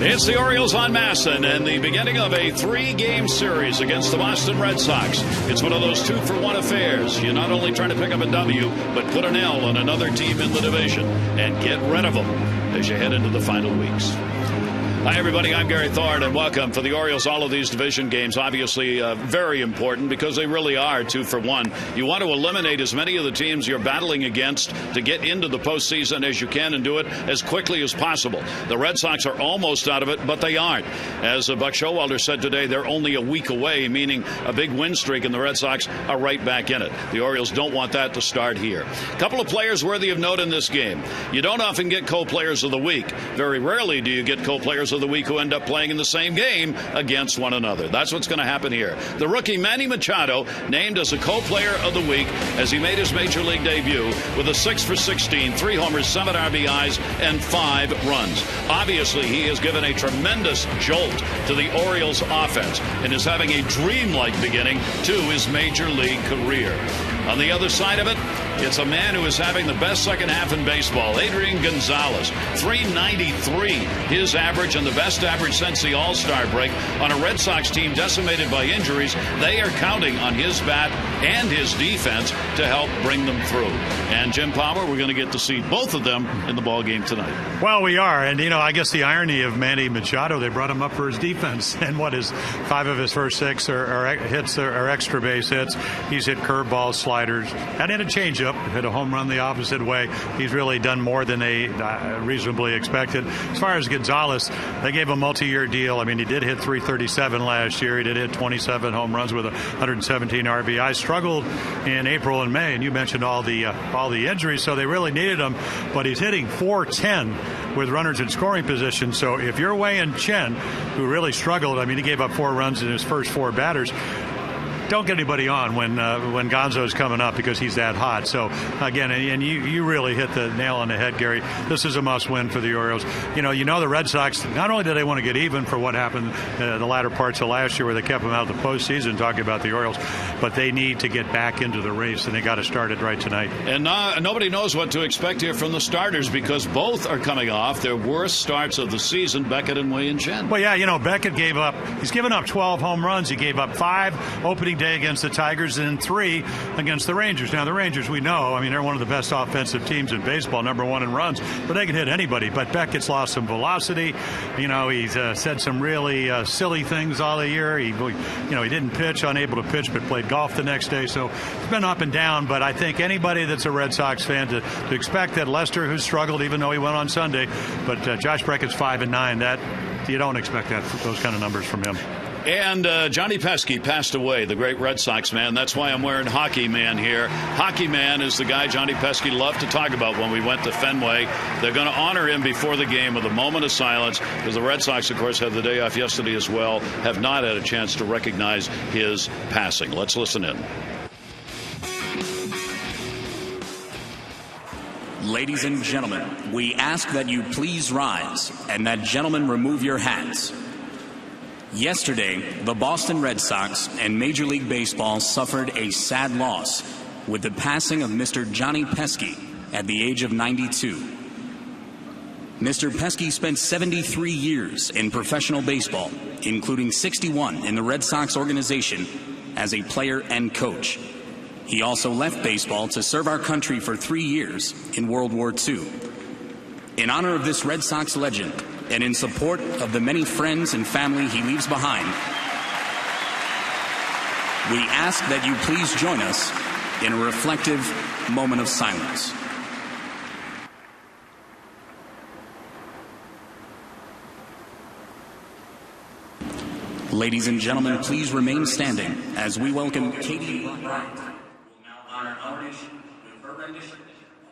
It's the Orioles on Masson and the beginning of a 3-game series against the Boston Red Sox. It's one of those 2-for-1 affairs. You're not only trying to pick up a W, but put an L on another team in the division and get rid of them as you head into the final weeks. Hi, everybody. I'm Gary Thorne, and welcome. For the Orioles, all of these division games, obviously very important because they really are 2-for-1. You want to eliminate as many of the teams you're battling against to get into the postseason as you can and do it as quickly as possible. The Red Sox are almost out of it, but they aren't. As Buck Showalter said today, they're only a week away, meaning a big win streak, and the Red Sox are right back in it. The Orioles don't want that to start here. A couple of players worthy of note in this game. You don't often get co-players of the week. Very rarely do you get co-players of the week who end up playing in the same game against one another. That's what's going to happen here. The rookie Manny Machado named as a co-player of the week as he made his major league debut with a 6-for-16, 3 homers, 7 RBIs, and 5 runs. Obviously, he has given a tremendous jolt to the Orioles offense and is having a dreamlike beginning to his major league career. On the other side of it, it's a man who is having the best second half in baseball, Adrian Gonzalez. 393, his average, and the best average since the All-Star break. On a Red Sox team decimated by injuries, they are counting on his bat and his defense to help bring them through. And Jim Palmer, we're going to get to see both of them in the ballgame tonight. Well, we are. And, I guess the irony of Manny Machado, they brought him up for his defense. And what is 5 of his first 6 are hits or extra base hits. He's hit curveballs, sliders, and hit a changeup. Hit a home run the opposite way. He's really done more than they reasonably expected. As far as Gonzalez, they gave him a multi-year deal. I mean, he did hit 337 last year. He did hit 27 home runs with 117 RBI. Struggled in April and May, and you mentioned all the injuries, so they really needed him. But he's hitting .410 with runners in scoring position. So if you're weighing Chen, who really struggled, I mean, he gave up 4 runs in his first 4 batters. Don't get anybody on when Gonzo's coming up because he's that hot. So, again, and you really hit the nail on the head, Gary. This is a must-win for the Orioles. You know the Red Sox, not only do they want to get even for what happened the latter parts of last year where they kept them out of the postseason, talking about the Orioles, but they need to get back into the race, and they got to start it right tonight. And nobody knows what to expect here from the starters because both are coming off their worst starts of the season, Beckett and Wei Chen. Well, yeah, Beckett he's given up 12 home runs. He gave up 5 opening day against the Tigers and 3 against the Rangers. Now, the Rangers, we know, I mean, they're one of the best offensive teams in baseball, number 1 in runs, but they can hit anybody. But Beckett's lost some velocity. He's said some really silly things all the year. He didn't pitch, unable to pitch, but played golf the next day. So it's been up and down, but I think anybody that's a Red Sox fan to expect that Lester, who's struggled, even though he went on Sunday, but Josh Beckett's 5-9, that you don't expect those kind of numbers from him. And Johnny Pesky passed away, the great Red Sox man. That's why I'm wearing Hockey Man here. Hockey Man is the guy Johnny Pesky loved to talk about when we went to Fenway. They're going to honor him before the game with a moment of silence because the Red Sox, of course, had the day off yesterday as well, have not had a chance to recognize his passing. Let's listen in. Ladies and gentlemen, we ask that you please rise and that gentlemen remove your hats. Yesterday, the Boston Red Sox and Major League Baseball suffered a sad loss with the passing of Mr. Johnny Pesky at the age of 92. Mr. Pesky spent 73 years in professional baseball, including 61 in the Red Sox organization as a player and coach. He also left baseball to serve our country for 3 years in World War II. In honor of this Red Sox legend, and in support of the many friends and family he leaves behind, we ask that you please join us in a reflective moment of silence. Ladies and gentlemen, please remain standing as we welcome Katie Bryant. Will now honor our nation with her rendition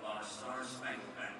of our Star-Spangled Banner.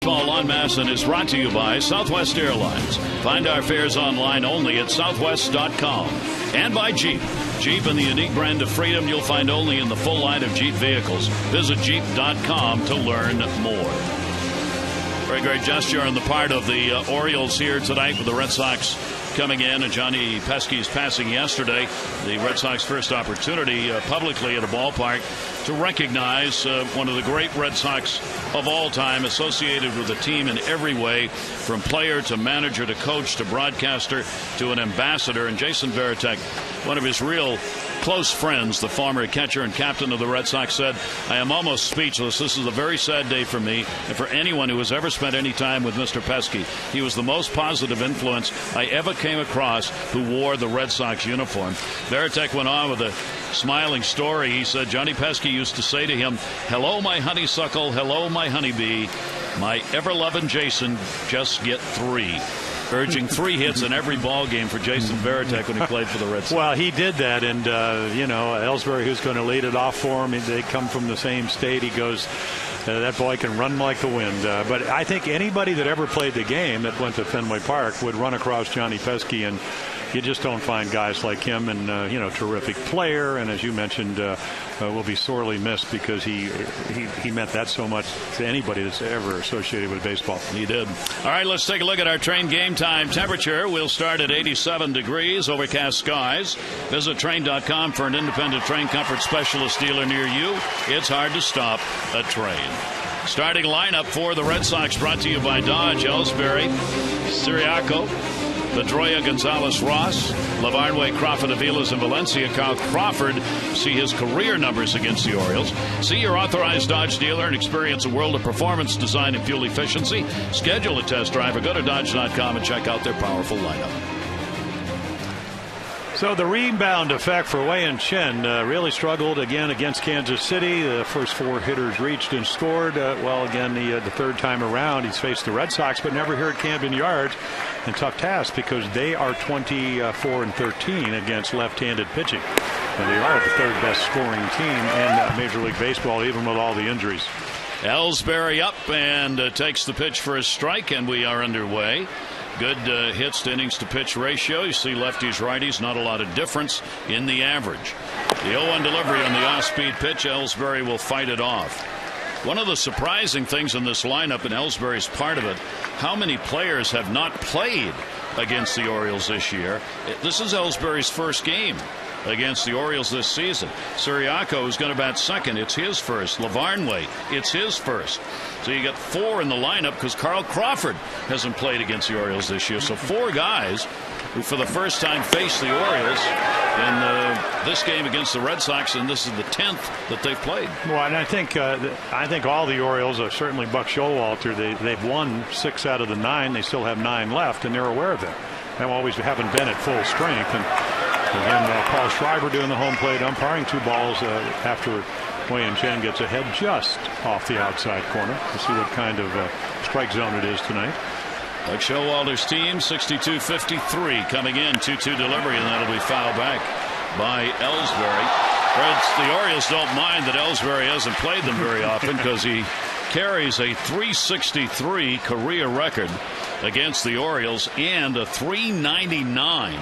Baseball on Masson is brought to you by Southwest Airlines. Find our fares online only at southwest.com. And by Jeep. Jeep and the unique brand of freedom you'll find only in the full line of Jeep vehicles. Visit Jeep.com to learn more. Very great gesture on the part of the Orioles here tonight with the Red Sox coming in, and Johnny Pesky's passing yesterday. The Red Sox first opportunity publicly at a ballpark to recognize one of the great Red Sox of all time, associated with the team in every way, from player to manager to coach to broadcaster to an ambassador. And Jason Varitek, one of his real close friends, the former catcher and captain of the Red Sox, said, "I am almost speechless. This is a very sad day for me and for anyone who has ever spent any time with Mr. Pesky. He was the most positive influence I ever came across who wore the Red Sox uniform." Varitek went on with a smiling story. He said Johnny Pesky used to say to him, "Hello, my honeysuckle. Hello, my honeybee. My ever-loving Jason, just get 3." Urging 3 hits in every ball game for Jason Varitek when he played for the Red Sox. Well, he did that, and Ellsbury, who's going to lead it off for him, they come from the same state. He goes, that boy can run like the wind. But I think anybody that ever played the game that went to Fenway Park would run across Johnny Pesky, and you just don't find guys like him. And terrific player, and as you mentioned, will be sorely missed because he meant that so much to anybody that's ever associated with baseball. He did. All right, let's take a look at our train game time temperature. We'll start at 87 degrees, overcast skies. Visit train.com for an independent train comfort specialist dealer near you. It's hard to stop a train. Starting lineup for the Red Sox brought to you by Dodge. Ellsbury, Siriaco, Pedroia, Gonzalez, Ross, Lavarnway, Crawford, Aviles, and Valencia. Kyle Crawford, see his career numbers against the Orioles. See your authorized Dodge dealer and experience a world of performance, design, and fuel efficiency. Schedule a test drive or go to Dodge.com and check out their powerful lineup. So the rebound effect for Wei Chen really struggled again against Kansas City. The first 4 hitters reached and scored. The third time around he's faced the Red Sox, but never here at Camden Yards. And tough task because they are 24-13 against left-handed pitching. And they are the 3rd best scoring team in Major League Baseball, even with all the injuries. Ellsbury up and takes the pitch for a strike, and we are underway. Good hits to innings to pitch ratio. You see lefties, righties, not a lot of difference in the average. The 0-1 delivery on the off-speed pitch. Ellsbury will fight it off. One of the surprising things in this lineup, and Ellsbury's part of it, how many players have not played against the Orioles this year. This is Ellsbury's first game against the Orioles this season. Siriaco is going to bat second. It's his first. Lavarnway, it's his first. So you got 4 in the lineup because Carl Crawford hasn't played against the Orioles this year. So 4 guys who for the first time faced the Orioles in this game against the Red Sox, and this is the 10th that they've played. Well, and I think all the Orioles, certainly Buck Showalter, they've won 6 out of the 9. They still have 9 left, and they're aware of it. They always haven't been at full strength. And again, Paul Schreiber doing the home plate umpiring 2 balls after Wei Chen gets ahead just off the outside corner. We'll see what kind of strike zone it is tonight. Like Showalter's team, 62-53 coming in, 2-2 delivery, and that'll be fouled back by Ellsbury. The Orioles don't mind that Ellsbury hasn't played them very often because he carries a .363 career record against the Orioles and a .399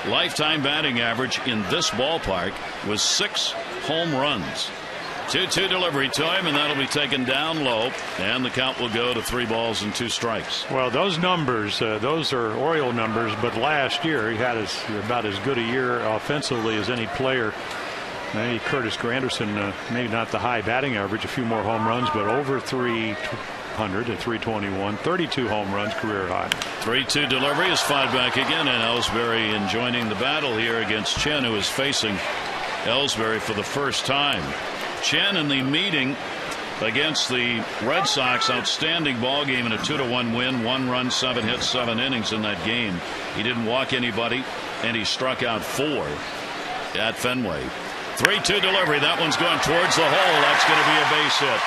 lifetime batting average in this ballpark with 6 home runs. 2-2 delivery to him, and that'll be taken down low, and the count will go to 3 balls and 2 strikes. Well, those numbers, those are Oriole numbers, but last year he had about as good a year offensively as any player. Maybe Curtis Granderson, maybe not the high batting average, a few more home runs, but over 300 at 321, 32 home runs, career high. 3-2 delivery is fired back again, and Ellsbury in joining the battle here against Chen, who is facing Ellsbury for the first time. Chen in the meeting against the Red Sox, outstanding ball game in a 2-1 win, 1 run, 7 hits, 7 innings in that game. He didn't walk anybody, and he struck out 4 at Fenway. 3-2 delivery. That one's going towards the hole. That's going to be a base hit.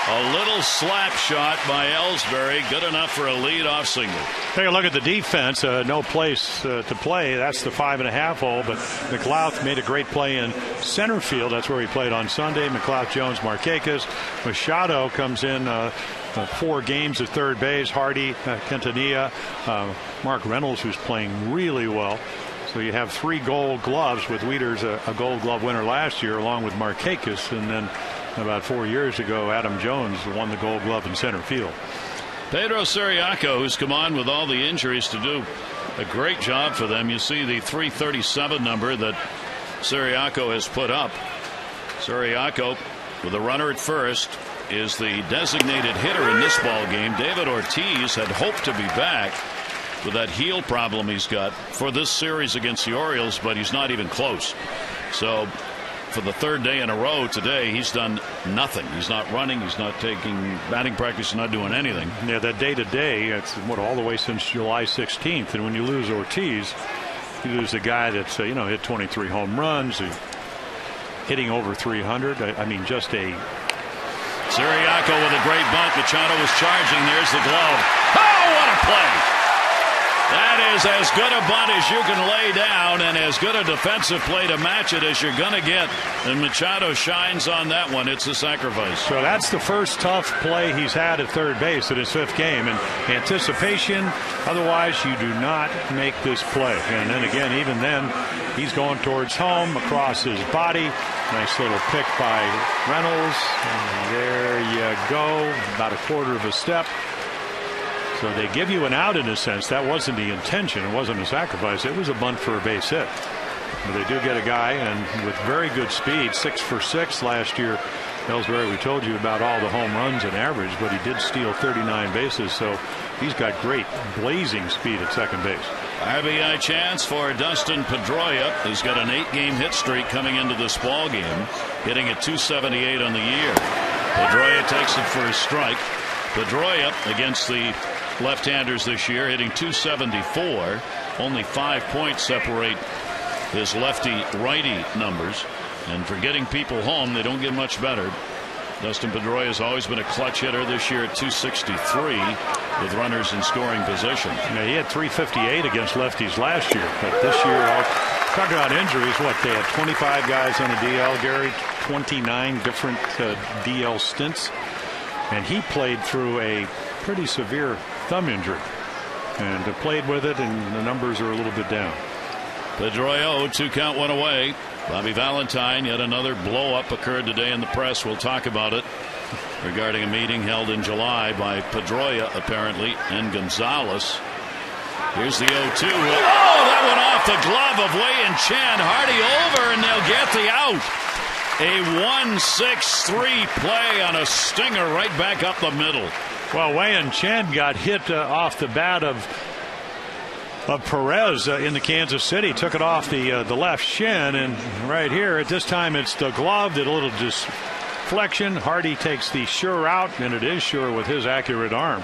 A little slap shot by Ellsbury, good enough for a leadoff single. Take a look at the defense. No place to play. That's the 5.5 hole. But McLeod made a great play in center field. That's where he played on Sunday. McLeod, Jones, Markakis. Machado comes in 4 games at third base. Hardy, Quintanilla, Mark Reynolds, who's playing really well. So you have 3 Gold Gloves, with Wieters a Gold Glove winner last year, along with Markakis, and then about 4 years ago, Adam Jones won the Gold Glove in center field. Pedro Ciriaco, who's come on with all the injuries to do a great job for them. You see the 337 number that Ciriaco has put up. Ciriaco, with a runner at first, is the designated hitter in this ball game. David Ortiz had hoped to be back with that heel problem he's got for this series against the Orioles, but he's not even close. So for the 3rd day in a row today, he's done nothing. He's not running. He's not taking batting practice. He's not doing anything. Yeah, that day-to-day, it's all the way since July 16th. And when you lose Ortiz, you lose a guy that's hit 23 home runs, hitting over 300. I mean, just a. Ciriaco with a great bunt. Machado was charging. There's the glove. Oh, what a play! That is as good a bunt as you can lay down, and as good a defensive play to match it as you're going to get. And Machado shines on that one. It's a sacrifice. So that's the first tough play he's had at third base in his 5th game. And anticipation, otherwise you do not make this play. And then again, even then, he's going towards home, across his body. Nice little pick by Reynolds. And there you go, about a quarter of a step. So they give you an out in a sense. That wasn't the intention. It wasn't a sacrifice. It was a bunt for a base hit. But they do get a guy, and with very good speed, 6 for 6 last year. Ellsbury, we told you about all the home runs and average, but he did steal 39 bases. So he's got great blazing speed at second base. RBI chance for Dustin Pedroia. He's got an 8-game hit streak coming into this ball game, hitting at .278 on the year. Pedroia takes it for a strike. Pedroia against the left-handers this year, hitting .274. Only 5 points separate his lefty-righty numbers. And for getting people home, they don't get much better. Dustin Pedroia has always been a clutch hitter. This year at .263 with runners in scoring position. Yeah, he had .358 against lefties last year, but this year, talk about injuries. What, they had 25 guys on the DL, Gary, 29 different DL stints, and he played through a pretty severe thumb injury and played with it, and the numbers are a little bit down. Pedroia 0-2 count, 1 away. Bobby Valentine, yet another blow up occurred today in the press. We'll talk about it regarding a meeting held in July by Pedroia apparently and Gonzalez. Here's the 0-2. Oh, that went off the glove of Wei-Yin Chen. Hardy over, and they'll get the out. A 1-6-3 play on a stinger right back up the middle. Well, Wei-Yin Chen got hit off the bat of Perez in the Kansas City. Took it off the left shin, and right here at this time it's the glove. Did a little deflection. Hardy takes the sure out, and it is sure with his accurate arm.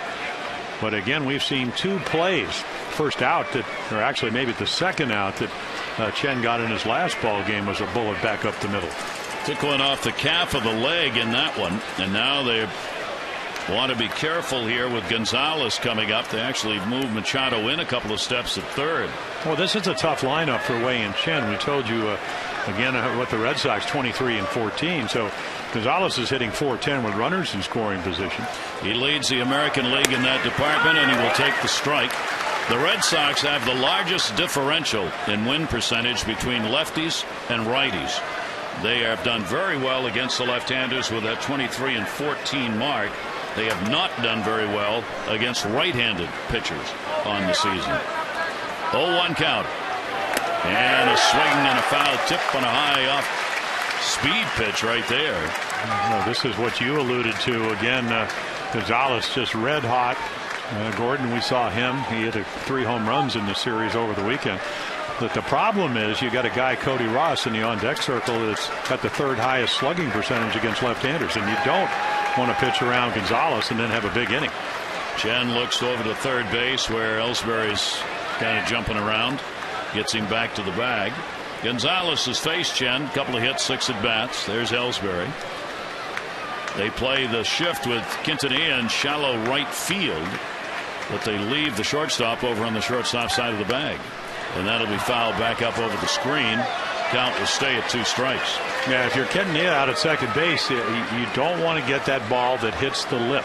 But again, we've seen 2 plays. First out that, or actually maybe the second out that Chen got in his last ball game was a bullet back up the middle. Took one off the calf of the leg in that one, and now they want to be careful here with Gonzalez coming up. They actually moved Machado in a couple of steps at third. Well, this is a tough lineup for Wei-Yin Chen. We told you again what the Red Sox 23-14. So Gonzalez is hitting .410 with runners in scoring position. He leads the American League in that department, and he will take the strike. The Red Sox have the largest differential in win percentage between lefties and righties. They have done very well against the left-handers with that 23-14 mark. They have not done very well against right-handed pitchers on the season. 0-1 count. And a swing and a foul tip on a high off speed pitch right there. No, this is what you alluded to again. Gonzalez just red hot. Gordon, we saw him. He hit 3 home runs in the series over the weekend. But the problem is you got a guy, Cody Ross, in the on-deck circle that's got the 3rd highest slugging percentage against left-handers, and you don't want to pitch around Gonzalez and then have a big inning. Chen looks over to third base where Ellsbury's kind of jumping around, gets him back to the bag. Gonzalez has faced Chen, a couple of hits, 6 at bats. There's Ellsbury. They play the shift with Quintanilla in shallow right field, but they leave the shortstop over on the shortstop side of the bag, and that'll be fouled back up over the screen. Count will stay at 2 strikes. Yeah, if you're Quintanilla out at second base, you don't want to get that ball that hits the lip.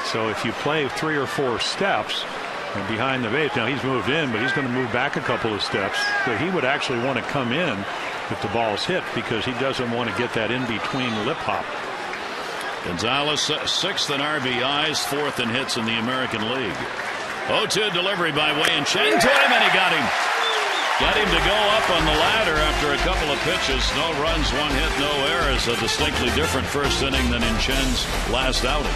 So if you play 3 or 4 steps behind the base, now he's moved in, but he's going to move back a couple of steps. So he would actually want to come in if the ball's hit, because he doesn't want to get that in between lip hop. Gonzalez 6th in RBIs, 4th in hits in the American League. 0-2 delivery by Wei Chen to him, and he got him. Got him to go up on the ladder after a couple of pitches. No runs, 1 hit, no errors. A distinctly different first inning than in Chen's last outing.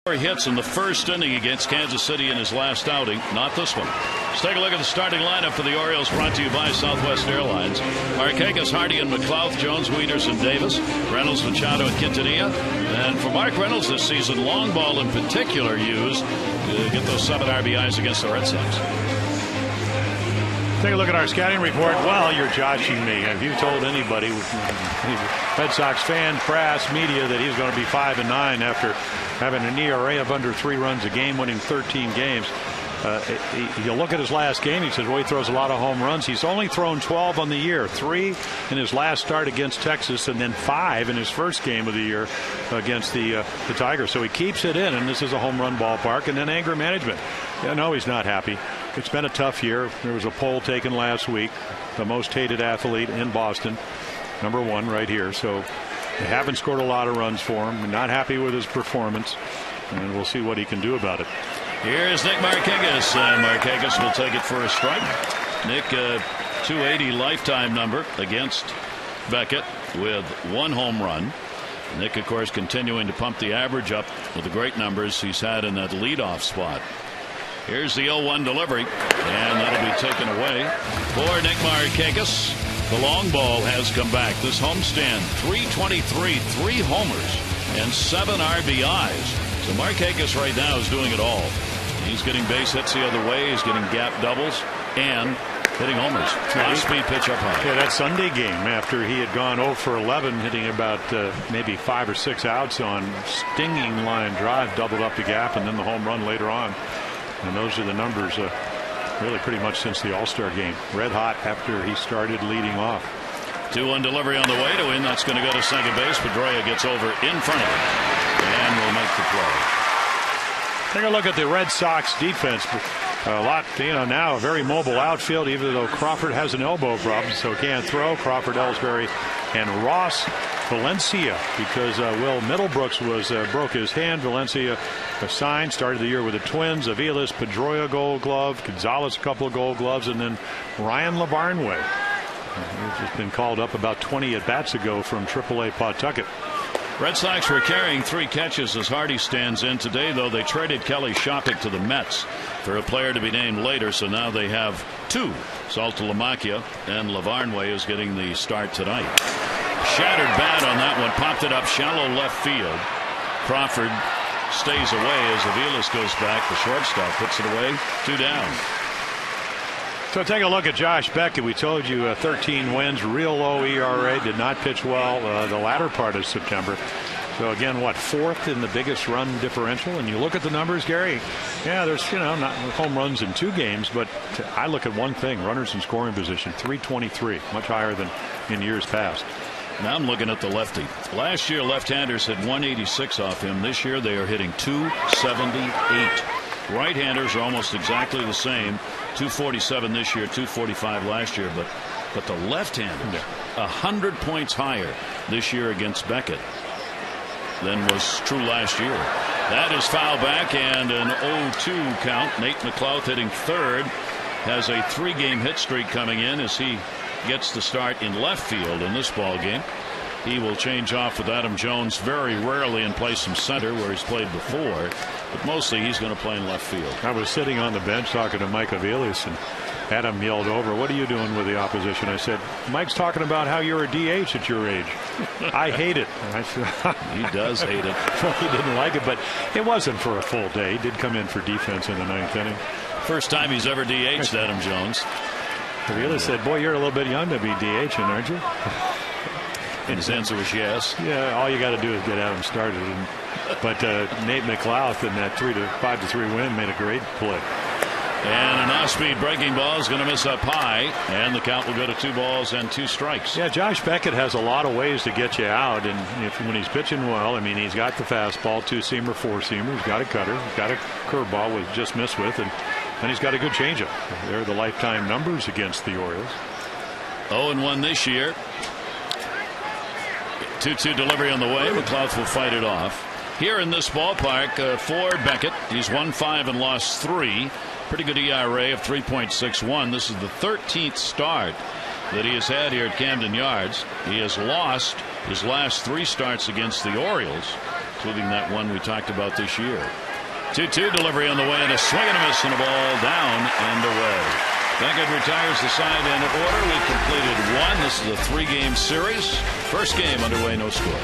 Hits in the first inning against Kansas City in his last outing. Not this one. Let's take a look at the starting lineup for the Orioles, brought to you by Southwest Airlines. Markakis, Hardy, and McLeod, Jones, Wieters, and Davis, Reynolds, Machado, and Quintanilla. And for Mark Reynolds this season, long ball in particular used to get those 7 RBIs against the Red Sox. Take a look at our scouting report. Well, you're joshing me. Have you told anybody, Red Sox fan, press, media, that he's going to be 5-9 after having an ERA of under 3 runs a game, winning 13 games? You look at his last game, he says, well, he throws a lot of home runs. He's only thrown 12 on the year, 3 in his last start against Texas, and then 5 in his first game of the year against the Tigers. So he keeps it in, and this is a home run ballpark. And then anger management. Yeah, no, he's not happy. It's been a tough year. There was a poll taken last week, the most hated athlete in Boston, #1 right here. So they haven't scored a lot of runs for him. Not happy with his performance, and we'll see what he can do about it. Here's Nick Markakis, and Markakis will take it for a strike. Nick, 280 lifetime number against Beckett with 1 home run. Nick, of course, continuing to pump the average up with the great numbers he's had in that leadoff spot. Here's the 0-1 delivery, and that'll be taken away for Nick Markakis. The long ball has come back. This homestand, 323, 3 homers, and 7 RBIs. So Markakis right now is doing it all. He's getting base hits the other way. He's getting gap doubles and hitting homers. Off-speed pitch up high. Yeah, that Sunday game after he had gone 0 for 11, hitting about maybe 5 or 6 outs on stinging line drive, doubled up the gap, and then the home run later on. And those are the numbers really pretty much since the All-Star game. Red hot after he started leading off. 2-1 delivery on the way to him. That's going to go to second base. Pedroia gets over in front of him and will make the play. Take a look at the Red Sox defense. A lot, now a very mobile outfield, even though Crawford has an elbow problem, so can't throw. Crawford, Ellsbury, and Ross Valencia, because Will Middlebrooks broke his hand. Valencia assigned, started the year with the Twins. Aviles, Pedroia, Gold Glove. Gonzalez, a couple of Gold Gloves, and then Ryan LaBarnway. He's just been called up about 20 at bats ago from AAA Pawtucket. Red Sox were carrying 3 catches as Hardy stands in. Today, though, they traded Kelly Shopik to the Mets for a player to be named later, so now they have 2. Saltalamacchia, and Lavarnway is getting the start tonight. Shattered bat on that one, popped it up shallow left field. Crawford stays away as Aviles goes back. The shortstop puts it away. 2 down. So take a look at Josh Beckett. We told you 13 wins, real low ERA, did not pitch well the latter part of September. So again, what, 4th in the biggest run differential? And you look at the numbers, Gary. Yeah, there's not home runs in 2 games, but I look at one thing: runners in scoring position, 323, much higher than in years past. Now I'm looking at the lefty. Last year, left-handers hit 186 off him. This year, they are hitting 278. Right-handers are almost exactly the same. 247 this year, 245 last year, but the left-handers 100 points higher this year against Beckett than was true last year. That is foul back and an 0-2 count. Nate McLouth hitting 3rd, has a 3-game hit streak coming in as he gets the start in left field in this ball game. He will change off with Adam Jones very rarely and play some center where he's played before, but mostly he's going to play in left field. I was sitting on the bench talking to Mike Aviles, and Adam yelled over, "What are you doing with the opposition?" I said, "Mike's talking about how you're a DH at your age." I hate it. I said, he does hate it. Well, he didn't like it, but it wasn't for a full day. He did come in for defense in the 9th inning. First time he's ever DH'd, Adam Jones. Aviles said, "Boy, you're a little bit young to be DHing, aren't you?" And his answer was yes. Yeah, all you got to do is get Adam started. But Nate McLouth in that 5-3 win made a great play. And an off-speed breaking ball is going to miss up high, and the count will go to 2 balls and 2 strikes. Yeah, Josh Beckett has a lot of ways to get you out, and when he's pitching well, I mean, he's got the fastball, 2-seamer, 4-seamer, he's got a cutter, he's got a curveball with just missed with, and he's got a good changeup. They're the lifetime numbers against the Orioles. 0-1 this year. 2-2 delivery on the way. McLouth will fight it off. Here in this ballpark for Beckett, he's won 5 and lost 3. Pretty good ERA of 3.61. This is the 13th start that he has had here at Camden Yards. He has lost his last 3 starts against the Orioles, including that one we talked about this year. 2-2 delivery on the way, and a swing and a miss, and a ball down and away. Beckett retires the side in order. We've completed 1. This is a 3-game series. First game underway, no score.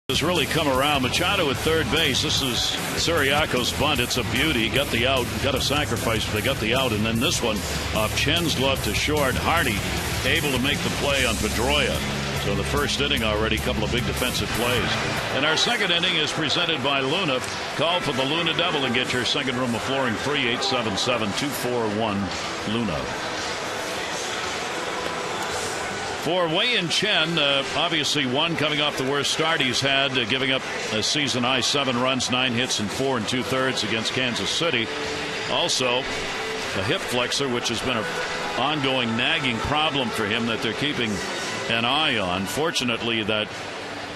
Has really come around. Machado at third base. This is Siriaco's bunt. It's a beauty. Got the out. Got a sacrifice, but they got the out. And then this one off Chen's glove to short. Hardy able to make the play on Pedroia. So the first inning already, a couple of big defensive plays. And our second inning is presented by Luna. Call for the Luna Double and get your second room of flooring free. 877-241-LUNA. For Wei-Yin Chen, obviously one coming off the worst start he's had, giving up a season high 7 runs, 9 hits, and 4 2/3 against Kansas City. Also, a hip flexor, which has been a ongoing nagging problem for him that they're keeping an eye on. Fortunately, that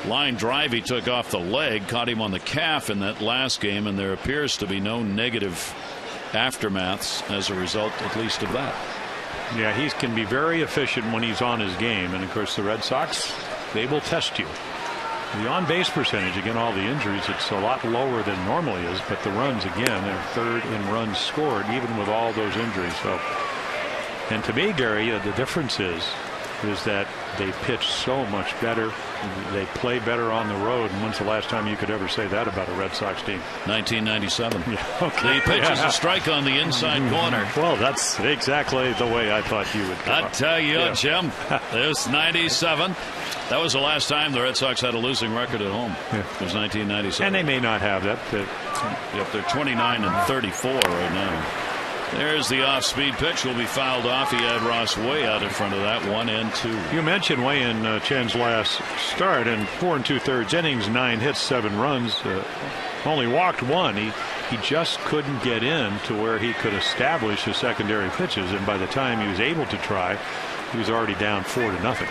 line drive he took off the leg caught him on the calf in that last game, and there appears to be no negative aftermaths as a result, at least, of that. Yeah, he can be very efficient when he's on his game, and of course the Red Sox, they will test you. The on-base percentage, again, all the injuries, it's a lot lower than normally is, but the runs, again, they're third in runs scored, even with all those injuries. So, and to me, Gary, the difference is that they pitch so much better. They play better on the road. And when's the last time you could ever say that about a Red Sox team? 1997. Yeah, okay. The pitch is a strike on the inside corner. Well, that's exactly the way I thought you would. I tell you, Jim, this 97. That was the last time the Red Sox had a losing record at home. Yeah. It was 1997. And they may not have that. Yep, they're 29-34 right now. There's the off-speed pitch. Will be fouled off. He had Ross way out in front of that. 1-2. You mentioned Wei in Chen's last start, and 4 2/3 innings, 9 hits, 7 runs, only walked 1. He just couldn't get in to where he could establish his secondary pitches, and by the time he was able to try, he was already down 4-0.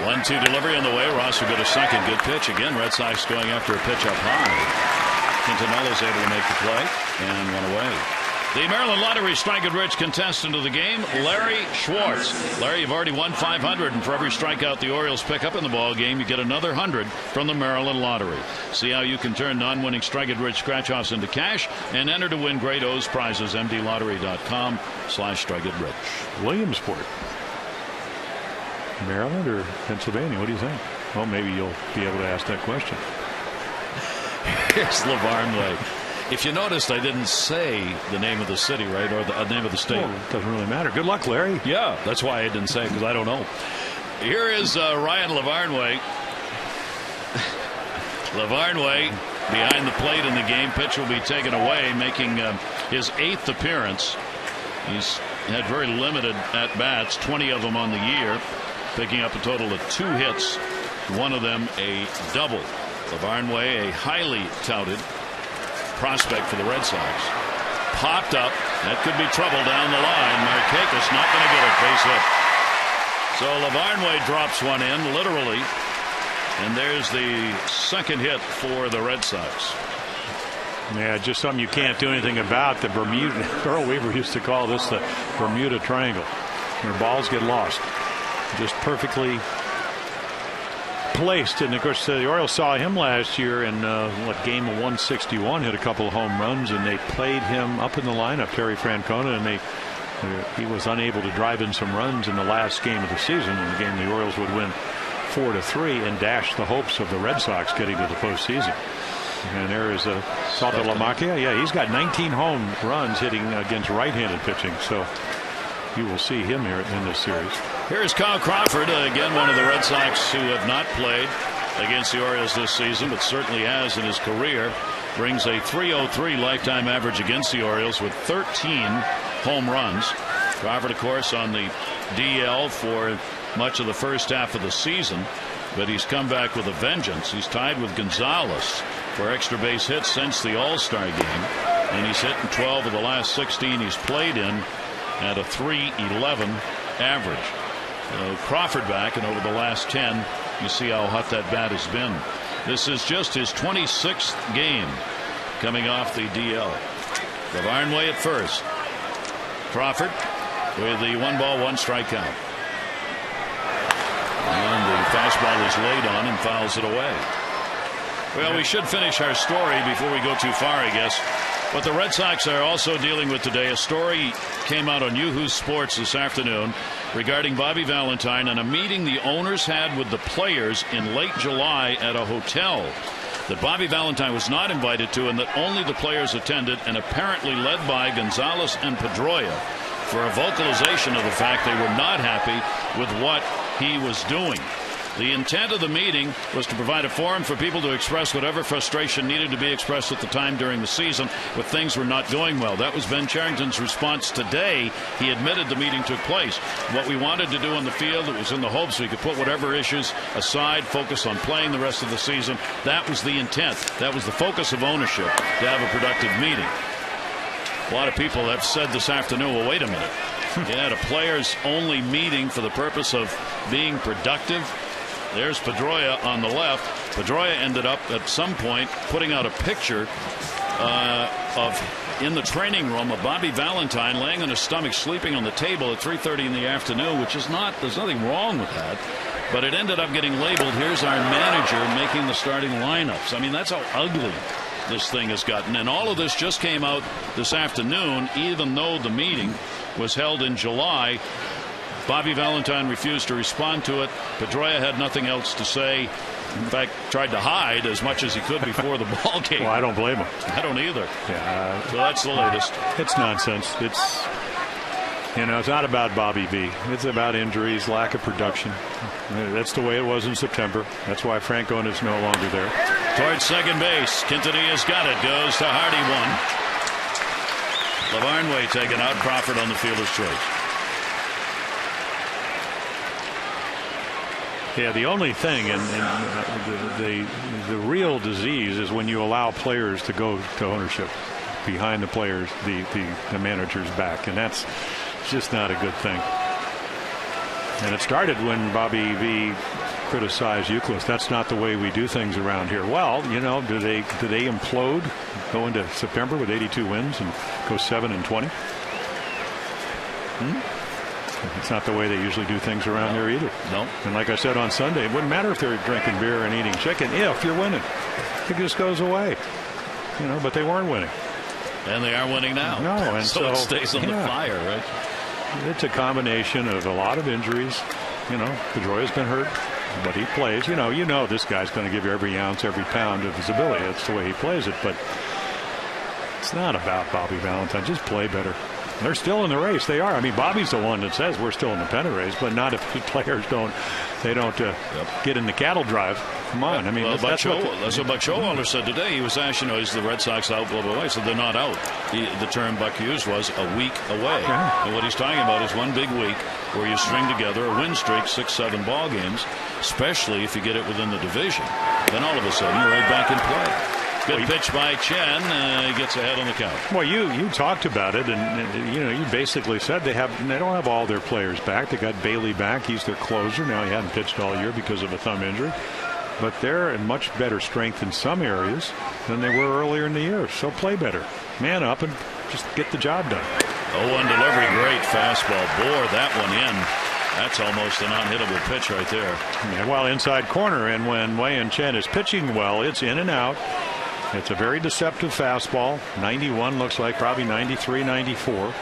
1-2 delivery on the way. Ross will go to second. Good pitch again. Red Sox going after a pitch up high. Quintanella's able to make the play and one away. The Maryland Lottery strike and rich contestant of the game, Larry Schwartz. Larry, you've already won $500, and for every strikeout the Orioles pick up in the ball game, you get another $100 from the Maryland Lottery. See how you can turn non-winning strike and rich scratch-offs into cash and enter to win great O's prizes. MDLottery.com/strike and rich. Williamsport, Maryland or Pennsylvania? What do you think? Well, maybe you'll be able to ask that question. Here's LaVarn Way. If you noticed, I didn't say the name of the city, right, or the name of the state. Well, it doesn't really matter. Good luck, Larry. Yeah, that's why I didn't say it, because I don't know. Here is Ryan LaVarn. LaVarn behind the plate in the game. Pitch will be taken away, making his 8th appearance. He's had very limited at-bats, 20 of them on the year, picking up a total of 2 hits, one of them a double. LaVarn, a highly touted prospect for the Red Sox. Popped up. That could be trouble down the line. Markakis not going to get it. Base hit. So LaVarn drops one in, literally. And there's the second hit for the Red Sox. Yeah, just something you can't do anything about. The Bermuda, Earl Weaver used to call this the Bermuda Triangle, where balls get lost. Just perfectly placed. And of course the Orioles saw him last year in game of 161, hit a couple of home runs, and they played him up in the lineup, Terry Francona, and he was unable to drive in some runs in the last game of the season, in the game the Orioles would win 4-3 and dash the hopes of the Red Sox getting to the postseason. And there is Saltalamacchia. Yeah, he's got 19 home runs hitting against right-handed pitching, so you will see him here in this series. Here's Kyle Crawford, again one of the Red Sox who have not played against the Orioles this season, but certainly has in his career. Brings a .303 lifetime average against the Orioles with 13 home runs. Crawford, of course, on the DL for much of the first half of the season, but he's come back with a vengeance. He's tied with Gonzalez for extra base hits since the All-Star game, and he's hit in 12 of the last 16 he's played in at a .311 average. Crawford back, and over the last 10, you see how hot that bat has been. This is just his 26th game coming off the DL. LaVarn at first. Crawford with the 1-ball, 1-strike count. And the fastball is laid on and fouls it away. Well, we should finish our story before we go too far, I guess. What the Red Sox are also dealing with today, a story came out on Yahoo Sports this afternoon regarding Bobby Valentine and a meeting the owners had with the players in late July at a hotel that Bobby Valentine was not invited to, and that only the players attended, and apparently led by Gonzalez and Pedroia, for a vocalization of the fact they were not happy with what he was doing. The intent of the meeting was to provide a forum for people to express whatever frustration needed to be expressed at the time during the season when things were not going well. That was Ben Cherington's response today. He admitted the meeting took place. What we wanted to do on the field, it was in the hopes we could put whatever issues aside, focus on playing the rest of the season. That was the intent. That was the focus of ownership, to have a productive meeting. A lot of people have said this afternoon, well, wait a minute. Yeah, a players-only meeting for the purpose of being productive. There's Pedroia on the left. Pedroia ended up at some point putting out a picture in the training room of Bobby Valentine laying on his stomach, sleeping on the table at 3:30 in the afternoon, which is not, there's nothing wrong with that. But it ended up getting labeled, here's our manager making the starting lineups. I mean, that's how ugly this thing has gotten. And all of this just came out this afternoon, even though the meeting was held in July. Bobby Valentine refused to respond to it. Pedroia had nothing else to say. In fact, tried to hide as much as he could before the ball game. Well, I don't blame him. I don't either. Yeah. So that's the latest. It's nonsense. It's, it's not about Bobby V. It's about injuries, lack of production. That's the way it was in September. That's why Franco is no longer there. Towards second base. Quintanilla has got it. Goes to Hardy, one. LeVarn Way taken out. Crawford on the fielder's choice. Yeah, the only thing, and the real disease is when you allow players to go to ownership behind the players, the manager's back, and that's just not a good thing. And it started when Bobby V criticized Youkilis. That's not the way we do things around here. Well, do they implode, go into September with 82 wins and go 7-20? It's not the way they usually do things around here either. No. And like I said on Sunday, it wouldn't matter if they're drinking beer and eating chicken if you're winning. It just goes away. But they weren't winning. And they are winning now. No, and so it stays on the fire, right? It's a combination of a lot of injuries. Pedroia's been hurt, but he plays. This guy's going to give you every ounce, every pound of his ability. That's the way he plays it. But it's not about Bobby Valentine. Just play better. They're still in the race. They are. I mean, Bobby's the one that says we're still in the pennant race, but not if the players don't get in the cattle drive. Come on. I mean, that's what Buck Showalter said today. He was asked, is the Red Sox out, blah, blah, blah. He said they're not out. The term Buck used was a week away. Yeah. And what he's talking about is one big week where you string together a win streak, 6-7 ball games, especially if you get it within the division. Then all of a sudden you're right back in play. Good pitch by Chen. He gets ahead on the count. Well, you talked about it, and you basically said they don't have all their players back. They got Bailey back. He's their closer. Now he hadn't pitched all year because of a thumb injury, but they're in much better strength in some areas than they were earlier in the year. So play better, man up, and just get the job done. 0-1 delivery, great fastball. Bore that one in. That's almost an unhittable pitch right there. Yeah, well, inside corner, and when Wei-Yin Chen is pitching well, it's in and out. It's a very deceptive fastball. 91 looks like probably 93, 94.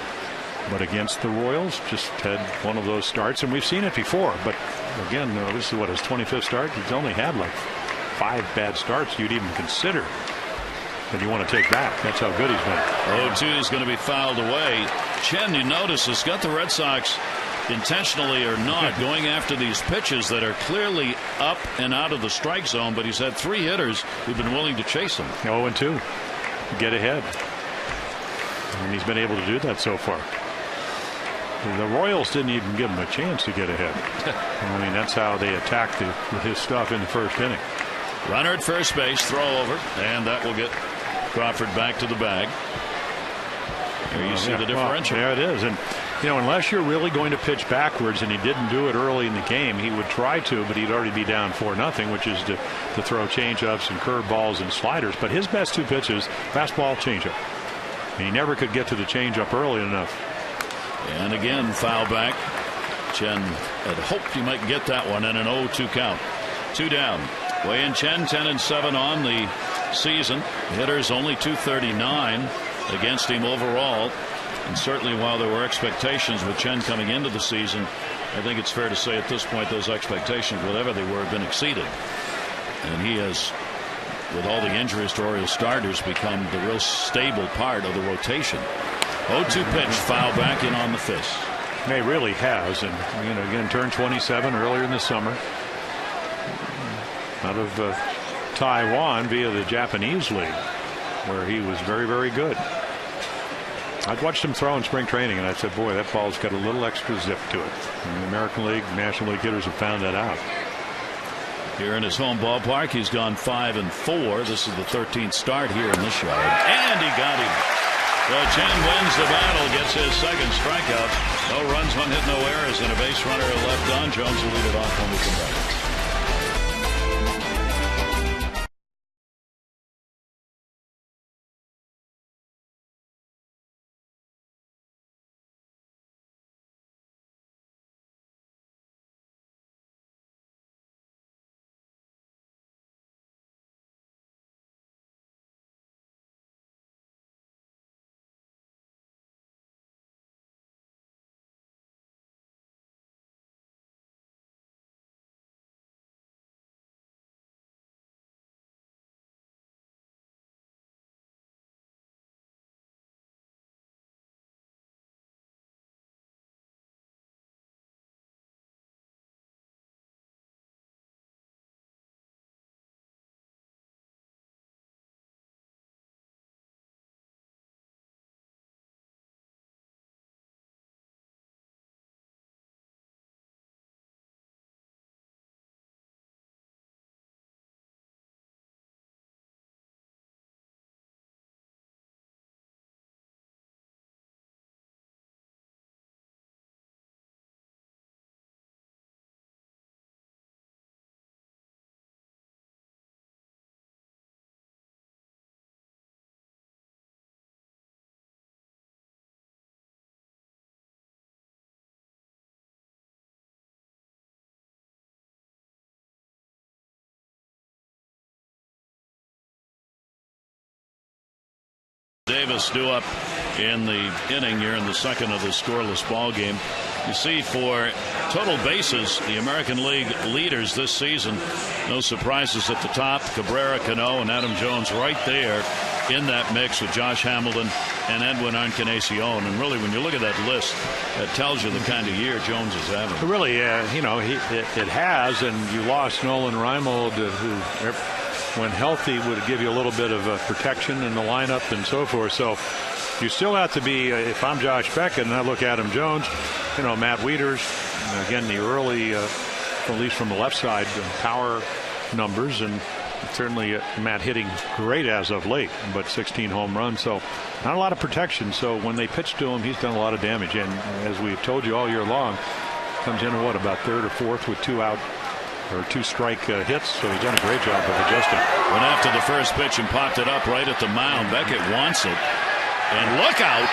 But against the Royals, just had one of those starts, and we've seen it before. But again, this is his 25th start. He's only had like 5 bad starts you'd even consider that you want to take back. That's how good he's been. 0-2 is going to be fouled away. Chen, you notice, has got the Red Sox, intentionally or not, going after these pitches that are clearly up and out of the strike zone, but he's had 3 hitters who've been willing to chase him. 0-2, get ahead, and he's been able to do that so far. The Royals didn't even give him a chance to get ahead. I mean, that's how they attacked his stuff in the first inning. Runner at first base, throw over, and that will get Crawford back to the bag. There you see the differential. Well, there it is. And unless you're really going to pitch backwards, and he didn't do it early in the game, he would try to, but he'd already be down 4-0, which is to throw changeups and curveballs and sliders. But his best 2 pitches, fastball, changeup. And he never could get to the changeup early enough. And again, foul back. Chen had hoped he might get that one in an 0-2 count. 2 down. Wei-Yin Chen, 10-7 on the season. Hitters only 239 against him overall. And certainly while there were expectations with Chen coming into the season, I think it's fair to say at this point those expectations, whatever they were, have been exceeded. And he has, with all the injuries to Orioles starters, become the real stable part of the rotation. 0-2 pitch, foul back in on the fist. He really has. And, again, turned 27 earlier in the summer. Out of Taiwan via the Japanese League, where he was very, very good. I'd watched him throw in spring training, and I said, boy, that ball's got a little extra zip to it. And the American League, National League hitters have found that out. Here in his home ballpark, he's gone 5-4. This is the 13th start here in this yard. And he got him. Well, Chen wins the battle, gets his second strikeout. No runs, 1 hit, no errors, and a base runner left on. Jones will lead it off when we come back. Davis due up in the inning here in the second of the scoreless ball game. You see, for total bases, the American League leaders this season, no surprises at the top. Cabrera, Cano, and Adam Jones right there in that mix with Josh Hamilton and Edwin Encarnacion. And really, when you look at that list, that tells you the kind of year Jones is having. Really, it has, and you lost Nolan Reimold, who, when healthy, would give you a little bit of protection in the lineup and so forth. So you still have to be, if I'm Josh Beckett and I look at Adam Jones, Matt Wieters, again, the early, at least from the left side, power numbers, and certainly Matt hitting great as of late, but 16 home runs, so not a lot of protection. So when they pitch to him, he's done a lot of damage. And as we've told you all year long, comes in at about third or fourth with 2 out or 2 strike hits, so he's done a great job of adjusting. Went after the first pitch and popped it up right at the mound. Beckett wants it, and look out,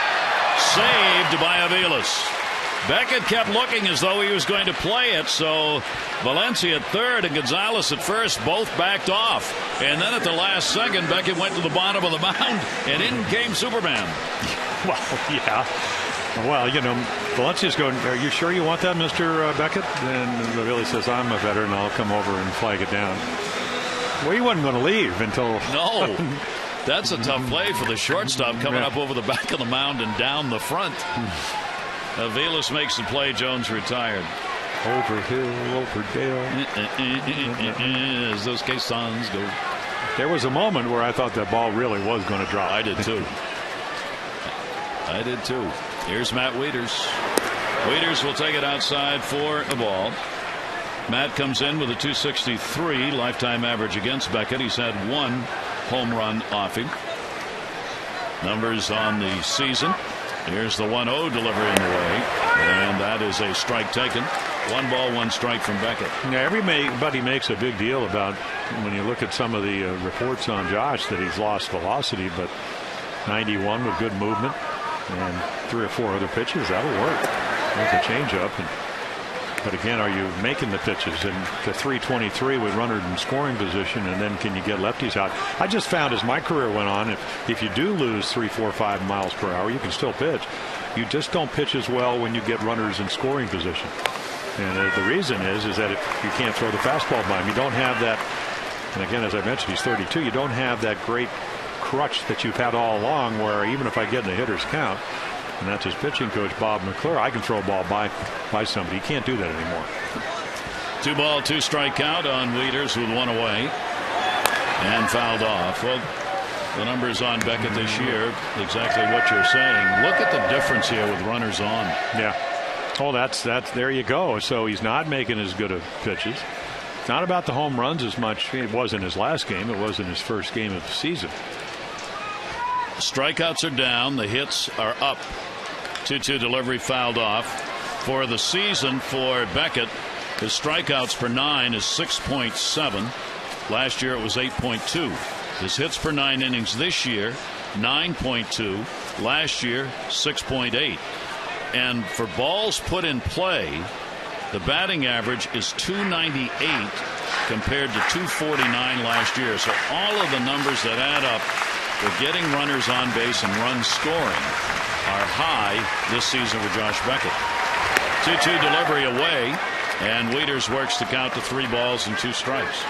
saved by Aviles. Beckett kept looking as though he was going to play it, so Valencia at third and Gonzalez at first both backed off. And then at the last second, Beckett went to the bottom of the mound, and in came Superman. Well, yeah. Well, Valencia's going, are you sure you want that, Mr. Beckett? And Aviles says, I'm a veteran, I'll come over and flag it down. Well, he wasn't going to leave until... No. That's a tough play for the shortstop coming up over the back of the mound and down the front. Aviles makes the play. Jones retired. Over hill, over dale. As those caissons go. There was a moment where I thought that ball really was going to drop. I did too. I did too. Here's Matt Wieters. Wieters will take it outside for a ball. Matt comes in with a .263 lifetime average against Beckett. He's had 1 home run off him. Numbers on the season. Here's the 1-0 delivery in the way, and that is a strike taken. 1 ball, 1 strike from Beckett. Yeah, everybody makes a big deal about when you look at some of the reports on Josh that he's lost velocity, but 91 with good movement and 3 or 4 other pitches, that'll work. There's a changeup. But again, are you making the pitches? And the 323 with runners in scoring position, and then can you get lefties out? I just found as my career went on, if you do lose 3, 4, 5 miles per hour, you can still pitch. You just don't pitch as well when you get runners in scoring position. And the reason is that if you can't throw the fastball by him, you don't have that. And again, as I mentioned, he's 32. You don't have that great crutch that you've had all along, where even if I get in the hitter's count, and that's his pitching coach, Bob McClure, I can throw a ball by somebody. He can't do that anymore. 2 ball, 2 strike count on Wieters with 1 away and fouled off. Well, the numbers on Beckett this year, exactly what you're saying. Look at the difference here with runners on. Yeah. Oh, that's there you go. So he's not making as good of pitches. It's not about the home runs as much. It was in his last game. It was in his first game of the season. Strikeouts are down. The hits are up. 2-2 delivery fouled off. For the season for Beckett, his strikeouts per 9 is 6.7. Last year it was 8.2. His hits per 9 innings this year, 9.2. Last year, 6.8. And for balls put in play, the batting average is 298 compared to 249 last year. So all of the numbers that add up for getting runners on base and runs scoring are high this season for Josh Beckett. 2-2 delivery away, and Wieters works to count to 3 balls and 2 strikes.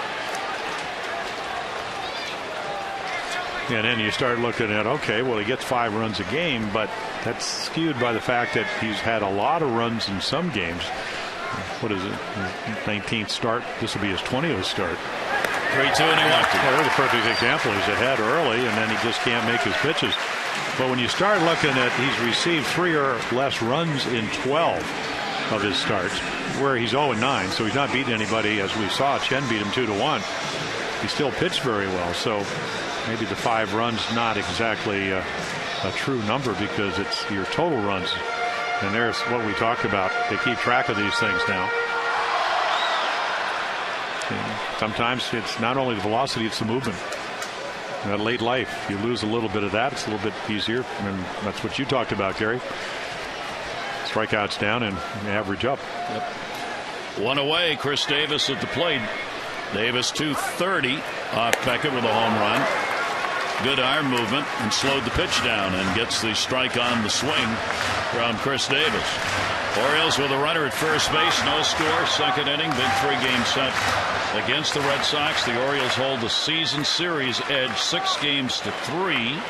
And then you start looking at, okay, well, he gets 5 runs a game, but that's skewed by the fact that he's had a lot of runs in some games. What is it? 19th start. This will be his 20th start. 3-2 and he walked it. Well, there's a perfect example. He's ahead early, and then he just can't make his pitches. But when you start looking at, he's received 3 or less runs in 12 of his starts, where he's 0-9, so he's not beating anybody. As we saw, Chen beat him 2-1. He still pitched very well, so maybe the 5 runs not exactly a true number, because it's your total runs. And there's what we talked about. They keep track of these things now. And sometimes it's not only the velocity, it's the movement. That late life, you lose a little bit of that, it's a little bit easier. And that's what you talked about, Gary. Strikeouts down and average up. Yep. 1 away, Chris Davis at the plate. Davis 230 off Beckett with a home run. Good arm movement and slowed the pitch down and gets the strike on the swing from Chris Davis. Orioles with a runner at first base, no score, second inning, big 3-game set against the Red Sox. The Orioles hold the season series edge 6-3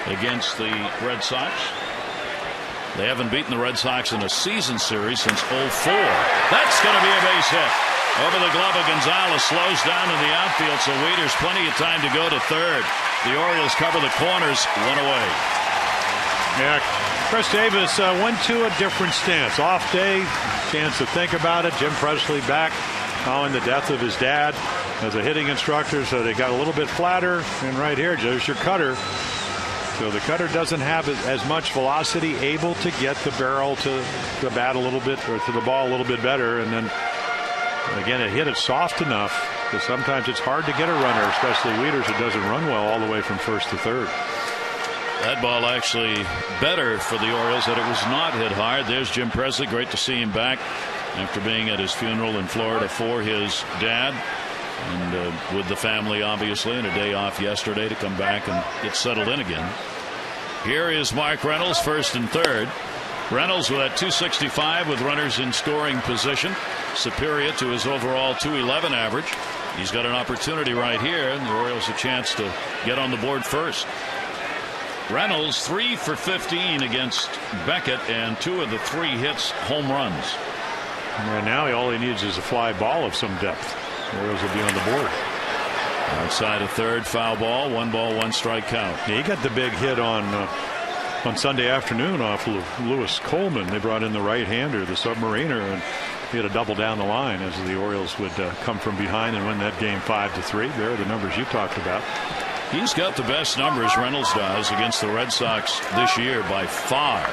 against the Red Sox. They haven't beaten the Red Sox in a season series since 04. That's going to be a base hit. Over the glove of Gonzalez, slows down in the outfield, so Wieters plenty of time to go to third. The Orioles cover the corners, 1 away. Yeah, Chris Davis went to a different stance. Off day, chance to think about it. Jim Presley back following the death of his dad as a hitting instructor, so they got a little bit flatter. And right here, there's your cutter. So the cutter doesn't have as much velocity, able to get the barrel to the bat a little bit, or to the ball a little bit better. And then again, it hit it soft enough because sometimes it's hard to get a runner, especially Wieters, who doesn't run well all the way from first to third. That ball actually better for the Orioles that it was not hit hard. There's Jim Presley. Great to see him back after being at his funeral in Florida for his dad, and with the family, obviously, and a day off yesterday to come back and get settled in again. Here is Mark Reynolds, first and third. Reynolds with that 265 with runners in scoring position, superior to his overall 211 average. He's got an opportunity right here, and the Orioles a chance to get on the board first. Reynolds 3 for 15 against Beckett, and 2 of the 3 hits home runs. And now all he needs is a fly ball of some depth. The Orioles will be on the board. Outside of third, foul ball, 1 strike count. Yeah, he got the big hit on Sunday afternoon off Lewis Coleman. They brought in the right-hander, the Submariner, and he had a double down the line as the Orioles would come from behind and win that game 5-3. There are the numbers you talked about. He's got the best numbers, Reynolds does, against the Red Sox this year by far.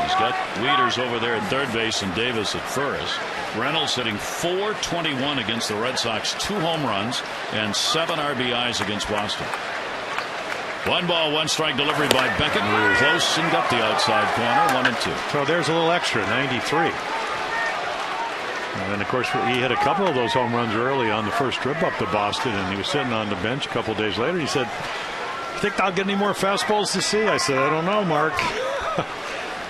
He's got Wieters over there at third base and Davis at first. Reynolds hitting .421 against the Red Sox, 2 home runs and 7 RBIs against Boston. 1 ball, 1 strike delivery by Beckett. Close and got the outside corner, 1-2. So there's a little extra, 93. And then, of course, he hit a couple of those home runs early on the first trip up to Boston, and he was sitting on the bench a couple days later. He said, "Think I'll get any more fastballs to see?" I said, "I don't know, Mark."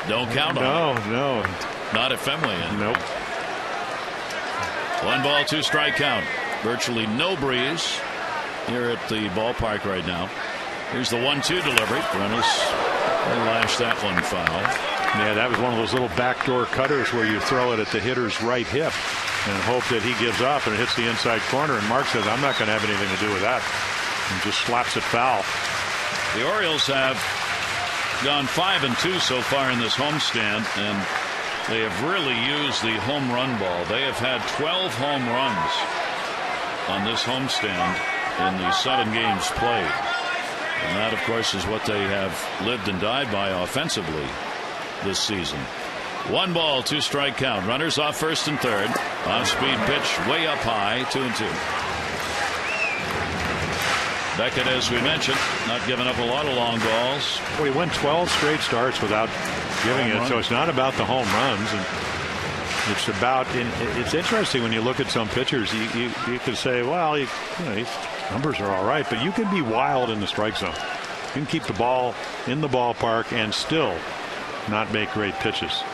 Don't count on it. No. Not at Fenway. Nope. 1 ball, 2 strike count. Virtually no breeze here at the ballpark right now. Here's the 1-2 delivery. Reynolds lashed that one foul. Yeah, that was one of those little backdoor cutters where you throw it at the hitter's right hip and hope that he gives up and it hits the inside corner. And Mark says, "I'm not going to have anything to do with that," and just slaps it foul. The Orioles have gone 5-2 so far in this homestand, and they have really used the home run ball. They have had 12 home runs on this homestand in the 7 games played. And that, of course, is what they have lived and died by offensively this season. 1 ball, 2 strike count. Runners off first and third. Off-speed pitch way up high. 2-2. Beckett, as we mentioned, not giving up a lot of long balls. Well, he went 12 straight starts without giving it, so it's not about the home runs. And it's about, it's interesting when you look at some pitchers, you could say, well, his numbers are all right, but you can be wild in the strike zone. You can keep the ball in the ballpark and still not make great pitches.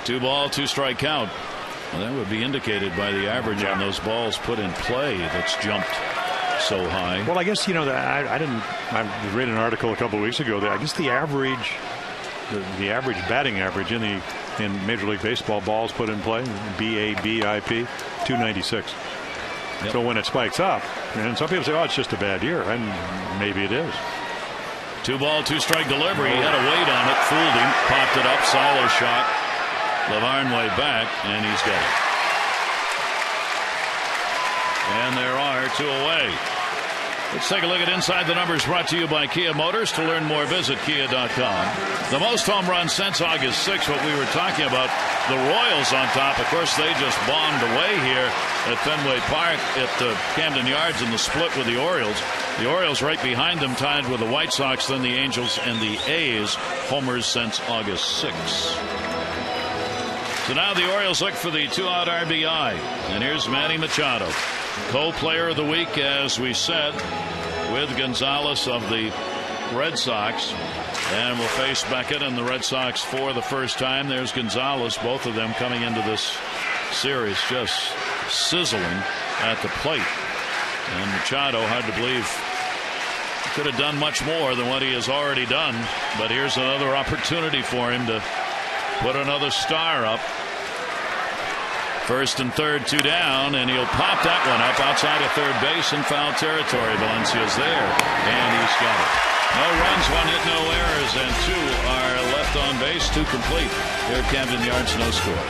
2 ball, 2 strike count. Well, that would be indicated by the average on those balls put in play that's jumped so high. Well, I guess, I read an article a couple of weeks ago that I guess the average batting average in Major League Baseball balls put in play, BABIP, 296. Yep. So when it spikes up, and some people say, oh, it's just a bad year, and maybe it is. 2 ball, 2 strike delivery. He had a weight on it, fooled him, popped it up, silo shot. Lavarn way back, and he's got it. And there are 2 away. Let's take a look at Inside the Numbers, brought to you by Kia Motors. To learn more, visit kia.com. The most home runs since August 6th, what we were talking about, the Royals on top. Of course, they just bombed away here at Fenway Park at the Camden Yards in the split with the Orioles. The Orioles right behind them, tied with the White Sox, then the Angels and the A's. Homers since August 6th. So now the Orioles look for the 2-out RBI. And here's Manny Machado, co-player of the week, as we said, with Gonzalez of the Red Sox. And will face Beckett and the Red Sox for the first time. There's Gonzalez, both of them coming into this series just sizzling at the plate. And Machado, hard to believe, could have done much more than what he has already done. But here's another opportunity for him to put another star up. First and third, 2 down, and he'll pop that one up outside of third base in foul territory. Valencia's there, and he's got it. No runs, 1 hit, no errors, and 2 are left on base, 2 complete. Here at Camden Yards, no score.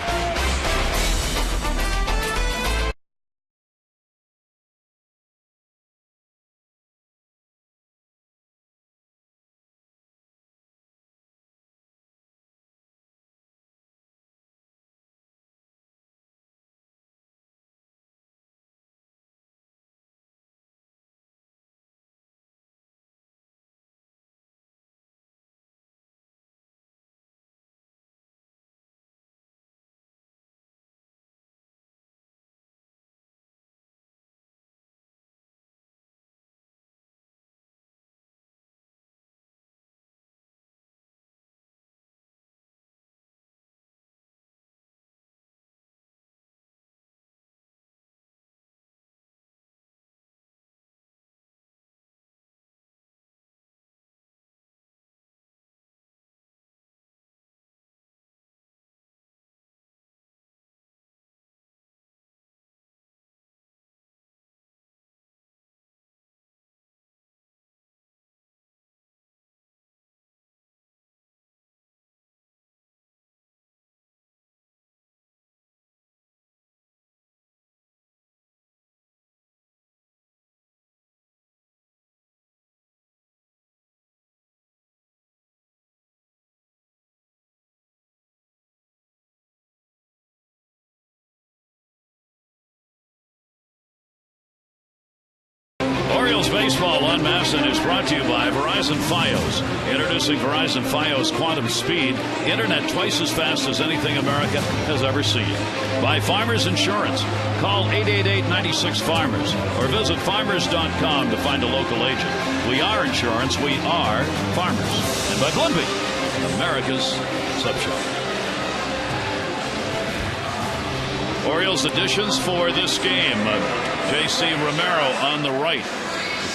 Orioles baseball on MASN is brought to you by Verizon Fios. Introducing Verizon Fios Quantum Speed. Internet twice as fast as anything America has ever seen. By Farmers Insurance. Call 888-96-FARMERS or visit farmers.com to find a local agent. We are insurance. We are farmers. And by Glenby, America's Sub Shop. Orioles additions for this game. J.C. Romero on the right.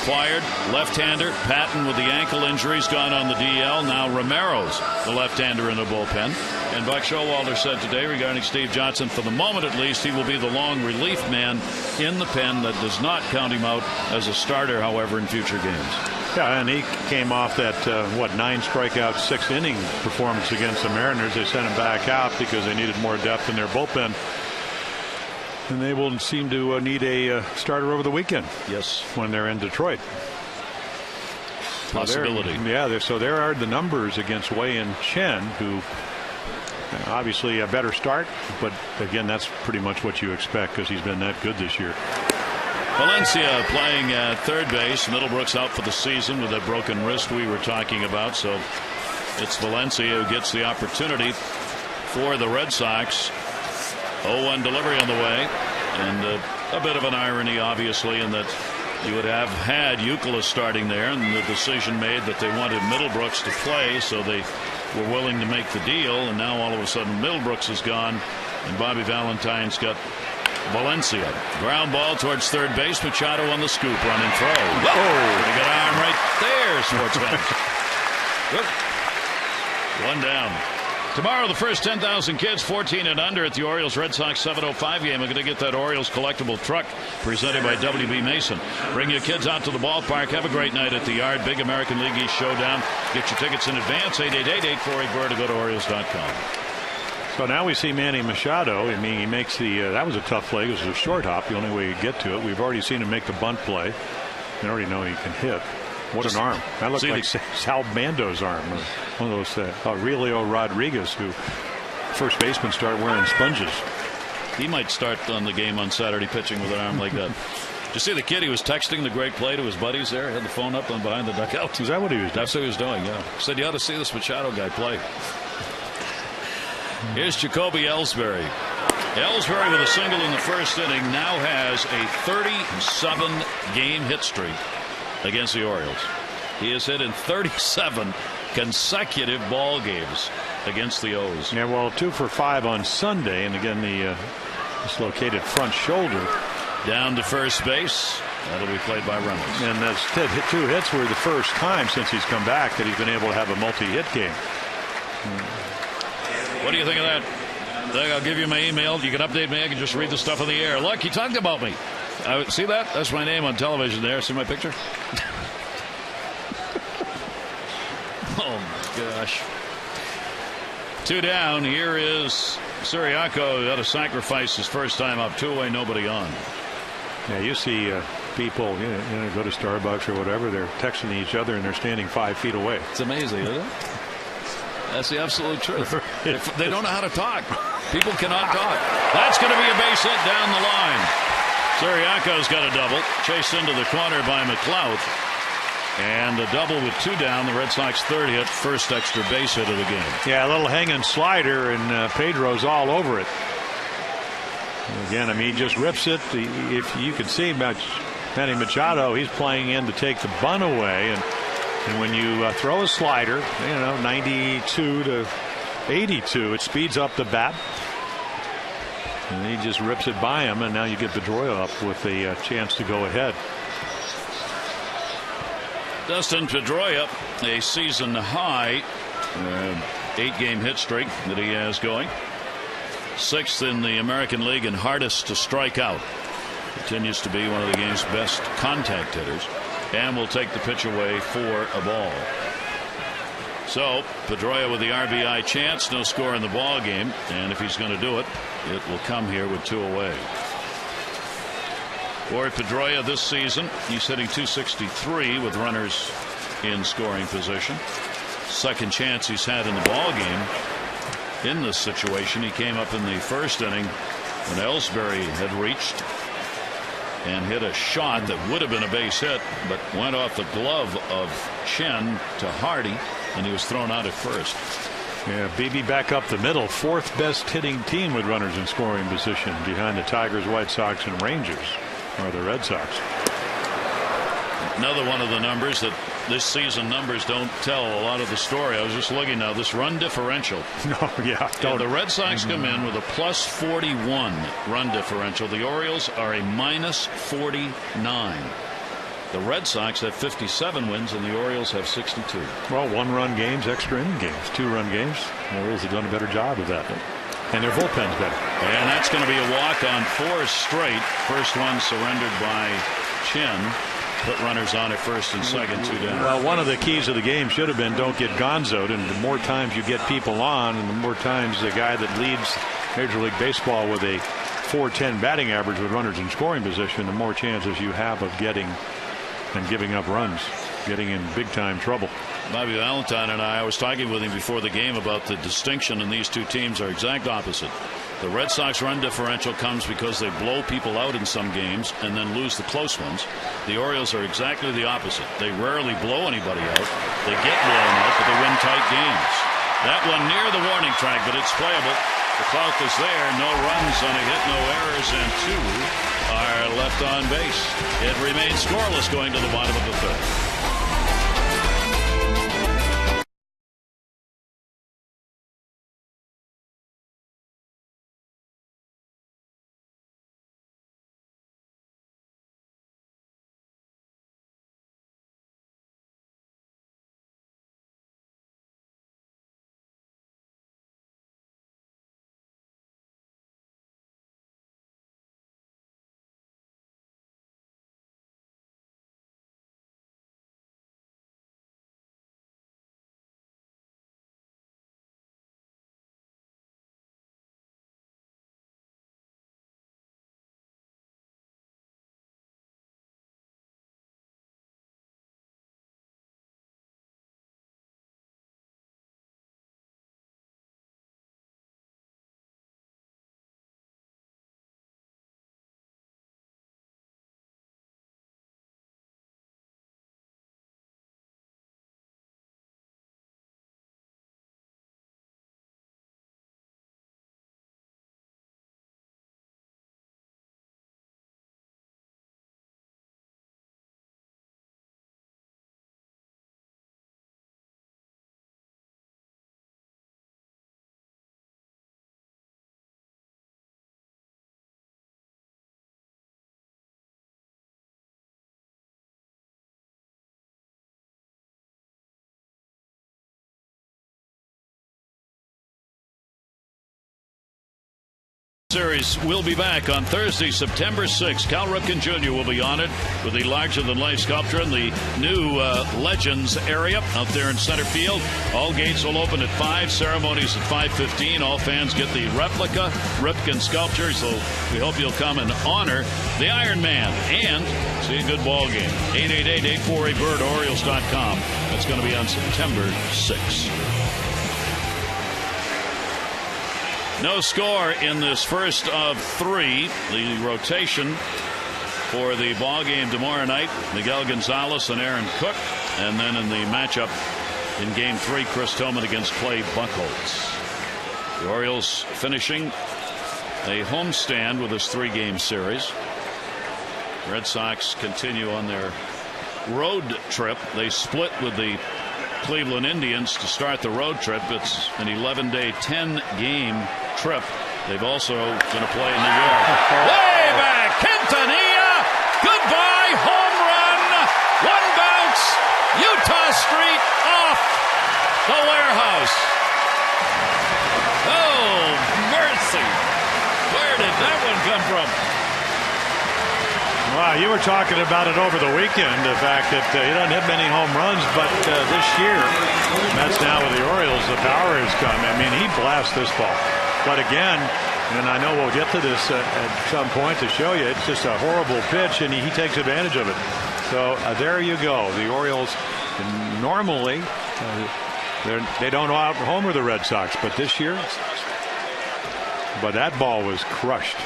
Acquired left-hander. Patton with the ankle injuries gone on the DL. Now Romero's the left-hander in the bullpen. And Buck Showalter said today regarding Steve Johnson, for the moment at least, he will be the long relief man in the pen. That does not count him out as a starter, however, in future games. Yeah, and he came off that, 9 strikeout, 6-inning performance against the Mariners. They sent him back out because they needed more depth in their bullpen. And they will seem to need a starter over the weekend. Yes. When they're in Detroit. possibility. So there are the numbers against Wei and Chen, who obviously a better start, but again, that's pretty much what you expect because he's been that good this year. Valencia playing at third base. Middlebrooks out for the season with that broken wrist we were talking about. So it's Valencia who gets the opportunity for the Red Sox. 0-1 delivery on the way. And a bit of an irony, obviously, in that you would have had Youkilis starting there, and the decision made that they wanted Middlebrooks to play, so they were willing to make the deal. And now all of a sudden Middlebrooks is gone, and Bobby Valentine's got Valencia. Ground ball towards third base. Machado on the scoop, running throw. Whoa! Pretty good arm right there, sports fans. One down. Tomorrow, the first 10,000 kids 14 and under at the Orioles-Red Sox 7:05 game are going to get that Orioles collectible truck presented by WB Mason. Bring your kids out to the ballpark. Have a great night at the Yard. Big American League East Showdown. Get your tickets in advance. 888-848-BIRD, or go to Orioles.com. So now we see Manny Machado. I mean, he makes the that was a tough play. It was a short hop, the only way you get to it. We've already seen him make the bunt play. We already know he can hit. What an arm. That looks like Sal Bando's arm. One of those Aurelio Rodriguez, who first baseman started wearing sponges. He might start on the game on Saturday pitching with an arm like that. Did you see the kid? He was texting the great play to his buddies there. He had the phone up on behind the dugout. Is that what he was doing? That's what he was doing, yeah. He said, you ought to see this Machado guy play. Here's Jacoby Ellsbury. Ellsbury with a single in the first inning now has a 37-game hit streak against the Orioles. He has hit in 37 consecutive ball games against the O's. Yeah, well, 2 for 5 on Sunday, and again the dislocated front shoulder. Down to first base. That'll be played by Reynolds. And those 2 hits were the first time since he's come back that he's been able to have a multi-hit game. What do you think of that? I'll give you my email. You can update me. I can just read the stuff on the air. Look, he talked about me. See that? That's my name on television there. See my picture? Oh, my gosh. 2 down. Here is Siriaco. Got to sacrifice his first time up. 2 away, nobody on. Yeah, you see people, go to Starbucks or whatever. They're texting each other and they're standing 5 feet away. It's amazing, isn't it? That's the absolute truth. They don't know how to talk. People cannot talk. That's going to be a base hit down the line. Siriaco's got a double. Chased into the corner by McLeod. And a double with 2 down. The Red Sox third hit, first extra base hit of the game. Yeah, a little hanging slider, and Pedro's all over it. Again, I mean, he just rips it. If you can see Manny Machado, he's playing in to take the bunt away. And when you throw a slider, 92 to 82, it speeds up the bat. And he just rips it by him, and now you get Pedroia up with a chance to go ahead. Dustin Pedroia, a season high 8-game hit streak that he has going. 6th in the American League and hardest to strike out. Continues to be one of the game's best contact hitters. And will take the pitch away for a ball. So Pedroia with the RBI chance, no score in the ball game, and if he's going to do it, it will come here with 2 away. For Pedroia this season, he's hitting .263 with runners in scoring position. Second chance he's had in the ball game in this situation. He came up in the first inning when Ellsbury had reached and hit a shot that would have been a base hit, but went off the glove of Chen to Hardy, and he was thrown out at first. Yeah, BB back up the middle. 4th best hitting team with runners in scoring position behind the Tigers, White Sox, and Rangers are the Red Sox. Another one of the numbers that this season numbers don't tell a lot of the story. I was just looking now, this run differential. No, yeah. And the Red Sox come in with a +41 run differential. The Orioles are a -49. The Red Sox have 57 wins and the Orioles have 62. Well, 1-run games, extra inning games, 2-run games. The Orioles have done a better job of that. And their bullpen's better. And that's going to be a walk on 4 straight. First one surrendered by Chen. Put runners on at first and second, 2 down. Well, one of the keys of the game should have been don't get gonzoed, and the more times you get people on, and the more times the guy that leads Major League Baseball with a .410 batting average with runners in scoring position, the more chances you have of getting and giving up runs. getting in big-time trouble. Bobby Valentine and I was talking with him before the game about the distinction, and these two teams are exact opposite. The Red Sox run differential comes because they blow people out in some games and then lose the close ones. The Orioles are exactly the opposite. They rarely blow anybody out. They get blown out, but they win tight games. That one near the warning track, but it's playable. The clock is there. No runs on a hit, no errors, and 2 are left on base. It remains scoreless going to the bottom of the 3rd. Series will be back on Thursday, September 6th. Cal Ripken Jr. will be honored with the larger-than-life sculpture in the new Legends area out there in center field. All gates will open at 5, ceremonies at 5:15. All fans get the replica Ripken sculpture, so we hope you'll come and honor the Iron Man and see a good ball game. 888-848-BIRD, Orioles.com. That's going to be on September 6th. No score in this first of 3. The rotation for the ball game tomorrow night, Miguel Gonzalez and Aaron Cook. And then in the matchup in game 3, Chris Tillman against Clay Buchholz. The Orioles finishing a homestand with this 3-game series. Red Sox continue on their road trip. They split with the Cleveland Indians to start the road trip. It's an 11-day, 10-game trip. They've also going to play in New York. Way back, Quintanilla. Goodbye, home run. One bounce. Utah Street off the warehouse. Oh, mercy. Where did that one come from? Wow, you were talking about it over the weekend, the fact that he doesn't hit many home runs, but this year, that's now with the Orioles, the power has come. I mean, he blasts this ball. But again, and I know we'll get to this at some point to show you, it's just a horrible pitch, and he takes advantage of it. So there you go. The Orioles normally, they don't out-homer the Red Sox, but this year, but that ball was crushed.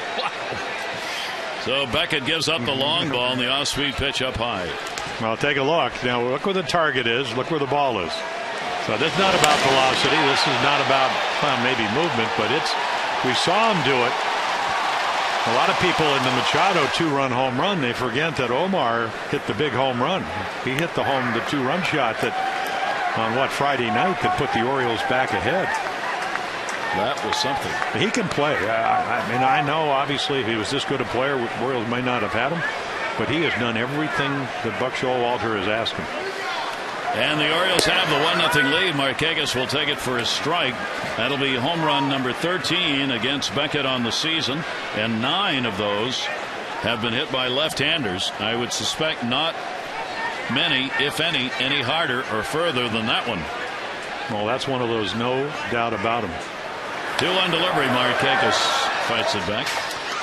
So Beckett gives up the long ball and the off-speed pitch up high. Well, take a look. Now, look where the target is. Look where the ball is. So this is not about velocity. This is not about, well, maybe movement, but we saw him do it. A lot of people in the Machado 2-run home run, they forget that Omar hit the big home run. He hit the 2-run shot that on Friday night that put the Orioles back ahead. That was something. He can play. I mean, I know obviously if he was this good a player, Orioles may not have had him, but he has done everything that Buck Showalter has asked him. And the Orioles have the 1-0 lead. Markakis will take it for his strike. That'll be home run number 13 against Beckett on the season, and 9 of those have been hit by left-handers. I would suspect not many, if any harder or further than that one. Well, that's one of those, no doubt about him. 2-1 delivery. Markakis fights it back.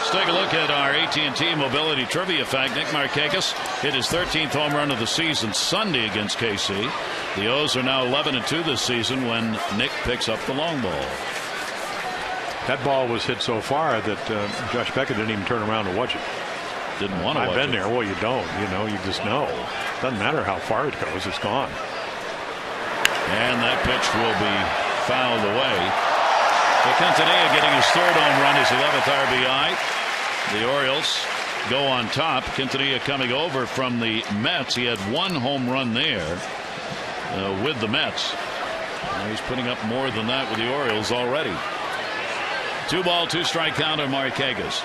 Let's take a look at our AT&T Mobility Trivia fact. Nick Markakis hit his 13th home run of the season Sunday against KC. The O's are now 11-2 this season when Nick picks up the long ball. That ball was hit so far that Josh Beckett didn't even turn around to watch it. Didn't want to watch it. I've been there. Well, you don't. You just know. Doesn't matter how far it goes. It's gone. And that pitch will be fouled away. So Quintanilla getting his 3rd home run, his 11th RBI. The Orioles go on top. Quintanilla coming over from the Mets. He had 1 home run there with the Mets. Now he's putting up more than that with the Orioles already. 2-ball, 2-strike count on Markakis.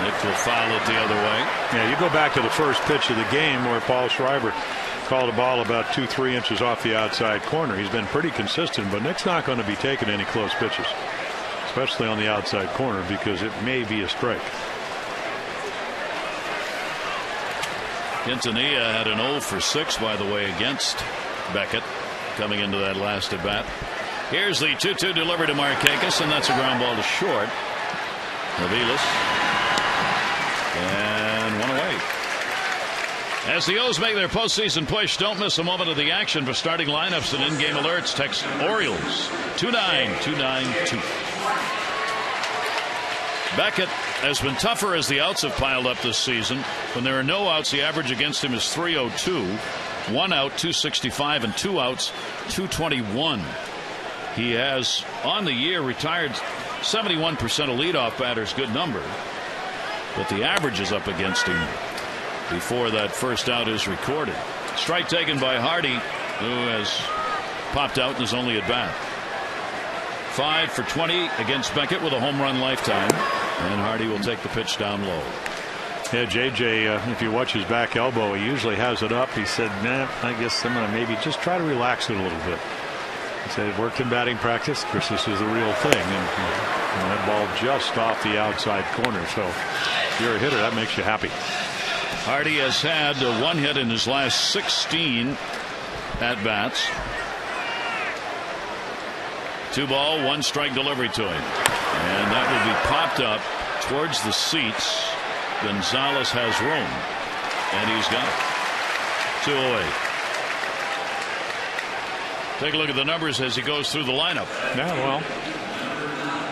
Nick will foul it the other way. Yeah, you go back to the first pitch of the game where Paul Schreiber called a ball about 2-3 inches off the outside corner. He's been pretty consistent, but Nick's not going to be taking any close pitches, especially on the outside corner, because it may be a strike. Quintanilla had an 0 for 6, by the way, against Beckett coming into that last at bat. Here's the 2-2 delivery to Markakis, and that's a ground ball to short. Aviles. And 1 away. As the O's make their postseason push, don't miss a moment of the action for starting lineups and in-game alerts. Text Orioles 29292. Beckett has been tougher as the outs have piled up this season. When there are no outs, the average against him is .302. 1 out, .265, and 2 outs, .221. He has, on the year, retired 71% of leadoff batters, good number. But the average is up against him before that first out is recorded. Strike taken by Hardy, who has popped out in his only at bat. 5 for 20 against Beckett with a home run lifetime, and Hardy will take the pitch down low. Yeah, JJ, if you watch his back elbow, he usually has it up. He said, nah, I guess I'm going to maybe just try to relax it a little bit. He said it worked in batting practice. Of course, this is the real thing. And that ball just off the outside corner. So if you're a hitter, that makes you happy. Hardy has had 1 hit in his last 16 at bats. 2-ball, 1-strike delivery to him. And that will be popped up towards the seats. Gonzalez has room, and he's got it. 2 away. Take a look at the numbers as he goes through the lineup. Yeah, well,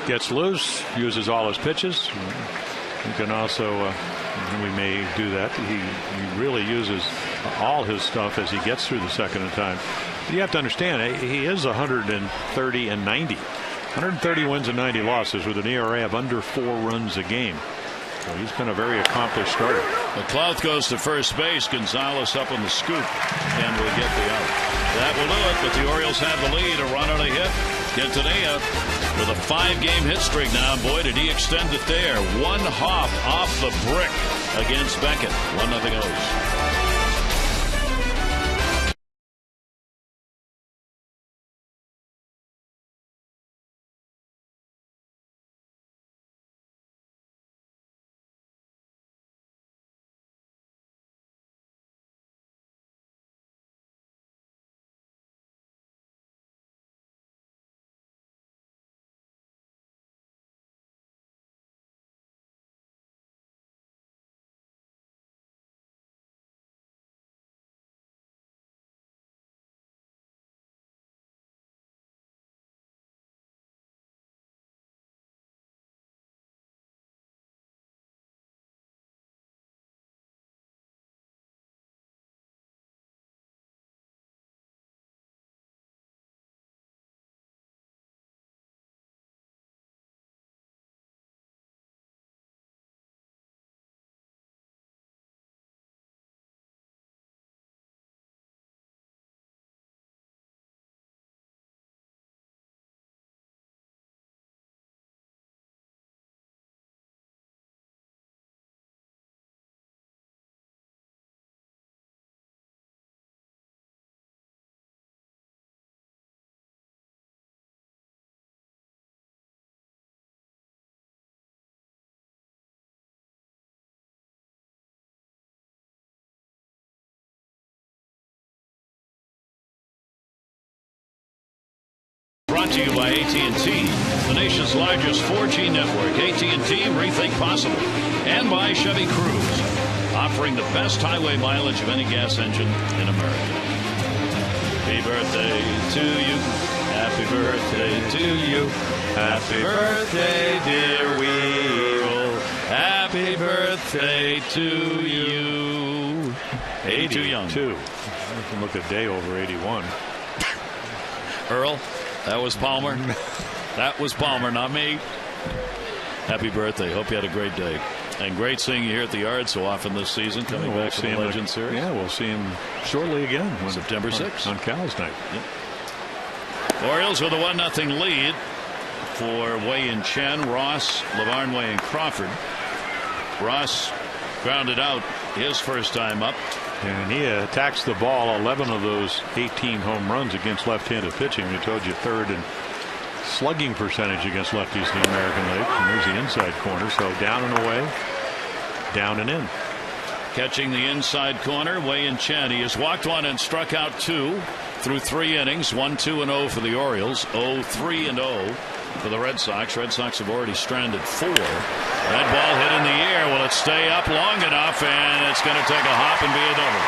gets loose, uses all his pitches. He can also, we may do that. He really uses all his stuff as he gets through the second of time. But you have to understand, he is 130 and 90. 130 wins and 90 losses with an ERA of under 4 runs a game. So he's been a very accomplished starter. McLeod goes to first base. Gonzalez up on the scoop and will get the out. That will do it, but the Orioles have the lead. A run on a hit. Quintanilla with a 5-game hit streak now. Boy, did he extend it there. 1 hop off the brick against Beckett. 1-0 O's. to you by AT&T, the nation's largest 4G network. AT&T, rethink possible. And by Chevy Cruise, offering the best highway mileage of any gas engine in America. Happy birthday to you. Happy birthday to you. Happy birthday, dear Weevil. Happy birthday to you. 82 young. You can look a day over 81. Earl, that was Palmer. That was Palmer, not me. Happy birthday. Hope you had a great day. And great seeing you here at the Yard so often this season, coming back to the Legend Series. Yeah, we'll see him shortly again. September 6th. On Cal's night. Yep. Orioles with a 1-0 lead for Wei and Chen, Ross, Lavarnway, and Crawford. Ross grounded out his first time up. And he attacks the ball. 11 of those 18 home runs against left-handed pitching. We told you third in slugging percentage against lefties in the American League. And there's the inside corner. So down and away, down and in. Catching the inside corner, Wei and Chen. He has walked one and struck out two through 3 innings. 1-2-0 for the Orioles. 0-3-0 for the Red Sox. Red Sox have already stranded 4. That ball hit in the air. Will it stay up long enough? And it's going to take a hop and be a double.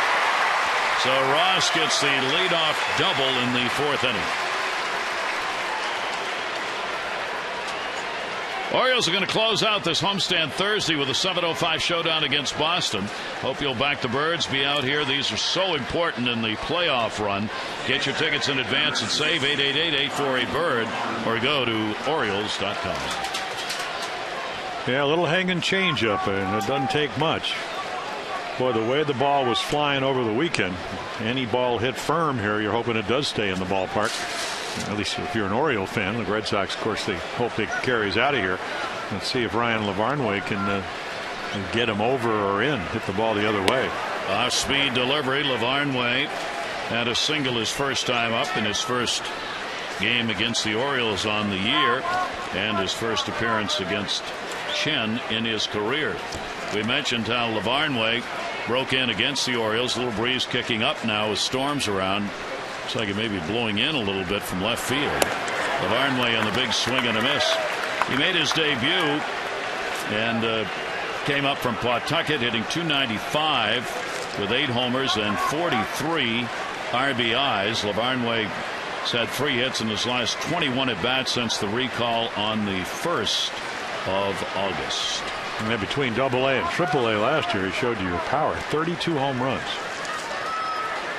So Ross gets the leadoff double in the 4th inning. Orioles are going to close out this homestand Thursday with a 7:05 showdown against Boston. Hope you'll back the Birds. Be out here. These are so important in the playoff run. Get your tickets in advance and save 888-848-BIRD or go to Orioles.com. Yeah, a little hanging change up, and it doesn't take much. Boy, the way the ball was flying over the weekend, any ball hit firm here, you're hoping it does stay in the ballpark. At least if you're an Oriole fan. The Red Sox, of course, they hope it carries out of here. Let's see if Ryan Lavarnway can get him over or in, hit the ball the other way. Off-speed delivery. Lavarnway had a single his first time up in his first game against the Orioles on the year, and his first appearance against Chen in his career. We mentioned how Lavarnway broke in against the Orioles. A little breeze kicking up now with storms around. Looks like it may be blowing in a little bit from left field. Lavarnway on the big swing and a miss. He made his debut and came up from Pawtucket hitting .295 with 8 homers and 43 RBIs. Lavarnway has had 3 hits in his last 21 at bats since the recall on the 1st of August. And then between AA and AAA last year, he showed you your power. 32 home runs.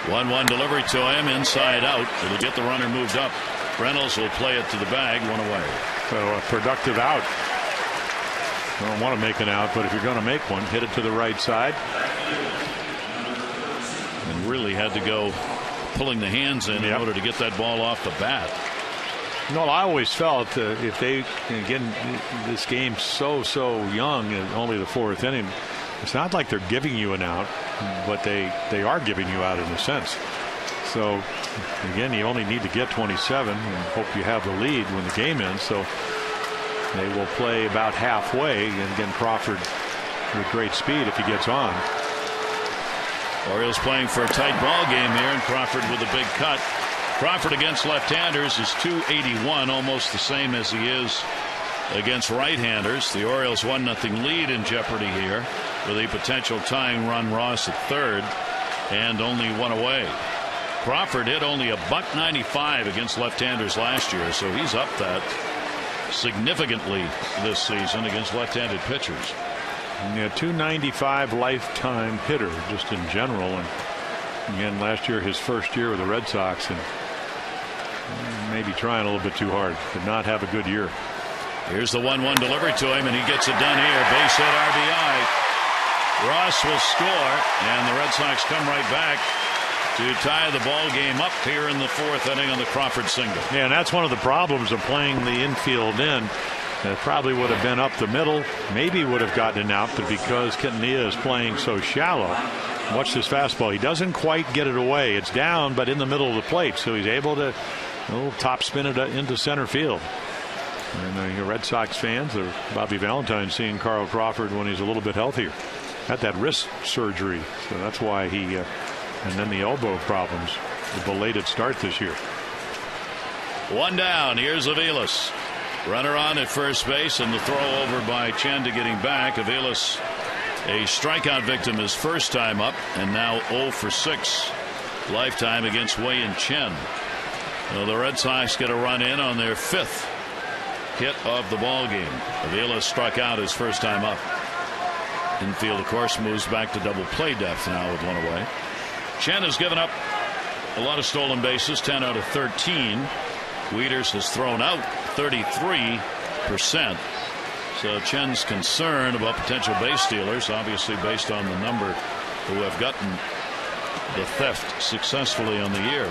1-1 delivery to him, inside out. It'll get the runner moved up. Reynolds will play it to the bag, 1 away. So a productive out. I don't want to make an out, but if you're going to make one, hit it to the right side. And really had to go pulling the hands in order to get that ball off the bat. No, I always felt if they, again, this game's so young, only the 4th inning. It's not like they're giving you an out, but they are giving you out in a sense. So again, you only need to get 27 and hope you have the lead when the game ends. So they will play about halfway, and again, Crawford with great speed if he gets on. Orioles playing for a tight ball game here, and Crawford with a big cut. Crawford against left-handers is .281, almost the same as he is against right-handers. The Orioles 1-0 lead in jeopardy here with a potential tying run. Ross at third and only 1 away. Crawford hit only a .195 against left-handers last year, so he's up that significantly this season against left-handed pitchers. Yeah, .295 lifetime hitter just in general, and again last year his first year with the Red Sox, and maybe trying a little bit too hard. Did not have a good year. Here's the 1-1 delivery to him, and he gets it done here. Base hit, RBI. Ross will score, and the Red Sox come right back to tie the ball game up here in the 4th inning on the Crawford single. Yeah, and that's one of the problems of playing the infield in. It probably would have been up the middle, maybe would have gotten it out, but because Quintanilla is playing so shallow, watch this fastball. He doesn't quite get it away. It's down, but in the middle of the plate, so he's able to top spin it into center field. And your Red Sox fans, or Bobby Valentine, seeing Carl Crawford when he's a little bit healthier. Had that wrist surgery, so that's why he and then the elbow problems, the belated start this year. One down. Here's Aviles. Runner on at first base, and the throw over by Chen to getting back. Aviles, a strikeout victim his first time up, and now 0 for 6 lifetime against Wei and Chen. Well, the Red Sox get a run in on their 5th hit of the ball game. Aviles struck out his first time up. Infield, of course, moves back to double play depth now with one away. Chen has given up a lot of stolen bases, 10 out of 13. Wieters has thrown out 33%. So Chen's concerned about potential base stealers, obviously based on the number who have gotten the theft successfully on the year.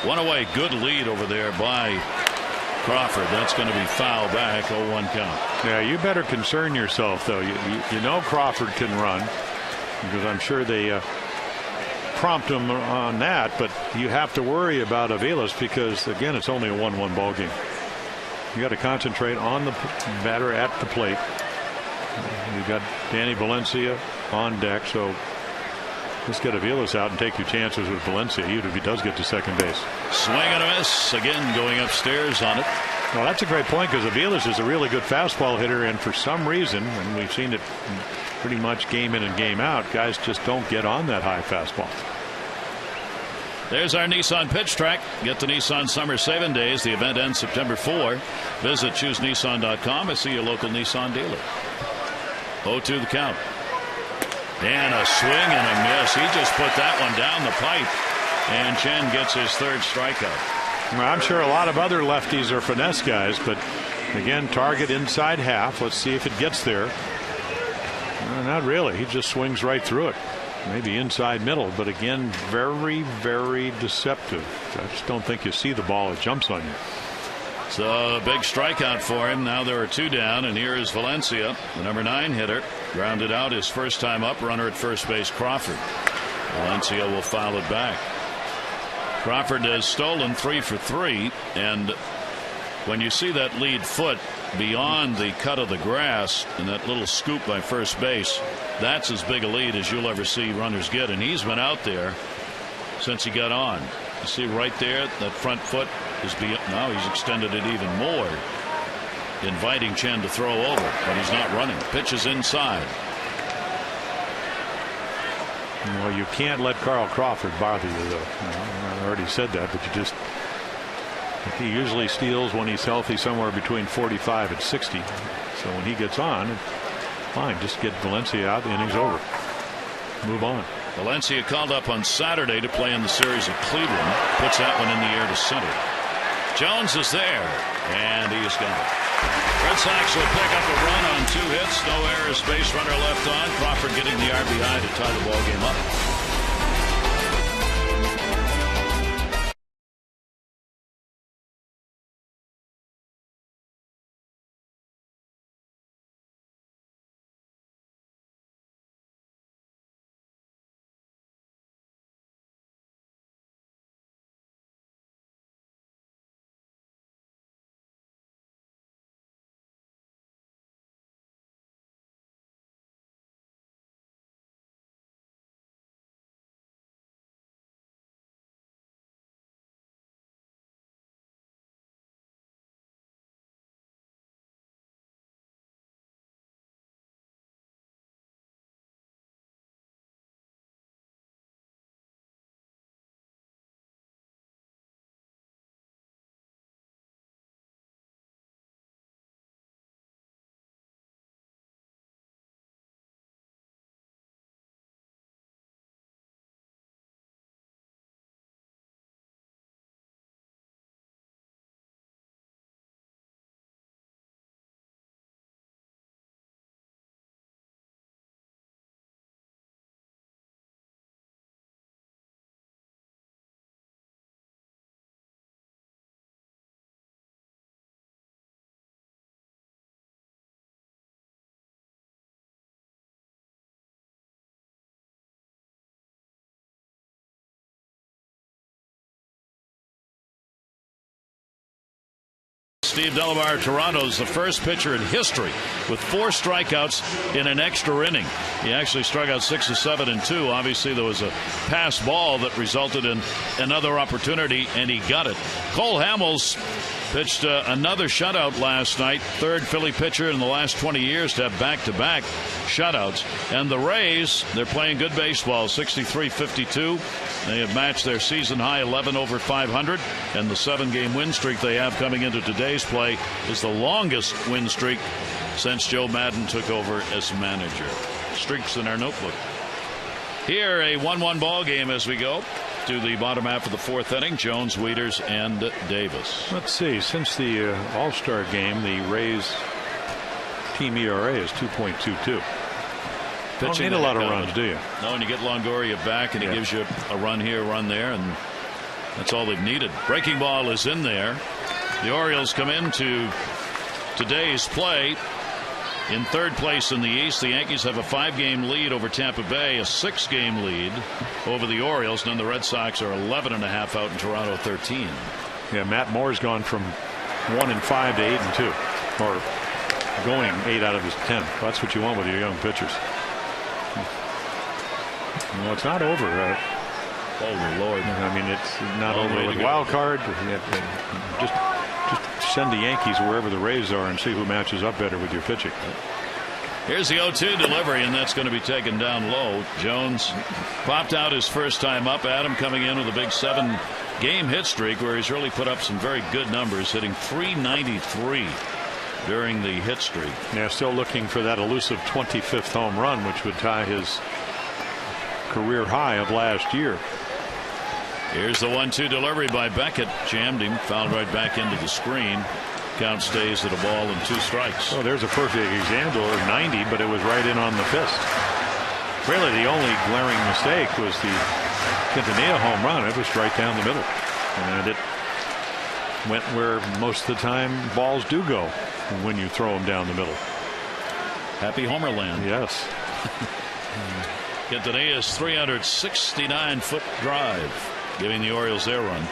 One away, good lead over there by Crawford. That's going to be foul back, 0-1 count. Yeah, you better concern yourself, though. You know Crawford can run, because I'm sure they prompt him on that, but you have to worry about Aviles because, again, it's only a 1-1 ball game. You got to concentrate on the batter at the plate. You got Danny Valencia on deck, so let's get Aviles out and take your chances with Valencia, even if he does get to second base. Swing and a miss, again going upstairs on it. Well, that's a great point, because Aviles is a really good fastball hitter, and for some reason, and we've seen it pretty much game in and game out, guys just don't get on that high fastball. There's our Nissan pitch track. Get to Nissan Summer Saving Days. The event ends September 4. Visit ChooseNissan.com and see your local Nissan dealer. 0-2 the count. And a swing and a miss. He just put that one down the pipe. And Chen gets his 3rd strikeout. Well, I'm sure a lot of other lefties are finesse guys, but again, target inside half. Let's see if it gets there. Not really. He just swings right through it. Maybe inside middle, but again, very, very deceptive. I just don't think you see the ball. It jumps on you. So a big strikeout for him. Now there are 2 down, and here is Valencia, the number 9 hitter. Grounded out his first time up. Runner at first base, Crawford. Valencia will foul it back. Crawford has stolen 3 for 3, and when you see that lead foot beyond the cut of the grass and that little scoop by first base, that's as big a lead as you'll ever see runners get, and he's been out there since he got on. You see right there, that front foot is now he's extended it even more, inviting Chen to throw over, but he's not running. Pitch is inside. Well, you can't let Carl Crawford bother you, though. I already said that, but he usually steals when he's healthy somewhere between 45 and 60. So when he gets on, fine, just get Valencia out, the inning's over. Move on. Valencia called up on Saturday to play in the series at Cleveland. Puts that one in the air to center. Jones is there, and he's got it. Red Sox will pick up a run on 2 hits. No errors. Base runner left on. Crawford getting the RBI to tie the ball game up. Steve Delamar, Toronto's the first pitcher in history with 4 strikeouts in an extra inning. He actually struck out 6 of 7 and 2. Obviously, there was a pass ball that resulted in another opportunity, and he got it. Cole Hamels pitched another shutout last night. 3rd Philly pitcher in the last 20 years to have back-to-back shutouts. And the Rays, they're playing good baseball, 63-52. They have matched their season high 11 over 500, and the 7-game win streak they have coming into today's play is the longest win streak since Joe Madden took over as manager. Streaks in our notebook. Here, a 1-1 ball game as we go to the bottom half of the 4th inning. Jones, Wieters, and Davis. Let's see. Since the All-Star game, the Rays team ERA is 2.22. Don't need a lot of runs, do you? No, and you get Longoria back, and he gives you a run here, a run there, and that's all they've needed. Breaking ball is in there. The Orioles come into today's play in 3rd place in the East. The Yankees have a 5-game lead over Tampa Bay, a 6-game lead over the Orioles, and then the Red Sox are 11.5 out in Toronto, 13. Yeah, Matt Moore's gone from 1-5 to 8-2, or going 8 out of his 10. That's what you want with your young pitchers. Well, it's not over. Oh, Lord. I mean, it's not over with wild card. Just send the Yankees wherever the Rays are and see who matches up better with your pitching. Here's the 0-2 delivery, and that's going to be taken down low. Jones popped out his first time up. Adam coming in with a big 7-game hit streak where he's really put up some very good numbers, hitting .393 during the hit streak. Yeah, still looking for that elusive 25th home run, which would tie his career high of last year. Here's the 1-2 delivery by Beckett. Jammed him, fouled right back into the screen. Count stays at a ball and 2 strikes. Oh, there's a perfect example of 90, but it was right in on the fist. Really, the only glaring mistake was the Quintanilla home run. It was right down the middle, and it went where most of the time balls do go when you throw them down the middle. Happy Homerland. Yes. Quintanilla's 369-foot drive, giving the Orioles their run.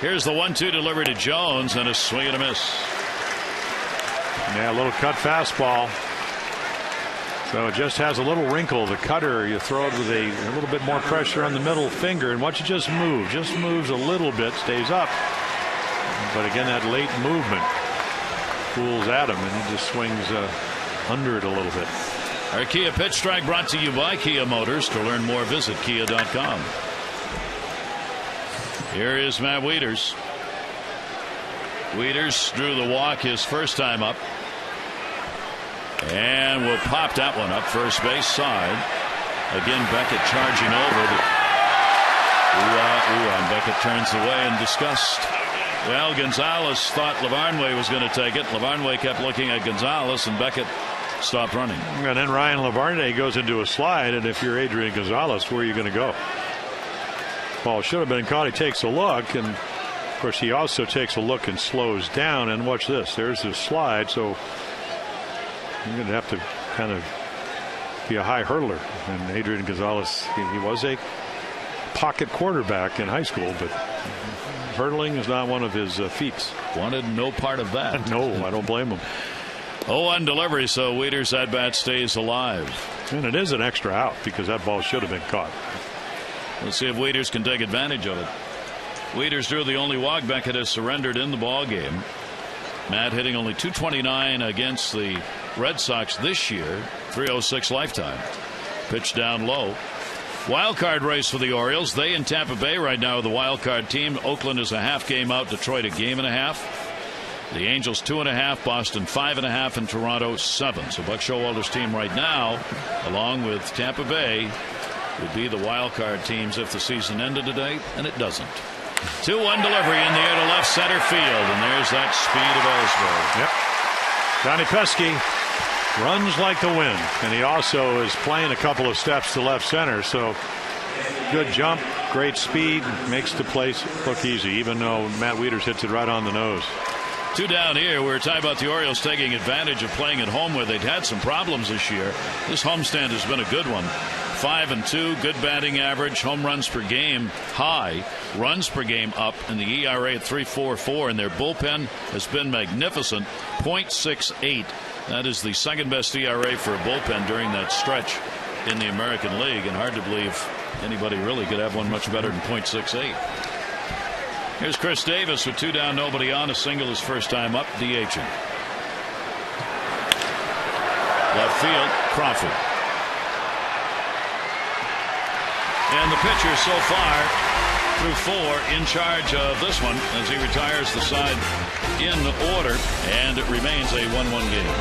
Here's the 1-2 delivery to Jones, and a swing and a miss. Yeah, a little cut fastball. So it just has a little wrinkle. The cutter, you throw it with a little bit more pressure on the middle finger, and watch it just moves a little bit, stays up. But again, that late movement fools Adam, and he just swings under it a little bit. Our Kia Pitch Track brought to you by Kia Motors. To learn more, visit kia.com. Here is Matt Wieters. Wieters drew the walk his first time up, and will pop that one up first base side. Again, Beckett charging over. And Beckett turns away in disgust. Well, Gonzalez thought Lavarnway was going to take it. Lavarnway kept looking at Gonzalez, and Beckett stopped running. And then Ryan Lavarnway goes into a slide, and if you're Adrian Gonzalez, where are you going to go? Ball should have been caught. He takes a look, and of course he also takes a look and slows down. And watch this. There's his slide. So you're going to have to kind of be a high hurdler. And Adrian Gonzalez, he was a pocket quarterback in high school, but hurdling is not one of his feats. Wanted no part of that. No, I don't blame him. 0-1 delivery, so Wieters' at-bat stays alive. And it is an extra out because that ball should have been caught. Let's see if Wieters can take advantage of it. Wieters drew the only walk. Beckett has surrendered in the ball game. Matt hitting only .229 against the Red Sox this year. .306 lifetime. Pitch down low. Wild card race for the Orioles. They in Tampa Bay right now are the wild card team. Oakland is a half game out. Detroit a game and a half. The Angels 2.5, Boston 5.5, and Toronto 7. So Buck Showalter's team right now, along with Tampa Bay, would be the wild card teams if the season ended today, and it doesn't. 2-1 delivery in the air to left center field, and there's that speed of Ellsbury. Yep. Johnny Pesky runs like the wind, and he also is playing a couple of steps to left center. So good jump, great speed, makes the place look easy, even though Matt Wieters hits it right on the nose. 2 down here. We're talking about the Orioles taking advantage of playing at home where they'd had some problems this year. This homestand has been a good one. 5-2, good batting average, home runs per game high, runs per game up, and the ERA at 3.44. And their bullpen has been magnificent, .68. That is the second best ERA for a bullpen during that stretch in the American League, and hard to believe anybody really could have one much better than .68. Here's Chris Davis with 2 down, nobody on, a single his first time up, DHing. Left field, Crawford. And the pitcher so far through 4 in charge of this one as he retires the side in order, and it remains a 1-1 game.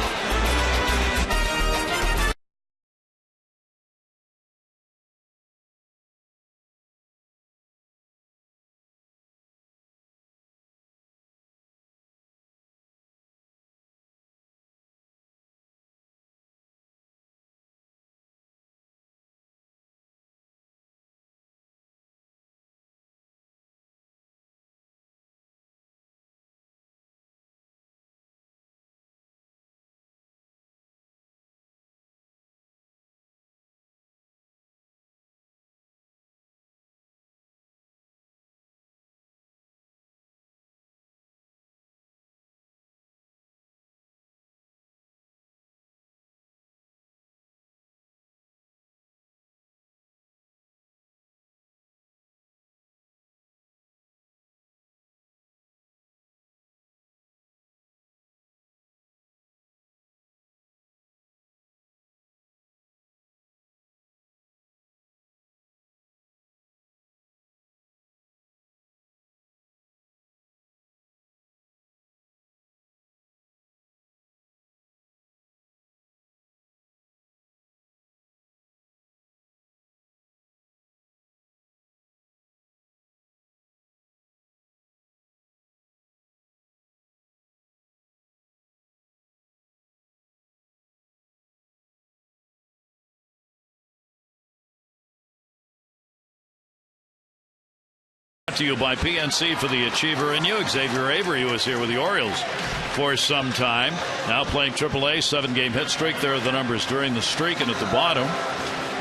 To you by PNC for the Achiever and you. Xavier Avery was here with the Orioles for some time. Now playing AAA, 7-game hit streak. There are the numbers during the streak, and at the bottom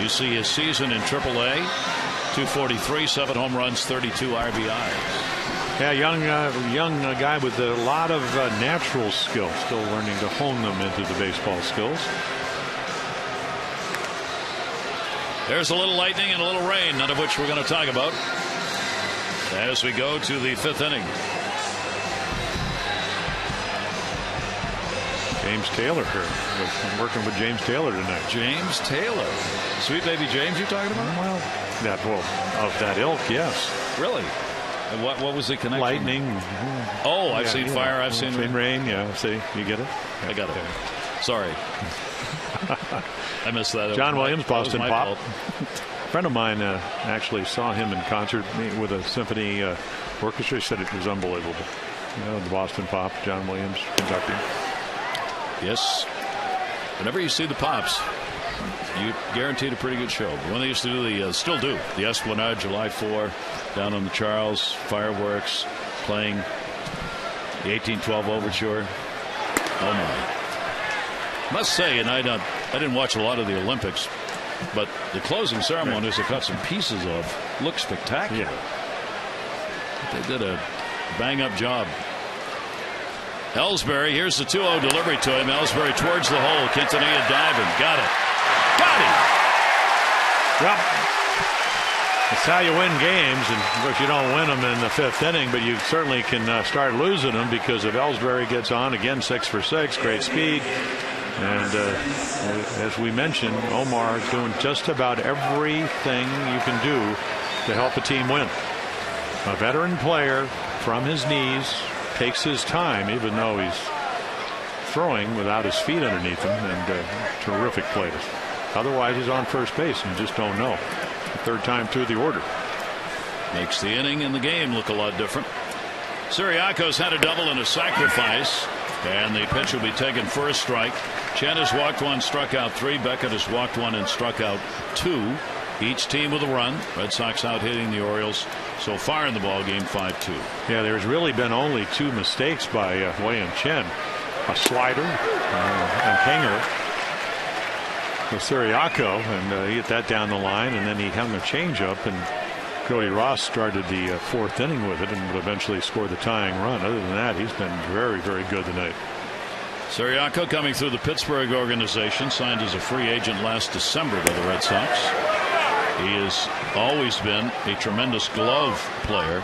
you see his season in AAA: 243, 7 home runs, 32 RBIs. Yeah, young guy with a lot of natural skill, still learning to hone them into the baseball skills. There's a little lightning and a little rain, none of which we're going to talk about as we go to the 5th inning. James Taylor here. I'm working with James Taylor tonight. James Taylor. Sweet baby James you're talking about? Well, of that ilk, yes. Really? And what was the connection? Lightning. Oh, I've seen fire. I've seen rain. Yeah, see, you get it? I got it. Sorry. I missed that. John Williams, Boston Pop. A friend of mine actually saw him in concert with a symphony orchestra. He said it was unbelievable. The Boston Pop, John Williams, conducting. Yes. Whenever you see the Pops, you guaranteed a pretty good show. When they used to do still do the Esplanade, July 4, down on the Charles, fireworks, playing the 1812 Overture. Oh my! Must say, and I didn't watch a lot of the Olympics, but the closing ceremonies I caught some pieces of look spectacular. Yeah. They did a bang-up job. Ellsbury, here's the 2-0 delivery to him. Ellsbury towards the hole. Quintanilla diving. Got it. Got him. Well, that's how you win games. And of course, you don't win them in the 5th inning, but you certainly can start losing them because if Ellsbury gets on again, 6 for 6, great speed. And as we mentioned, Omar is doing just about everything you can do to help a team win. A veteran player from his knees takes his time, even though he's throwing without his feet underneath him, and terrific plays. Otherwise, he's on first base and just don't know. The 3rd time through the order. Makes the inning and the game look a lot different. Siriaco's had a double and a sacrifice, and the pitch will be taken for a strike. Chen has walked 1, struck out 3. Beckett has walked 1 and struck out 2. Each team with a run. Red Sox out hitting the Orioles so far in the ball game, 5-2. Yeah, there's really been only 2 mistakes by Wei and Chen. A slider and Hanger. with Siriaco, and he hit that down the line, and then he hung a changeup, and Cody Ross started the fourth inning with it and would eventually score the tying run. Other than that, he's been very, very good tonight. Siriaco coming through the Pittsburgh organization, signed as a free agent last December by the Red Sox. He has always been a tremendous glove player.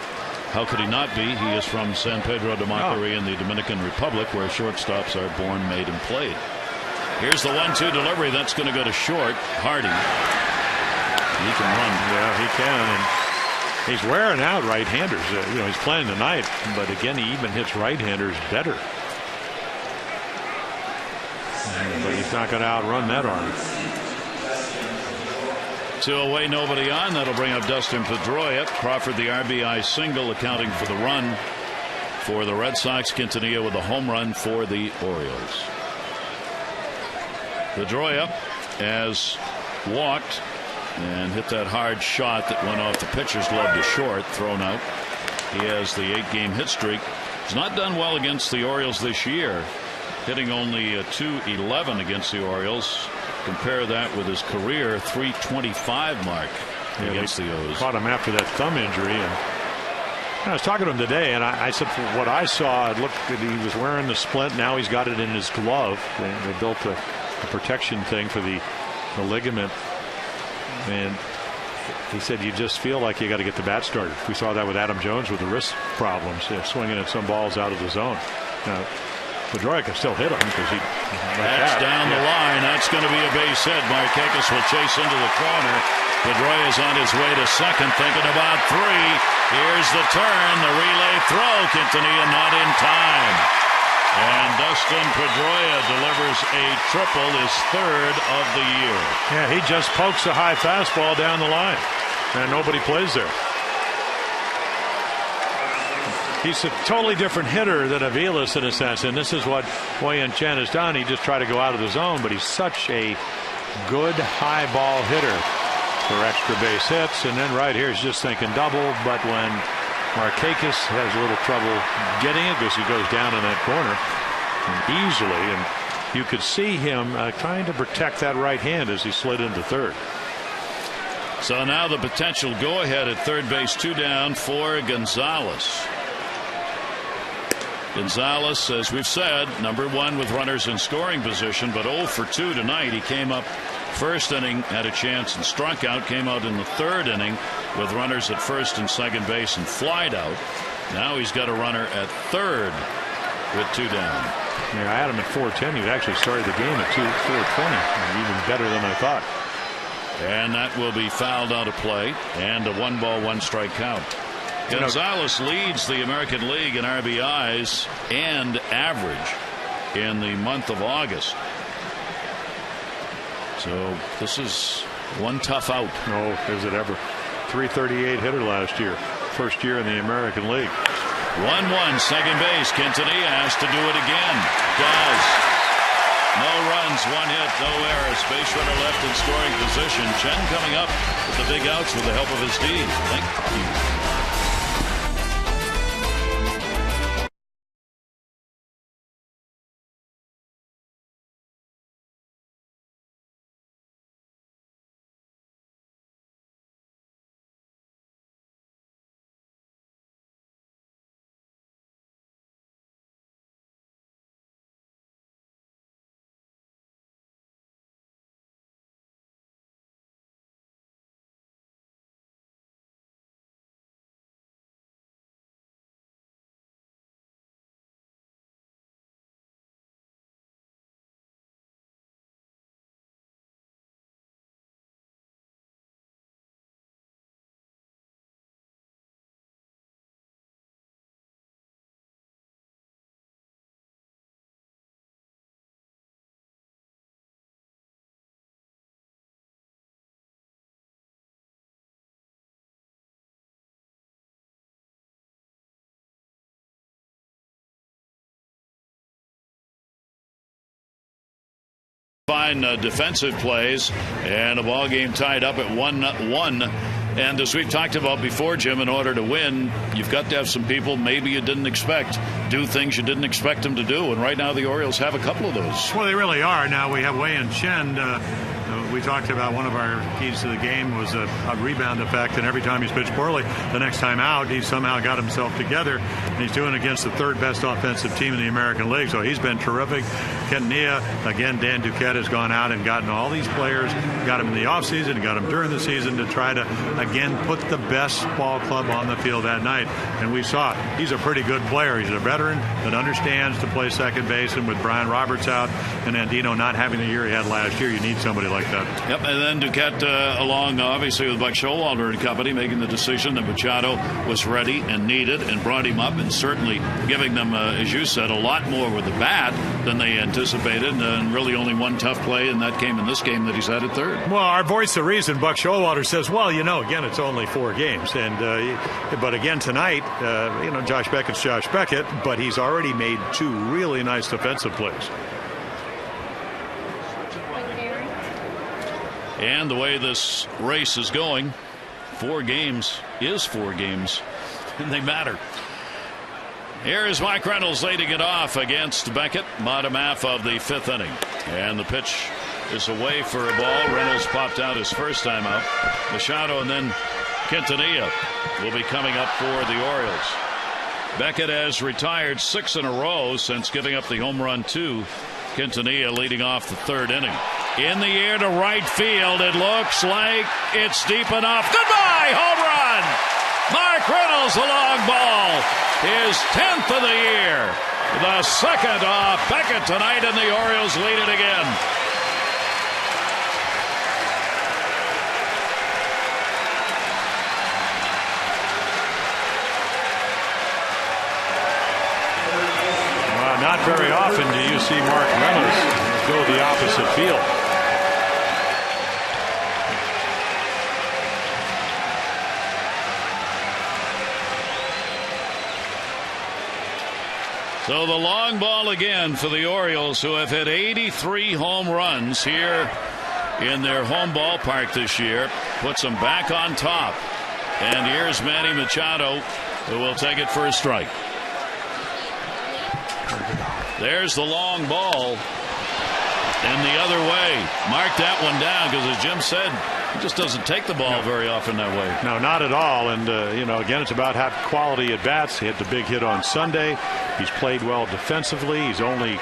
How could he not be? He is from San Pedro de Macorís in the Dominican Republic, where shortstops are born, made, and played. Here's the 1-2 delivery. That's going to go to short. Hardy. He can run. Yeah, he can. And he's wearing out right-handers. He's playing tonight, but again, he even hits right-handers better. But he's not going to outrun that arm. 2 away, nobody on. That'll bring up Dustin Pedroia. Crawford, the RBI single, accounting for the run for the Red Sox. Quintanilla with a home run for the Orioles. Pedroia has walked and hit that hard shot that went off the pitcher's glove to short, thrown out. He has the 8-game hit streak. He's not done well against the Orioles this year, hitting only a .211 against the Orioles. Compare that with his career .325 mark against the O's. Caught him after that thumb injury, and I was talking to him today, and I said, from what I saw, it looked that he was wearing the splint. Now he's got it in his glove. They built a protection thing for the ligament, and he said you just feel like you got to get the bat started. We saw that with Adam Jones with the wrist problems, swinging at some balls out of the zone. Now, Pedroia can still hit him because that's down the line. That's going to be a base hit. Markakis will chase into the corner. Pedroia is on his way to second, thinking about 3. Here's the turn, the relay throw. Quintanilla not in time. And Dustin Pedroia delivers a triple, his 3rd of the year. Yeah, he just pokes a high fastball down the line, and nobody plays there. He's a totally different hitter than Aviles in a sense, and this is what Wei Chen has done. He just tried to go out of the zone, but he's such a good high ball hitter for extra base hits. And then right here he's just thinking double, but when Markakis has a little trouble getting it because he goes down in that corner easily, and you could see him trying to protect that right hand as he slid into third. So now the potential go ahead at third base, 2 down for Gonzalez. Gonzalez, as we've said, number 1 with runners in scoring position, but 0 for 2 tonight. He came up first inning, had a chance and struck out, came out in the 3rd inning with runners at first and second base and flied out. Now he's got a runner at 3rd with 2 down. Yeah, I had him at 4:10. He actually started the game at 4:20. Even better than I thought. And that will be fouled out of play, and a 1-ball, 1-strike count. Gonzalez leads the American League in RBIs and average in the month of August. So this is one tough out. No, is it ever. 338 hitter last year. First year in the American League. 1-1, second base. Quintanilla has to do it again. Does. No runs, 1 hit, no errors. Base runner left in scoring position. Chen coming up with the big outs with the help of his team. Thank you. Fine defensive plays, and a ball game tied up at 1-1. And as we've talked about before, Jim, in order to win, you've got to have some people maybe you didn't expect do things you didn't expect them to do. And right now the Orioles have a couple of those. Well, they really are. Now we have Wei Chen we talked about one of our keys to the game was a rebound effect, and every time he's pitched poorly, the next time out, he somehow got himself together, and he's doing it against the third best offensive team in the American League. So he's been terrific. Quintanilla, again, Dan Duquette has gone out and gotten all these players, got them in the offseason, got them during the season to try to, again, put the best ball club on the field that night. And we saw it. He's a pretty good player. He's a veteran that understands to play second base, and with Brian Roberts out and Andino not having the year he had last year, you need somebody like that. Yep, and then Duquette along, obviously, with Buck Showalter and company, making the decision that Machado was ready and needed and brought him up, and certainly giving them, as you said, a lot more with the bat than they anticipated, and really only one tough play, and that came in this game that he's had at third. Well, our voice of reason, Buck Showalter, says, well, again, it's only 4 games. And but again, tonight, Josh Beckett's Josh Beckett, but he's already made 2 really nice defensive plays. And the way this race is going, 4 games is 4 games, and they matter. Here is Mike Reynolds leading it off against Beckett, bottom half of the 5th inning. And the pitch is away for a ball. Reynolds popped out his first time out. Machado and then Quintanilla will be coming up for the Orioles. Beckett has retired 6 in a row since giving up the home run to Quintanilla, leading off the 3rd inning. In the air to right field. It looks like it's deep enough. Goodbye! Home run! Mark Reynolds, the long ball. His 10th of the year. The 2nd off Beckett tonight, and the Orioles lead it again. Well, not very often do you see Mark Reynolds go the opposite field. So the long ball again for the Orioles, who have hit 83 home runs here in their home ballpark this year, puts them back on top. And here's Manny Machado, who will take it for a strike. There's the long ball. And the other way. Mark that one down, because as Jim said, he just doesn't take the ball very often that way. No, not at all. And, again, it's about having quality at bats. He had the big hit on Sunday. He's played well defensively. He's only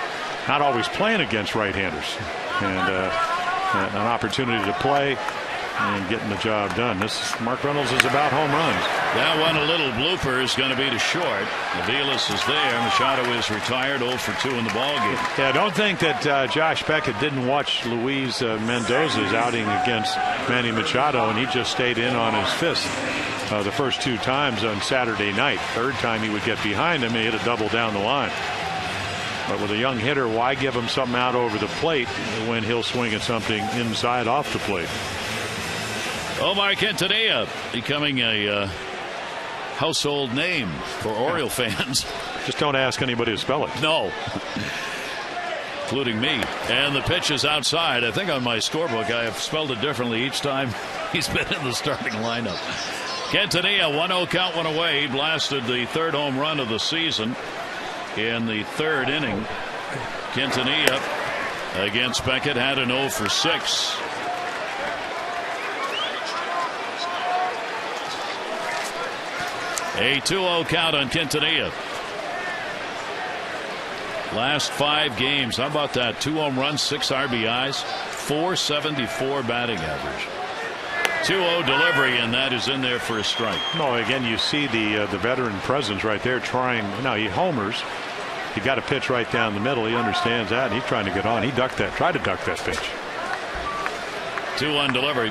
not always playing against right-handers. And an opportunity to play and getting the job done. Mark Reynolds is about home runs. That one, a little blooper, is going to be to short. Aviles is there. Machado is retired, 0 for 2 in the ballgame. Yeah, I don't think that Josh Beckett didn't watch Luis Mendoza's outing against Manny Machado, and he just stayed in on his fist the first 2 times on Saturday night. 3rd time he would get behind him, he hit a double down the line. But with a young hitter, why give him something out over the plate when he'll swing at something inside off the plate? Omar Quintanilla becoming a household name for Oriole fans. Just don't ask anybody to spell it. No. Including me. And the pitch is outside. I think on my scorebook I have spelled it differently each time he's been in the starting lineup. Quintanilla, 1-0 count, 1 away. He blasted the 3rd home run of the season in the 3rd inning. Quintanilla against Beckett had an 0 for 6. A 2-0 count on Quintanilla. Last 5 games. How about that? 2 home runs, 6 RBIs, 474 batting average. 2-0 delivery, and that is in there for a strike. No, again, you see the veteran presence right there trying. Now, he homers. He got a pitch right down the middle. He understands that, and he's trying to get on. He tried to duck that pitch. 2-1 delivery.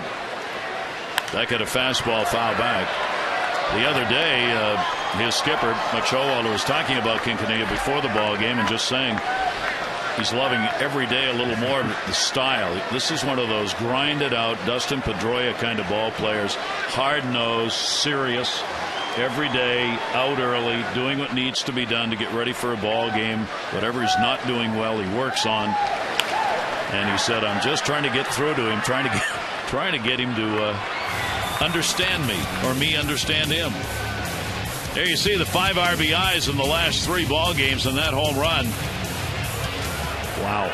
Beckett a fastball foul back. The other day, his skipper, Mike Showalter, was talking about Quintanilla before the ball game and just saying he's loving every day a little more the style. This is one of those grinded out Dustin Pedroia kind of ball players. Hard nosed, serious, every day, out early, doing what needs to be done to get ready for a ball game. Whatever he's not doing well, he works on. And he said, I'm just trying to get through to him, trying to get him to understand me, or me understand him. There you see the 5 RBIs in the last 3 ball games and that home run. Wow.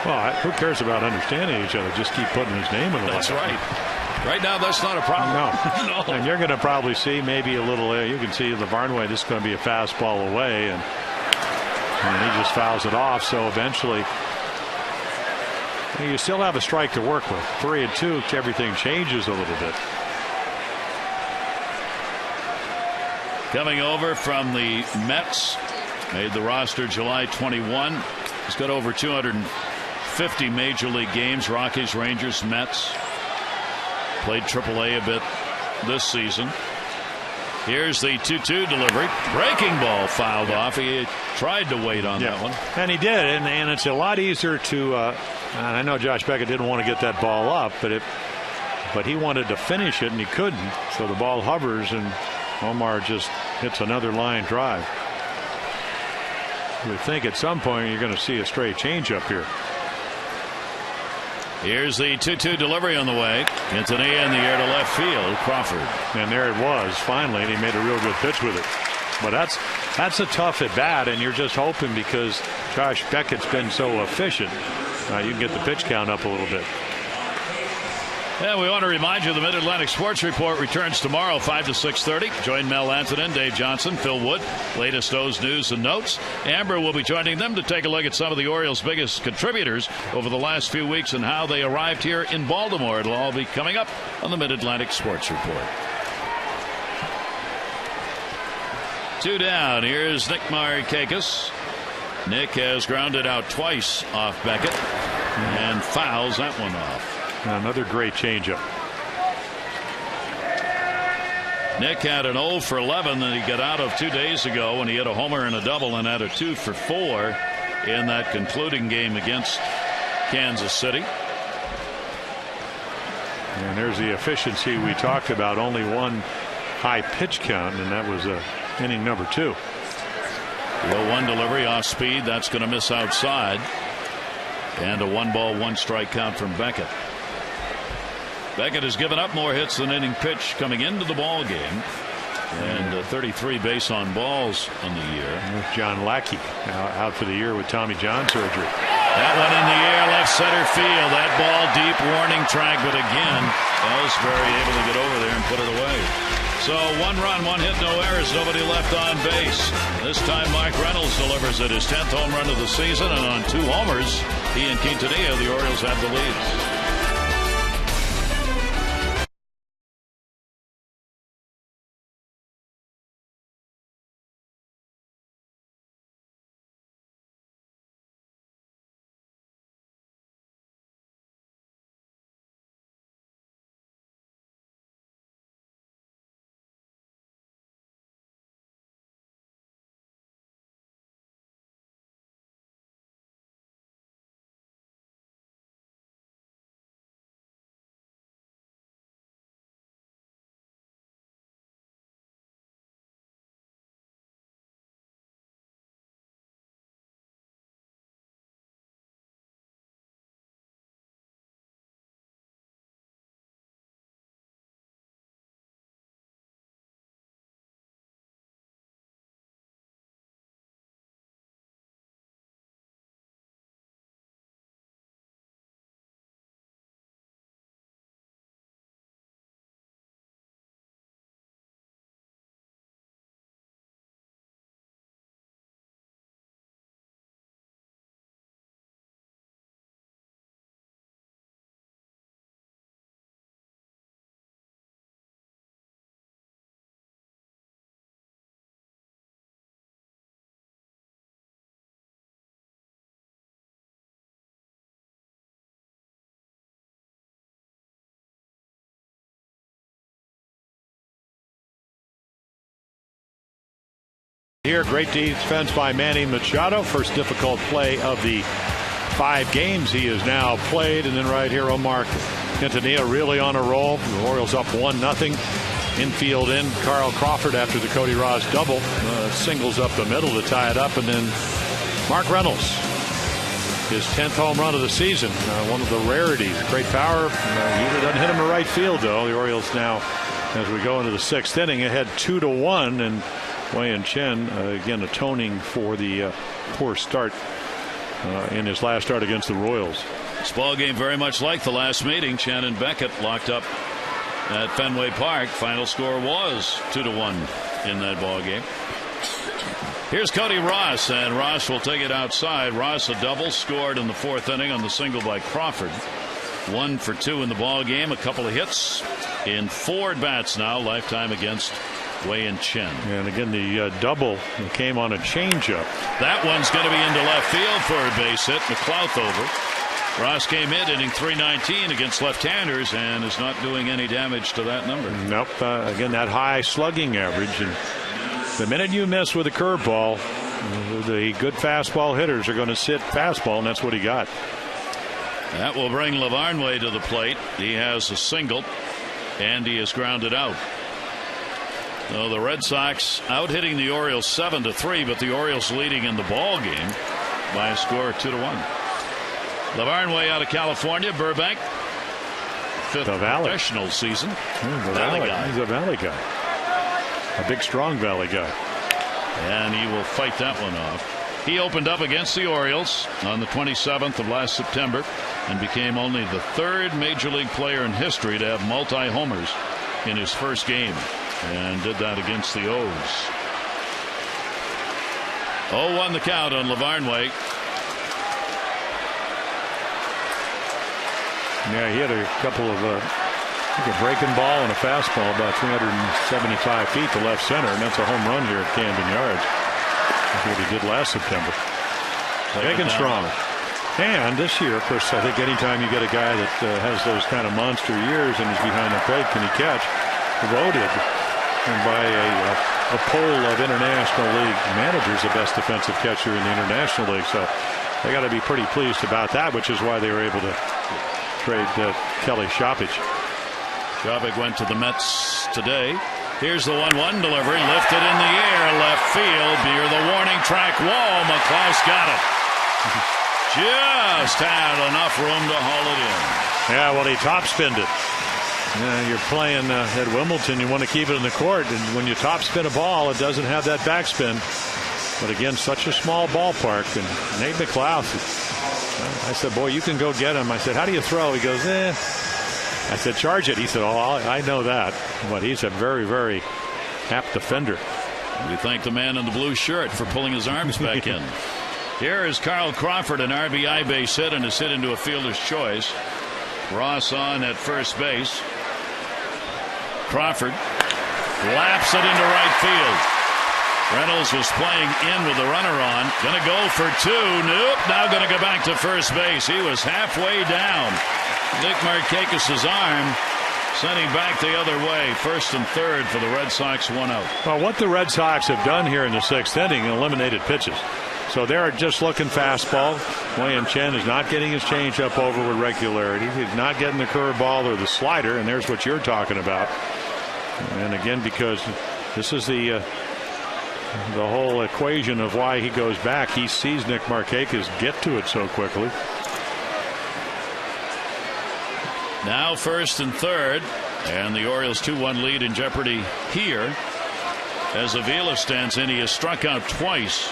Well, who cares about understanding each other? Just keep putting his name in the That's lineup. right. Right now, that's not a problem. No. No. And you're going to probably see maybe a little. You can see the Barnway. This is going to be a fastball away, and he just fouls it off. So eventually, you still have a strike to work with. 3-2. Everything changes a little bit. Coming over from the Mets, made the roster July 21. He's got over 250 major league games. Rockies, Rangers, Mets. Played AAA a bit this season. Here's the 2-2 delivery. Breaking ball fouled off. He tried to wait on that one. And he did. And it's a lot easier to. I know Josh Beckett didn't want to get that ball up, but he wanted to finish it and he couldn't. So the ball hovers and Omar just hits another line drive. We think at some point you're going to see a straight changeup here. Here's the 2-2 delivery on the way. Into the air to left field. Crawford. And there it was finally, and he made a real good pitch with it. But that's a tough at bat, and you're just hoping because Josh Beckett's been so efficient, you can get the pitch count up a little bit. And we want to remind you the Mid-Atlantic Sports Report returns tomorrow 5 to 6:30. Join Mel Antonin, Dave Johnson, Phil Wood. Latest O's news and notes. Amber will be joining them to take a look at some of the Orioles' biggest contributors over the last few weeks and how they arrived here in Baltimore. It'll all be coming up on the Mid-Atlantic Sports Report. 2 down. Here's Nick Markakis. Nick has grounded out twice off Beckett and fouls that one off. Another great changeup. Nick had an 0 for 11 that he got out of 2 days ago when he hit a homer and a double and had a 2 for 4 in that concluding game against Kansas City. And there's the efficiency we talked about. Only one high pitch count, and that was inning number 2. 0-1 delivery off speed. That's going to miss outside. And a 1-ball, 1-strike count from Beckett. Beckett has given up more hits than inning pitch coming into the ball game, and 33 base on balls on the year. John Lackey out for the year with Tommy John surgery. That one in the air, left center field. That ball deep, warning track, but again, Ellsbury able to get over there and put it away. So 1 run, 1 hit, no errors, nobody left on base. This time Mike Reynolds delivers it, his 10th home run of the season, and on 2 homers, he and Quintanilla, the Orioles have the lead. Here, great defense by Manny Machado. First difficult play of the 5 games he has now played. And then right here, Omar Quintanilla really on a roll. The Orioles up 1-0. Infield in. Carl Crawford after the Cody Ross double. Singles up the middle to tie it up. And then Mark Reynolds, his 10th home run of the season. One of the rarities. Great power. Usually doesn't hit him to right field, though. The Orioles now, as we go into the 6th inning, ahead 2-1. And Wei and Chen again atoning for the poor start in his last start against the Royals. This ball game very much like the last meeting. Shannon Beckett locked up at Fenway Park. Final score was 2-1 in that ball game. Here's Cody Ross, and Ross will take it outside. Ross a double scored in the 4th inning on the single by Crawford. 1 for 2 in the ball game. A couple of hits in 4 at-bats now, lifetime against Wei-Yin Chen. And again, the double came on a changeup. That one's going to be into left field for a base hit. McLouth over. Ross came in inning 319 against left-handers and is not doing any damage to that number. Nope. Again, that high slugging average. And the minute you miss with a curveball, the good fastball hitters are going to sit fastball, and that's what he got. That will bring Lavarnway to the plate. He has a single, and he is grounded out. So the Red Sox out hitting the Orioles 7-3, but the Orioles leading in the ball game by a score of 2-1. Lavarnway out of California, Burbank, 5th professional season. Valley guy. He's a Valley guy. A big, strong Valley guy. And he will fight that one off. He opened up against the Orioles on the 27th of last September and became only the 3rd Major League player in history to have multi-homers in his first game, and did that against the O's. 0-1 the count on Lavarnway. Yeah, he had a couple of a breaking ball and a fastball about 375 feet to left center, and that's a home run here at Camden Yards. That's what he did last September. Big and strong. And this year, of course, I think anytime you get a guy that has those kind of monster years and is behind the plate, can he catch? Voted by a poll of International League managers the best defensive catcher in the International League. So they got to be pretty pleased about that, which is why they were able to trade Kelly Shoppage. Shoppage went to the Mets today. Here's the 1-1 delivery, lifted in the air, left field near the warning track wall. McClouse got it. Just had enough room to haul it in. Yeah, well, he topspinned it. You're playing at Wimbledon. You want to keep it in the court, and when you topspin a ball, it doesn't have that backspin. But again, such a small ballpark. And Nate McClouse, I said, boy, you can go get him. I said, how do you throw? He goes, I said, charge it. He said, oh, I know that. But he's a very, very apt defender. We thank the man in the blue shirt for pulling his arms back in. Here is Carl Crawford, an RBI base hit, and is hit into a fielder's choice. Ross on at first base. Crawford laps it into right field. Reynolds was playing in with the runner on. Going to go for 2. Nope. Now going to go back to first base. He was halfway down. Nick Markakis' arm sent him back the other way. 1st and 3rd for the Red Sox, 1 out. Well, what the Red Sox have done here in the 6th inning, eliminated pitches. So they're just looking fastball. Wei-Yin Chen is not getting his changeup over with regularity. He's not getting the curveball or the slider, and there's what you're talking about. And again, because this is the whole equation of why he goes back. He sees Nick Markakis get to it so quickly. Now 1st and 3rd, and the Orioles 2-1 lead in jeopardy here as Avila stands in. He has struck out twice.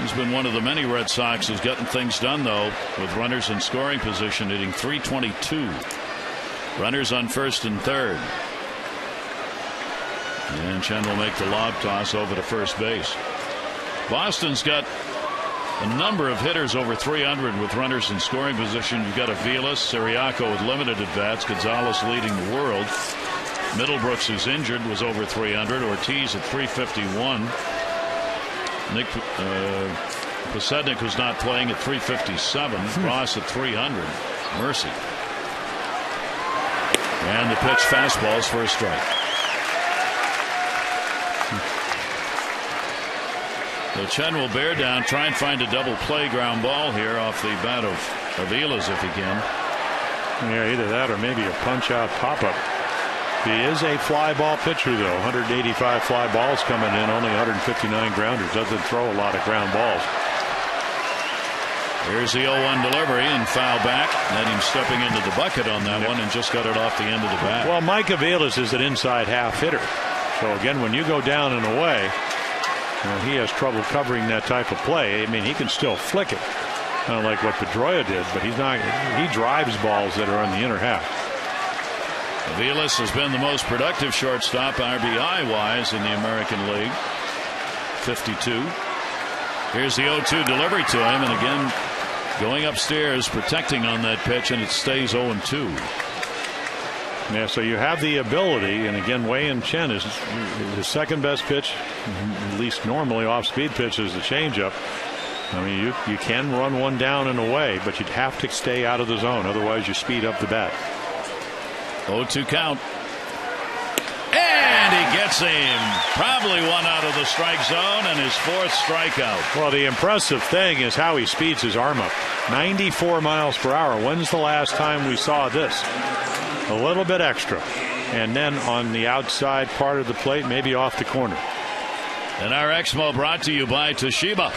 He's been one of the many Red Sox who's gotten things done, though, with runners in scoring position, hitting .322. Runners on 1st and 3rd. And Chen will make the lob toss over to first base. Boston's got a number of hitters over 300 with runners in scoring position. You've got Avila, Siriaco with limited at-bats, Gonzalez leading the world. Middlebrooks, who's injured, was over 300. Ortiz at 351. Nick Posednik, who's not playing, at 357. Ross at 300. Mercy. And the pitch fastballs for a strike. So Chen will bear down, try and find a double play ground ball here off the bat of Avila's if he can. Yeah, either that or maybe a punch out pop up. He is a fly ball pitcher, though. 185 fly balls coming in, only 159 grounders. Doesn't throw a lot of ground balls. Here's the 0-1 delivery and foul back. Had him stepping into the bucket on that one and just got it off the end of the bat. Well, Mike Avila's is an inside half hitter. So again, when you go down and away, he has trouble covering that type of play. I mean, he can still flick it. Kind of like what Pedroia did, but he's not. He drives balls that are on the inner half. Aviles has been the most productive shortstop RBI-wise in the American League. 52. Here's the 0-2 delivery to him, and again going upstairs, protecting on that pitch, and it stays 0-2. Yeah, so you have the ability, and again, Wei-Yin Chen is the second best pitch, at least normally off-speed pitch, is the changeup. I mean, you can run one down and away, but you'd have to stay out of the zone. Otherwise, you speed up the bat. 0-2 count. And he gets him. Probably one out of the strike zone and his fourth strikeout. Well, the impressive thing is how he speeds his arm up. 94 miles per hour. When's the last time we saw this? A little bit extra. And then on the outside part of the plate, maybe off the corner. And our Exmo brought to you by Toshiba.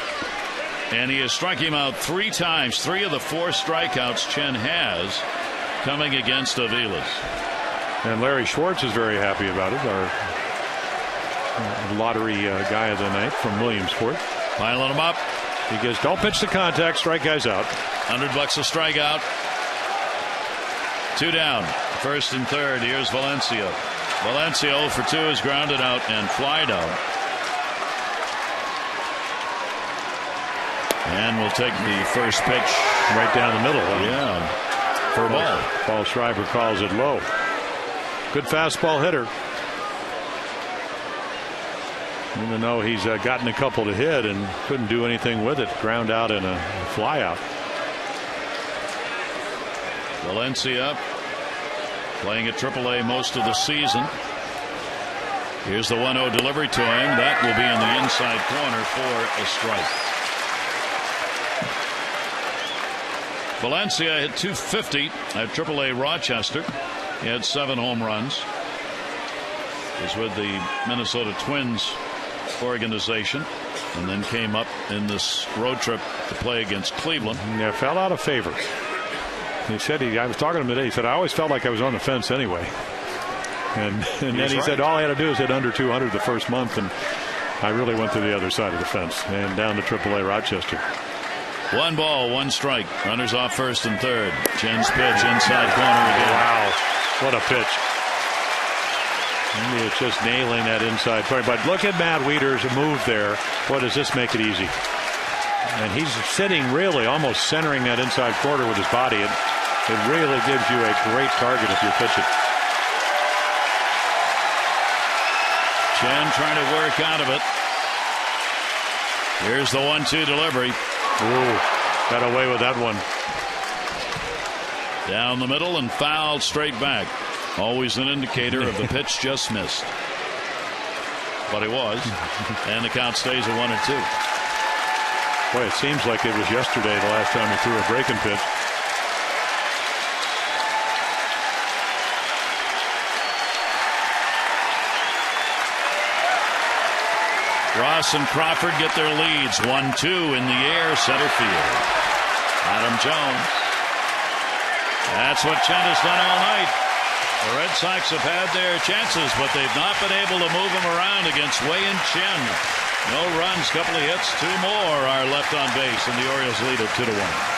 And he has struck him out 3 times. 3 of the 4 strikeouts Chen has coming against Aviles. And Larry Schwartz is very happy about it. Our lottery guy of the night from Williamsport. Piling him up. He goes, don't pitch the contact, strike guys out. $100 a strikeout. 2 down. First and third. Here's Valencia. Valencia 0 for 2 is grounded out and flied out. And we'll take the first pitch right down the middle. Yeah. For a ball. Paul Schreiber calls it low. Good fastball hitter. Even though he's gotten a couple to hit and couldn't do anything with it. Ground out and a fly out. Valencia playing at AAA most of the season. Here's the 1-0 delivery to him. That will be in the inside corner for a strike. Valencia hit .250 at AAA Rochester. He had 7 home runs. He's with the Minnesota Twins organization, and then came up in this road trip to play against Cleveland. Yeah, fell out of favor. He said, I was talking to him today, he said, I always felt like I was on the fence anyway. And then he said, all I had to do is hit under 200 the first month, and I really went to the other side of the fence and down to AAA Rochester. 1 ball, 1 strike. Runners off first and third. Chen's pitch inside corner again. Wow, what a pitch. Maybe it's just nailing that inside corner. But look at Matt Wieters' move there. Boy, does this make it easy. And he's sitting really almost centering that inside corner with his body. It really gives you a great target if you pitch it. Chen trying to work out of it. Here's the 1-2 delivery. Ooh, got away with that one. Down the middle and fouled straight back. Always an indicator of the pitch just missed. But it was. And the count stays at 1-2. Boy, it seems like it was yesterday the last time he threw a breaking pitch. Ross and Crawford get their leads. 1-2 in the air, center field. Adam Jones. That's what Chen has done all night. The Red Sox have had their chances, but they've not been able to move them around against Wei-Yin Chen. No runs, couple of hits, 2 more are left on base, and the Orioles lead it 2-1.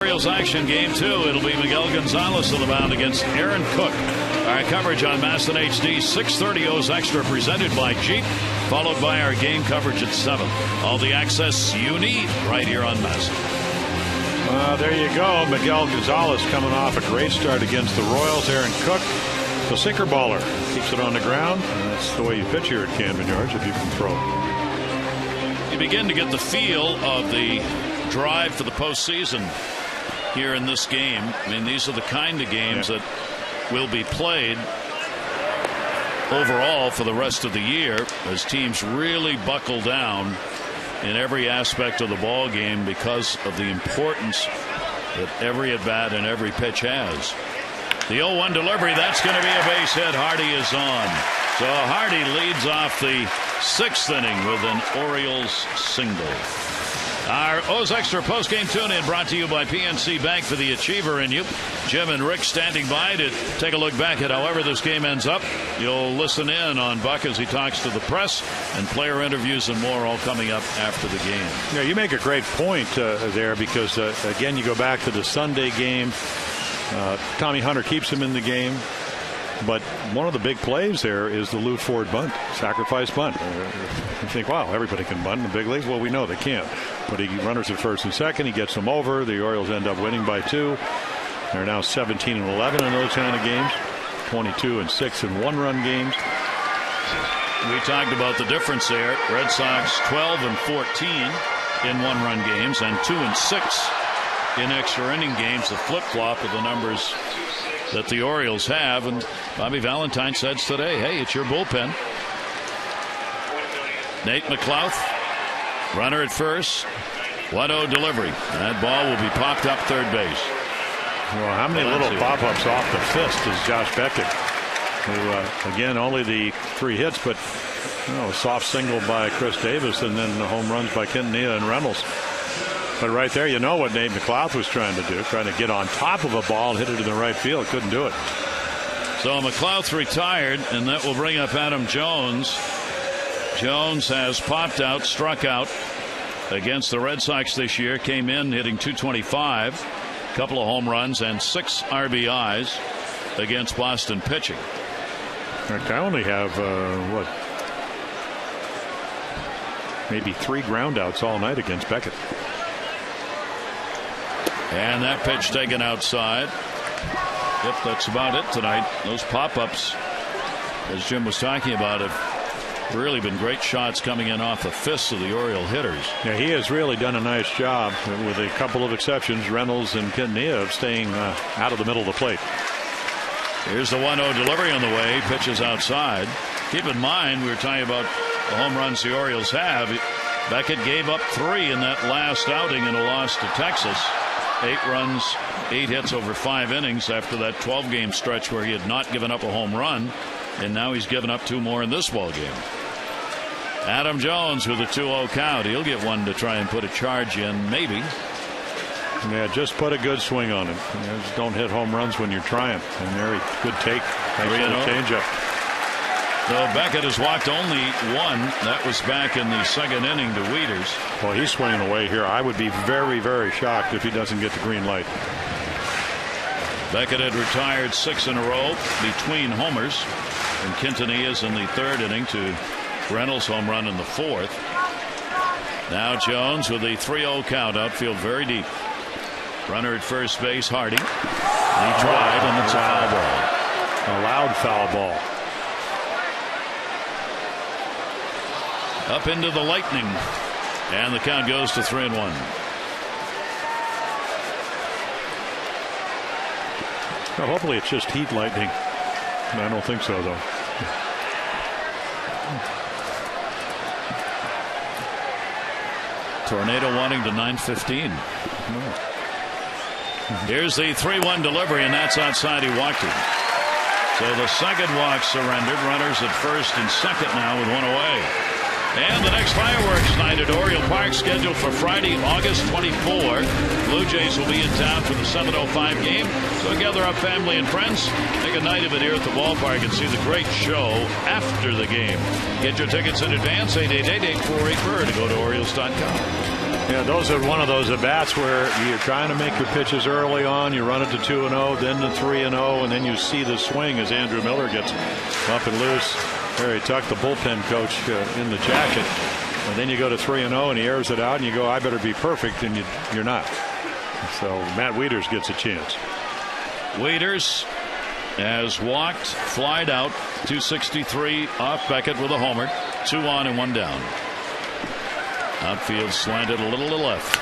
Orioles action game 2. It'll be Miguel Gonzalez on the mound against Aaron Cook. Our coverage on Masson HD 6:30 O's Extra presented by Jeep, followed by our game coverage at 7. All the access you need right here on Masson. There you go. Miguel Gonzalez coming off a great start against the Royals. Aaron Cook, the sinker baller, keeps it on the ground. And that's the way you pitch here at Camden Yards if you can throw. You begin to get the feel of the drive for the postseason here in this game. I mean, these are the kind of games that will be played overall for the rest of the year as teams really buckle down in every aspect of the ball game because of the importance that every at bat and every pitch has. The 0-1 delivery, that's going to be a base hit. Hardy is on. So Hardy leads off the 6th inning with an Orioles single. Our O's Extra postgame tune-in brought to you by PNC Bank for the achiever in you. Jim and Rick standing by to take a look back at however this game ends up. You'll listen in on Buck as he talks to the press, and player interviews and more all coming up after the game. Yeah, you make a great point there because, again, you go back to the Sunday game. Tommy Hunter keeps him in the game. But one of the big plays there is the Lou Ford bunt, sacrifice bunt. You think, wow, everybody can bunt in the big leagues. Well, we know they can't. But he runners at first and second. He gets them over. The Orioles end up winning by 2. They're now 17-11 in those kind of games. 22-6 in one-run games. We talked about the difference there. Red Sox 12-14 in one-run games and 2-6 in extra inning games. The flip-flop of the numbers that the Orioles have. And Bobby Valentine says today, hey, it's your bullpen. Nate McLouth, runner at first. 1-0 delivery. That ball will be popped up third base. Well, how many little pop-ups off the fist is Josh Beckett, who again only the 3 hits, but a soft single by Chris Davis and then the home runs by Quintanilla and Reynolds. But right there, you know what Nate McLouth was trying to do, trying to get on top of a ball and hit it in the right field. Couldn't do it. So McLouth retired, and that will bring up Adam Jones. Jones has popped out, struck out against the Red Sox this year. Came in hitting .225, a couple of home runs and 6 RBIs against Boston pitching. In fact, I only have maybe 3 groundouts all night against Beckett. And that pitch taken outside. Yep, that's about it tonight. Those pop-ups, as Jim was talking about, have really been great shots coming in off the fists of the Oriole hitters. Yeah, he has really done a nice job, with a couple of exceptions, Reynolds and Quintanilla, of staying out of the middle of the plate. Here's the 1-0 delivery on the way. Pitches outside. Keep in mind, we were talking about the home runs the Orioles have. Beckett gave up 3 in that last outing in a loss to Texas. 8 runs, 8 hits over 5 innings after that 12-game stretch where he had not given up a home run, and now he's given up 2 more in this ball game. Adam Jones with a 2-0 count. He'll get one to try and put a charge in, maybe. Yeah, just put a good swing on it. Just don't hit home runs when you're trying. And very good take. Nice little changeup. So Beckett has walked only 1. That was back in the 2nd inning to Wieters. Well, he's swinging away here. I would be very, very shocked if he doesn't get the green light. Beckett had retired 6 in a row between homers, and Quintanilla's in the 3rd inning to Reynolds' home run in the 4th. Now Jones with a 3-0 count. Outfield very deep. Runner at first base, Hardy. He tried, and it's a foul ball. A loud foul ball. Up into the lightning, and the count goes to 3-1. Well, hopefully it's just heat lightning. I don't think so, though. Tornado wanting to 9:15. Here's the 3-1 delivery, and that's outside. He walked it. So the second walk surrendered. Runners at first and second now with 1 away. And the next fireworks night at Oriole Park scheduled for Friday, August 24. Blue Jays will be in town for the 7:05 game. So gather up family and friends, make a night of it here at the ballpark, and see the great show after the game. Get your tickets in advance, 888-848-BIRD, to go to Orioles.com. Yeah, those are one of those at-bats where you're trying to make your pitches early on. You run it to 2-0, then to 3-0, and then you see the swing as Andrew Miller gets up and loose. Harry Tuck, the bullpen coach, in the jacket. And then you go to 3-0, and he airs it out, and you go, I better be perfect, and you're not. So Matt Wieters gets a chance. Wieters has walked, flied out, 263 off Beckett with a homer. 2 on and 1 down. Outfield slanted a little to left,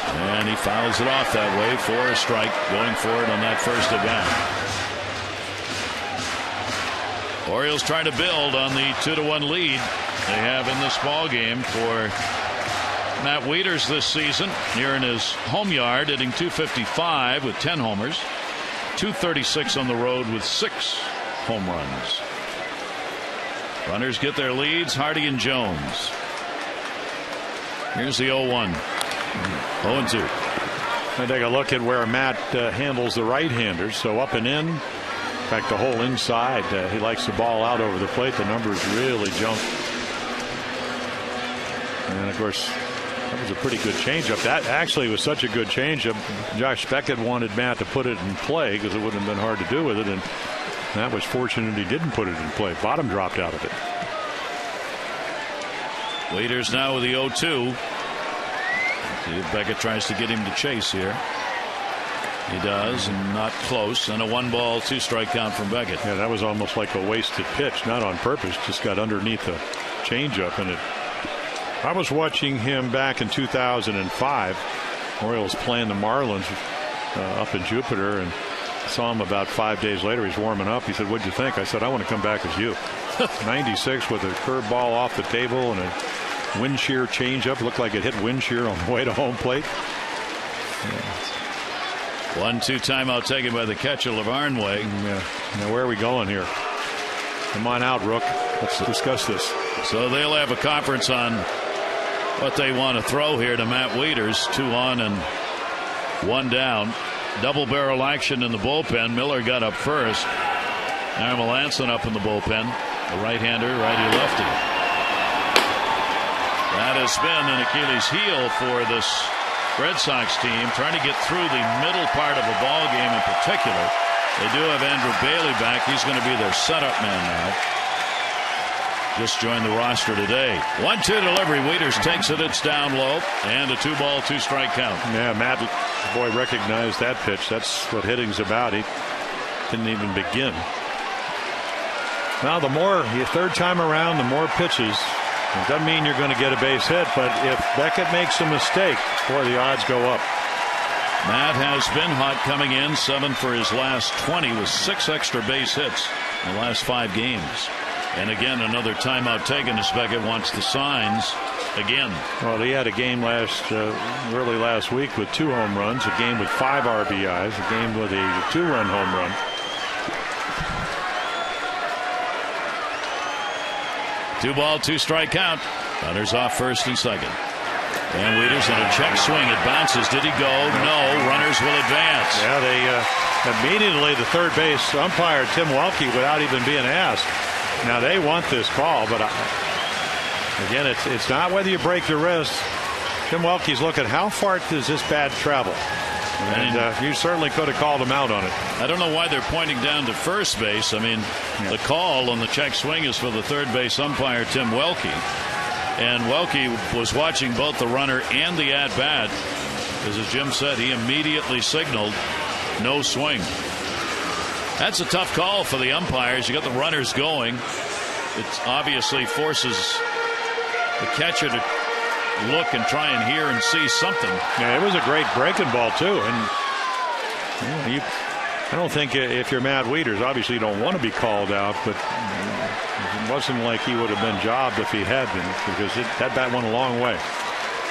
and he fouls it off that way for a strike, going for it on that first at bat. Orioles trying to build on the 2-1 lead they have in this ball game for Matt Wieters this season. Here in his home yard, hitting .255 with 10 homers, .236 on the road with 6 home runs. Runners get their leads. Hardy and Jones. Here's the 0-1. 0-2. I take a look at where Matt handles the right-handers. So up and in fact, the whole inside. He likes the ball out over the plate. The numbers really jump. And of course, that was a pretty good changeup. That actually was such a good changeup. Josh Beckett wanted Matt to put it in play because it wouldn't have been hard to do with it. And that was fortunate he didn't put it in play. Bottom dropped out of it. Wieters now with the 0-2. See if Beckett tries to get him to chase here. He does, and not close. And a 1-ball, 2-strike count from Beckett. Yeah, that was almost like a wasted pitch, not on purpose. Just got underneath the changeup, and it. I was watching him back in 2005. Orioles playing the Marlins up in Jupiter, and saw him about 5 days later. He's warming up. He said, "What'd you think?" I said, "I want to come back as you." 96 with a curveball off the table and a wind shear changeup. Looked like it hit wind shear on the way to home plate. Yeah. 1-2 timeout taken by the catcher, LeVarn Way. Yeah. Now where are we going here? Come on out, Rook. Let's discuss this. So they'll have a conference on what they want to throw here to Matt Wieters. 2 on and 1 down. Double barrel action in the bullpen. Miller got up first. Now Melanson up in the bullpen. The right-hander, righty-lefty. That has been an Achilles heel for this Red Sox team, trying to get through the middle part of a ball game in particular. They do have Andrew Bailey back. He's going to be their setup man now. Just joined the roster today. 1-2 delivery. Wieters takes it. It's down low. And a 2-ball, 2-strike count. Yeah, Matt, boy, recognized that pitch. That's what hitting's about. He didn't even begin. Now, the more, your third time around, the more pitches. It doesn't mean you're going to get a base hit, but if Beckett makes a mistake, boy, the odds go up. Matt has been hot coming in. 7 for his last 20 with 6 extra base hits in the last 5 games. And again, another timeout taken as Beckett wants the signs again. Well, he had a game early last week with 2 home runs, a game with 5 RBIs, a game with a 2-run home run. Two-ball, 2-strike count. Runners off first and second. And Wieters on a check swing. It bounces. Did he go? No. Runners will advance. Yeah, they immediately the third base umpire Tim Welke without even being asked. Now they want this call, but again, it's not whether you break your wrist. Tim Welke's looking how far does this bat travel, and you certainly could have called him out on it. I don't know why they're pointing down to first base. I mean, the call on the check swing is for the third base umpire Tim Welke, and Welke was watching both the runner and the at bat. Because as Jim said, he immediately signaled no swing. That's a tough call for the umpires. You got the runners going. It obviously forces the catcher to look and try and hear and see something. Yeah, it was a great breaking ball too, and I don't think if you're Matt Wieters, obviously you don't want to be called out, but it wasn't like he would have been jobbed if he had been, because that bat went a long way.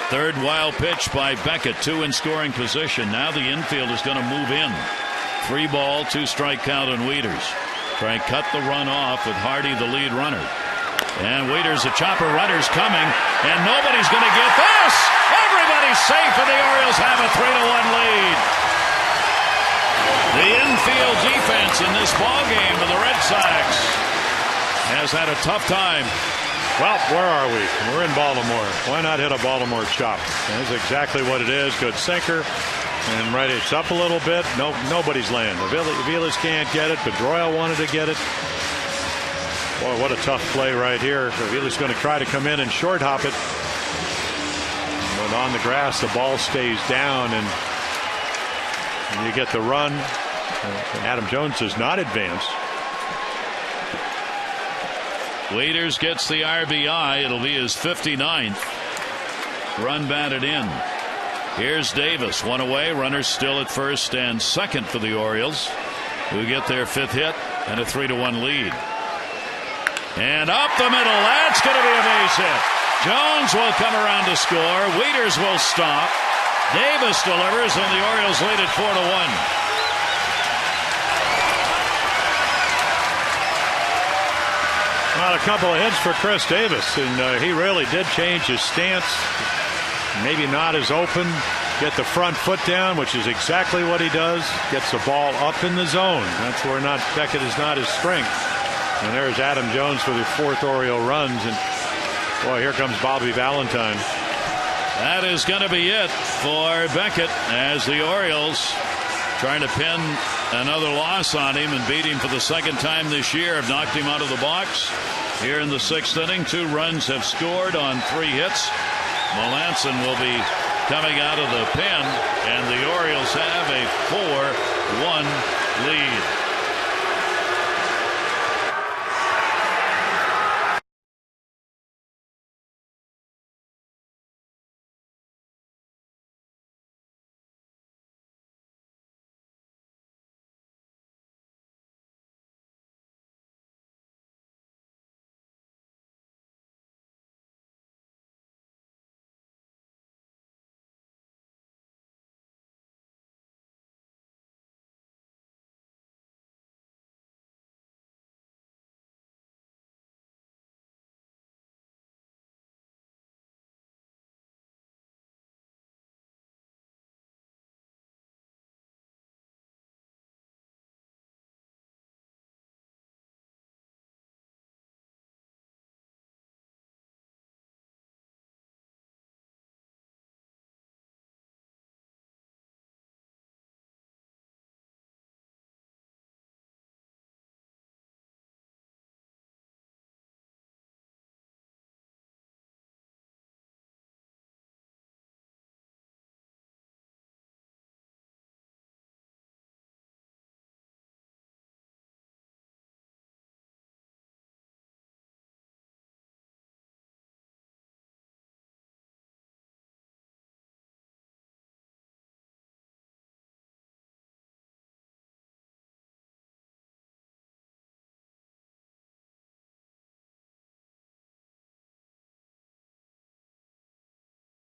Third wild pitch by Beckett, 2 in scoring position. Now the infield is going to move in. 3-ball, 2-strike count on Wieters. Try and cut the run off with Hardy, the lead runner. And Wieters, the chopper runner's coming, and nobody's going to get this. Everybody's safe, and the Orioles have a 3-1 lead. The infield defense in this ballgame for the Red Sox has had a tough time Well, where are we? We're in Baltimore. Why not hit a Baltimore chop? That's exactly what it is. Good sinker. And right, it's up a little bit. Nobody's landing. Aviles can't get it. Pedroia wanted to get it. Boy, what a tough play right here. Aviles going to try to come in and short hop it. But on the grass, the ball stays down, and you get the run. Adam Jones does not advance. Waiters gets the RBI. It'll be his 59th. Run batted in. Here's Davis. One away. Runners still at first and second for the Orioles, who get their 5th hit and a 3-1 lead. And up the middle. That's going to be a base hit. Jones will come around to score. Waiters will stop. Davis delivers, and the Orioles lead at 4-1. Well, a couple of hits for Chris Davis, and he really did change his stance. Maybe not as open. Get the front foot down, which is exactly what he does. Gets the ball up in the zone. That's where Beckett is not his strength. And there's Adam Jones for the 4th Oriole runs. And boy, here comes Bobby Valentine. That is going to be it for Beckett, as the Orioles, trying to pin another loss on him and beat him for the 2nd time this year, have knocked him out of the box. Here in the 6th inning, 2 runs have scored on 3 hits. Melanson will be coming out of the pen, and the Orioles have a 4-1 lead.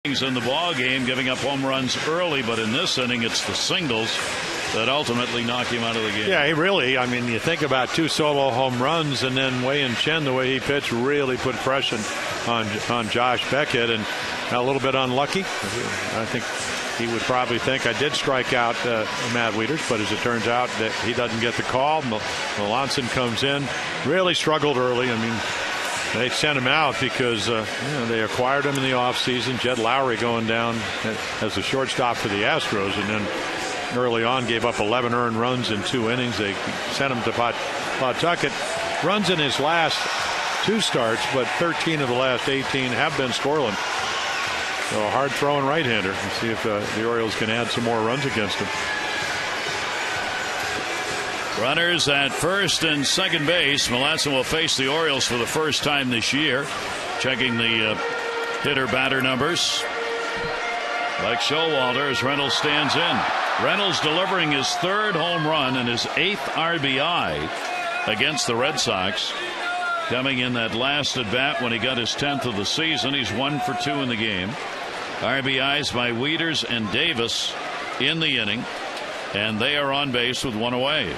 In the ball game, giving up home runs early, but in this inning it's the singles that ultimately knock him out of the game. Yeah, he really, I mean, you think about 2 solo home runs, and then Wei-Yin Chen, the way he pitched, really put pressure on Josh Beckett, and a little bit unlucky. I think he would probably think I did strike out Matt Wieters, but as it turns out that he doesn't get the call. Melanson comes in, really struggled early. I mean, they sent him out because they acquired him in the offseason. Jed Lowry going down as the shortstop for the Astros, and then early on gave up 11 earned runs in 2 innings. They sent him to Pawtucket. Runs in his last 2 starts, but 13 of the last 18 have been scoreless. So a hard-throwing right-hander. Let's see if the Orioles can add some more runs against him. Runners at first and second base. Melanson will face the Orioles for the first time this year. Checking the hitter-batter numbers. Like Showalter as Reynolds stands in. Reynolds delivering his 3rd home run and his 8th RBI against the Red Sox. Coming in that last at bat when he got his 10th of the season. He's 1 for 2 in the game. RBIs by Wieters and Davis in the inning. And they are on base with 1 away.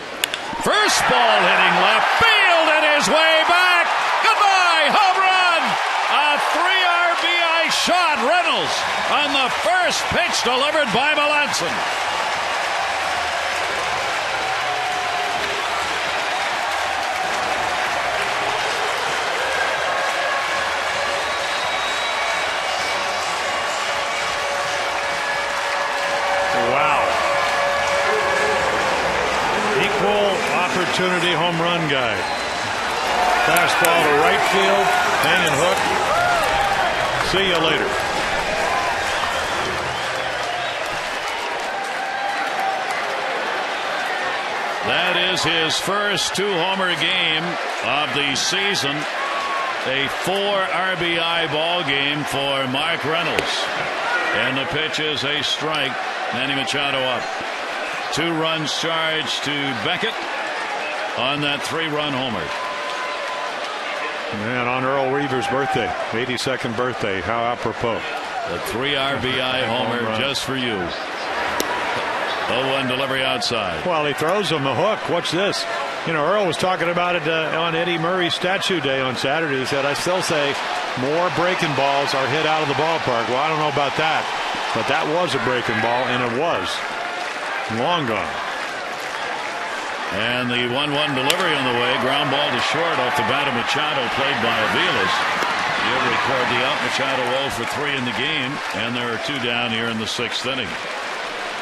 First ball hitting left field and his way back. Goodbye, home run. A 3 RBI shot. Reynolds on the first pitch delivered by Melanson. home run guy. Fastball to right field, hanging hook. See you later. That is his first 2-homer game of the season. A 4 RBI ball game for Mark Reynolds. And the pitch is a strike. Manny Machado up. 2 runs charged to Beckett on that 3-run homer. And on Earl Weaver's birthday, 82nd birthday. How apropos. The 3 RBI homer just for you. 0-1 delivery outside. Well, he throws him a hook. What's this? You know, Earl was talking about it on Eddie Murray's statue day on Saturday. He said, I still say more breaking balls are hit out of the ballpark. Well, I don't know about that, but that was a breaking ball, and it was long gone. And the 1-1 delivery on the way. Ground ball to short off the bat of Machado, played by Aviles. He'll record the out. Machado 0 for 3 in the game, and there are 2 down here in the 6th inning.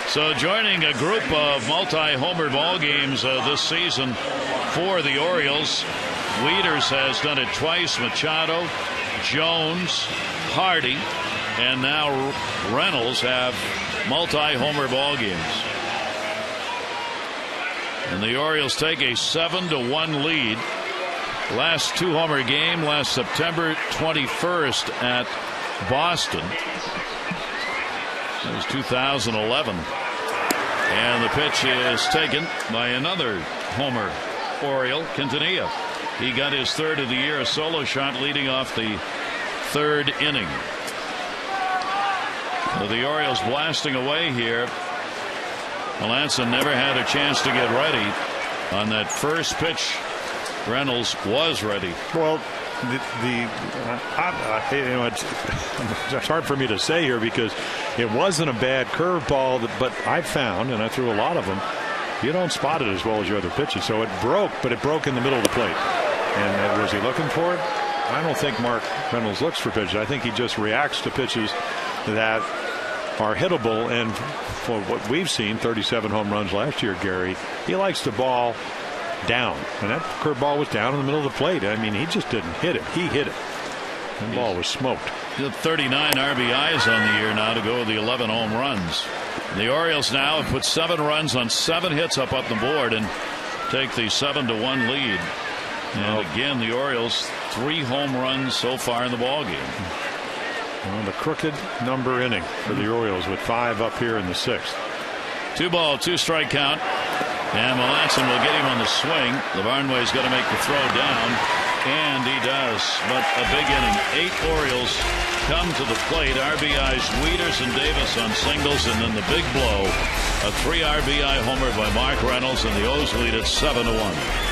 So joining a group of multi-homer ball games this season for the Orioles, Wieters has done it twice. Machado, Jones, Hardy, and now Reynolds have multi-homer ball games. And the Orioles take a 7-1 lead. Last 2-homer game last September 21st at Boston. It was 2011. And the pitch is taken by another homer Oriole, Quintanilla. He got his 3rd of the year, a solo shot leading off the 3rd inning. So the Orioles blasting away here. Melanson never had a chance to get ready. On that first pitch, Reynolds was ready. Well, it's hard for me to say here because it wasn't a bad curveball, but I found, and I threw a lot of them, you don't spot it as well as your other pitches. So it broke, but it broke in the middle of the plate. And was he looking for it? I don't think Mark Reynolds looks for pitches. I think he just reacts to pitches that are hittable. And for what we've seen, 37 home runs last year, Gary, he likes the ball down, and that curveball was down in the middle of the plate. I mean, he just didn't hit it. He hit it. The ball was smoked. He had 39 RBIs on the year now to go with the 11 home runs. The Orioles now have put 7 runs on 7 hits up the board and take the 7-1 lead. And again, the Orioles 3 home runs so far in the ball game. Well, the crooked number inning for the Orioles with 5 up here in the 6th. 2-ball, 2-strike count. And Melanson will get him on the swing. Lavarnway's got to make the throw down, and he does. But a big inning. 8 Orioles come to the plate. RBIs, Wieters and Davis on singles, and then the big blow. A 3 RBI homer by Mark Reynolds, and the O's lead at 7-1.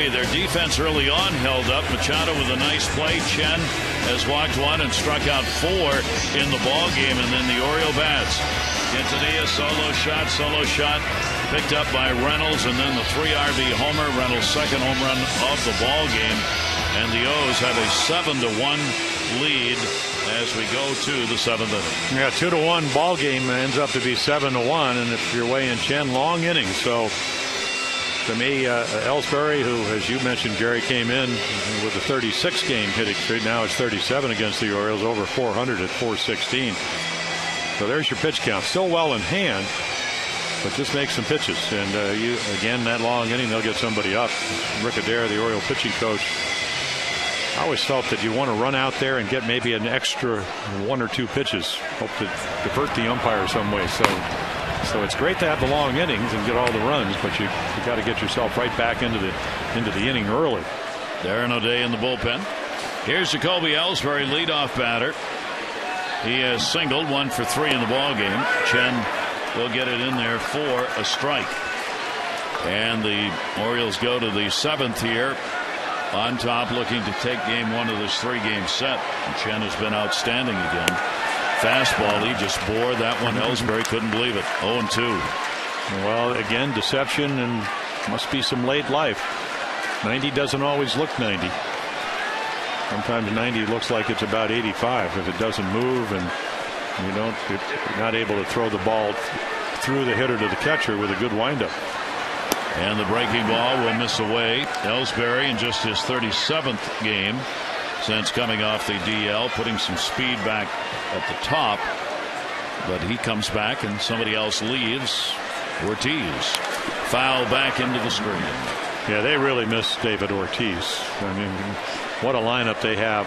Hey, their defense early on held up. Machado with a nice play. Chen has walked one and struck out 4 in the ball game, and then the Oriole bats. Quintanilla solo shot, picked up by Reynolds, and then the 3 RB homer. Reynolds' second home run of the ball game, and the O's have a 7-1 lead as we go to the 7th inning. Yeah, 2-1 ball game ends up to be 7-1, and if you're weighing Chen, long innings. So to me, Ellsbury, who, as you mentioned, Gary, came in with a 36-game hitting streak. Now it's 37 against the Orioles, over 400 at 416. So there's your pitch count. Still well in hand, but just make some pitches. And again, that long inning, they'll get somebody up. Rick Adair, the Oriole pitching coach, I always felt that you want to run out there and get maybe an extra 1 or 2 pitches. Hope to divert the umpire some way. So it's great to have the long innings and get all the runs, but you got to get yourself right back into the inning early. Darren O'Day in the bullpen. Here's Jacoby Ellsbury, leadoff batter. He has singled 1 for 3 in the ball game. Chen will get it in there for a strike. And the Orioles go to the 7th here, on top, looking to take game 1 of this 3-game set. And Chen has been outstanding again. Fastball, he just bore that one. Ellsbury couldn't believe it. 0-2. Well, again, deception, and must be some late life. 90 doesn't always look 90. Sometimes 90 looks like it's about 85 if it doesn't move and you're not able to throw the ball through the hitter to the catcher with a good windup. And the breaking ball will miss away. Ellsbury in just his 37th game since coming off the DL, putting some speed back at the top, but he comes back and somebody else leaves. Ortiz foul back into the screen. Yeah, they really miss David Ortiz. I mean, what a lineup they have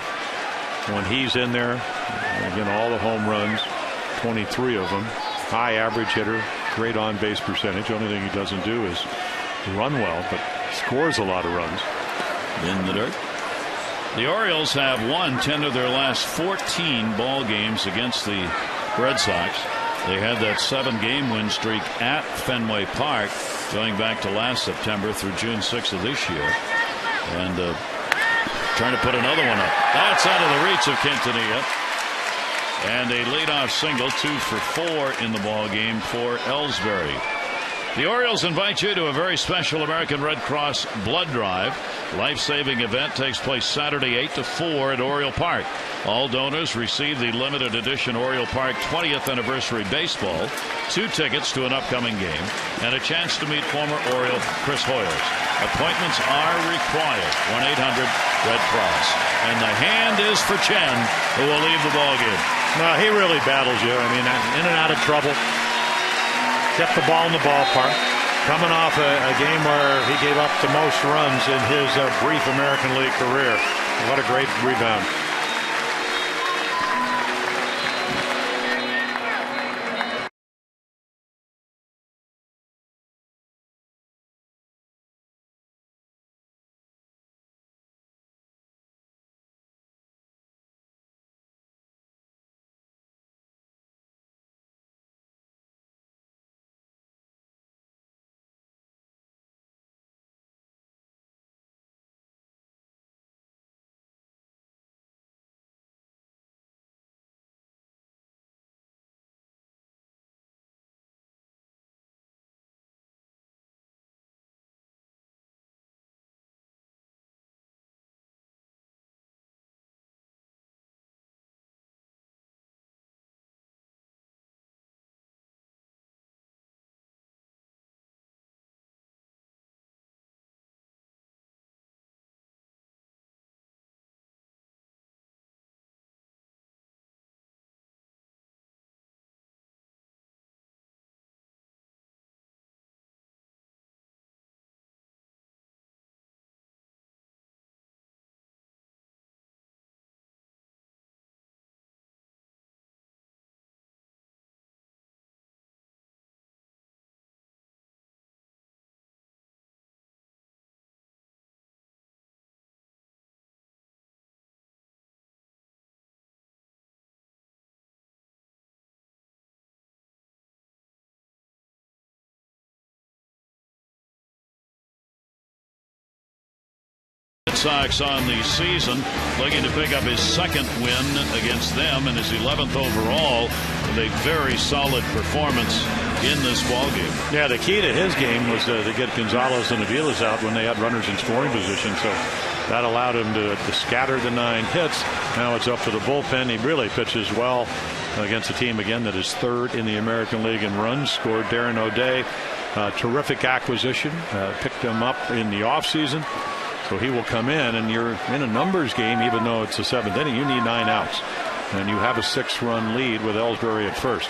when he's in there. Again, all the home runs, 23 of them. High average hitter, great on base percentage. Only thing he doesn't do is run well, but scores a lot of runs. In the dirt. The Orioles have won 10 of their last 14 ball games against the Red Sox. They had that 7-game win streak at Fenway Park going back to last September through June 6th of this year. And trying to put another one up. That's out of the reach of Quintanilla. And a leadoff single, 2 for 4 in the ball game for Ellsbury. The Orioles invite you to a very special American Red Cross blood drive. Life-saving event takes place Saturday 8 to 4 at Oriole Park. All donors receive the limited edition Oriole Park 20th anniversary baseball, 2 tickets to an upcoming game, and a chance to meet former Oriole Chris Hoyles. Appointments are required. 1-800-RED-CROSS. And the hand is for Chen, who will leave the ball game. No, he really battles you. I mean, in and out of trouble. Kept the ball in the ballpark. Coming off a game where he gave up the most runs in his brief American League career. What a great rebound. Sox on the season, looking to pick up his second win against them and his 11th overall with a very solid performance in this ball game. Yeah, the key to his game was to get Gonzalez and Aviles out when they had runners in scoring position. So that allowed him to scatter the 9 hits. Now it's up to the bullpen. He really pitches well against a team again that is third in the American League in runs scored. Darren O'Day, terrific acquisition, picked him up in the offseason. So he will come in, and you're in a numbers game. Even though it's the 7th inning, you need 9 outs, and you have a 6-run lead with Ellsbury at first.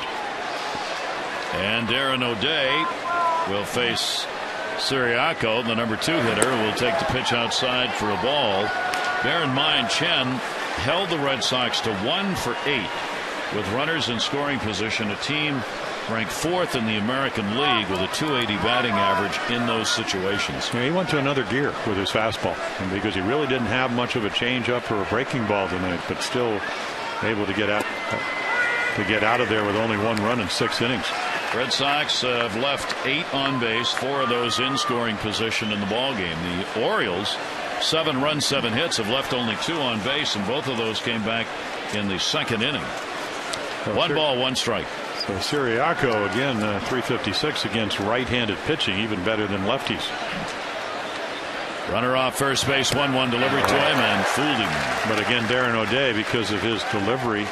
And Darren O'Day will face Siriaco, the number 2 hitter, will take the pitch outside for a ball. Bear in mind, Chen held the Red Sox to 1 for 8 with runners in scoring position, a team ranked 4th in the American League with a .280 batting average in those situations. Yeah, he went to another gear with his fastball, and because he really didn't have much of a changeup or a breaking ball tonight, but still able to get out of there with only 1 run in 6 innings. Red Sox have left 8 on base, 4 of those in scoring position in the ball game. The Orioles, 7 runs, 7 hits, have left only 2 on base, and both of those came back in the 2nd inning. 1 ball, 1 strike. So Siriaco again, 356 against right-handed pitching, even better than lefties. Runner off first base, 1-1 delivery to him, and fooled him. But again, Darren O'Day, because of his delivery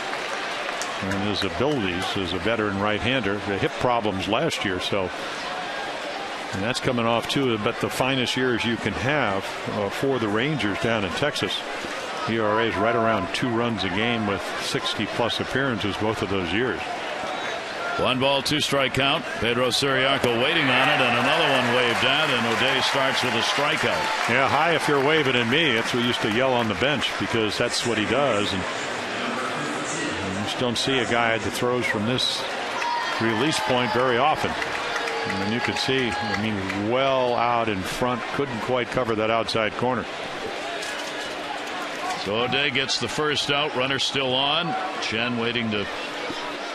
and his abilities as a veteran right-hander, the hip problems last year, so, and that's coming off too, but the finest years you can have for the Rangers down in Texas. ERA is right around 2 runs a game with 60+ appearances both of those years. 1 ball, 2 strike count. Pedro Siriaco waiting on it, and another one waved at, and O'Day starts with a strikeout. Yeah, hi if you're waving at me. That's what we used to yell on the bench, because that's what he does. And you just don't see a guy that throws from this release point very often. And you could see, I mean, well out in front, couldn't quite cover that outside corner. So O'Day gets the first out, runner still on. Chen waiting to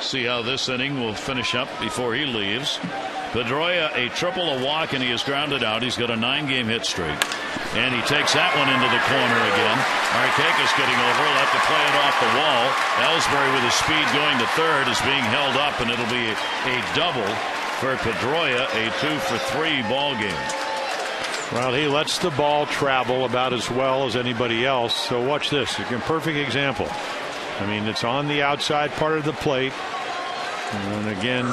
see how this inning will finish up before he leaves. Pedroia, a triple, a walk, and he is grounded out. He's got a 9-game hit streak, and he takes that one into the corner again. Markakis getting over, will have to play it off the wall. Ellsbury with his speed going to third is being held up, and it'll be a double for Pedroia, a 2-for-3 ball game. Well, he lets the ball travel about as well as anybody else. So watch this, a perfect example. I mean, it's on the outside part of the plate, and again,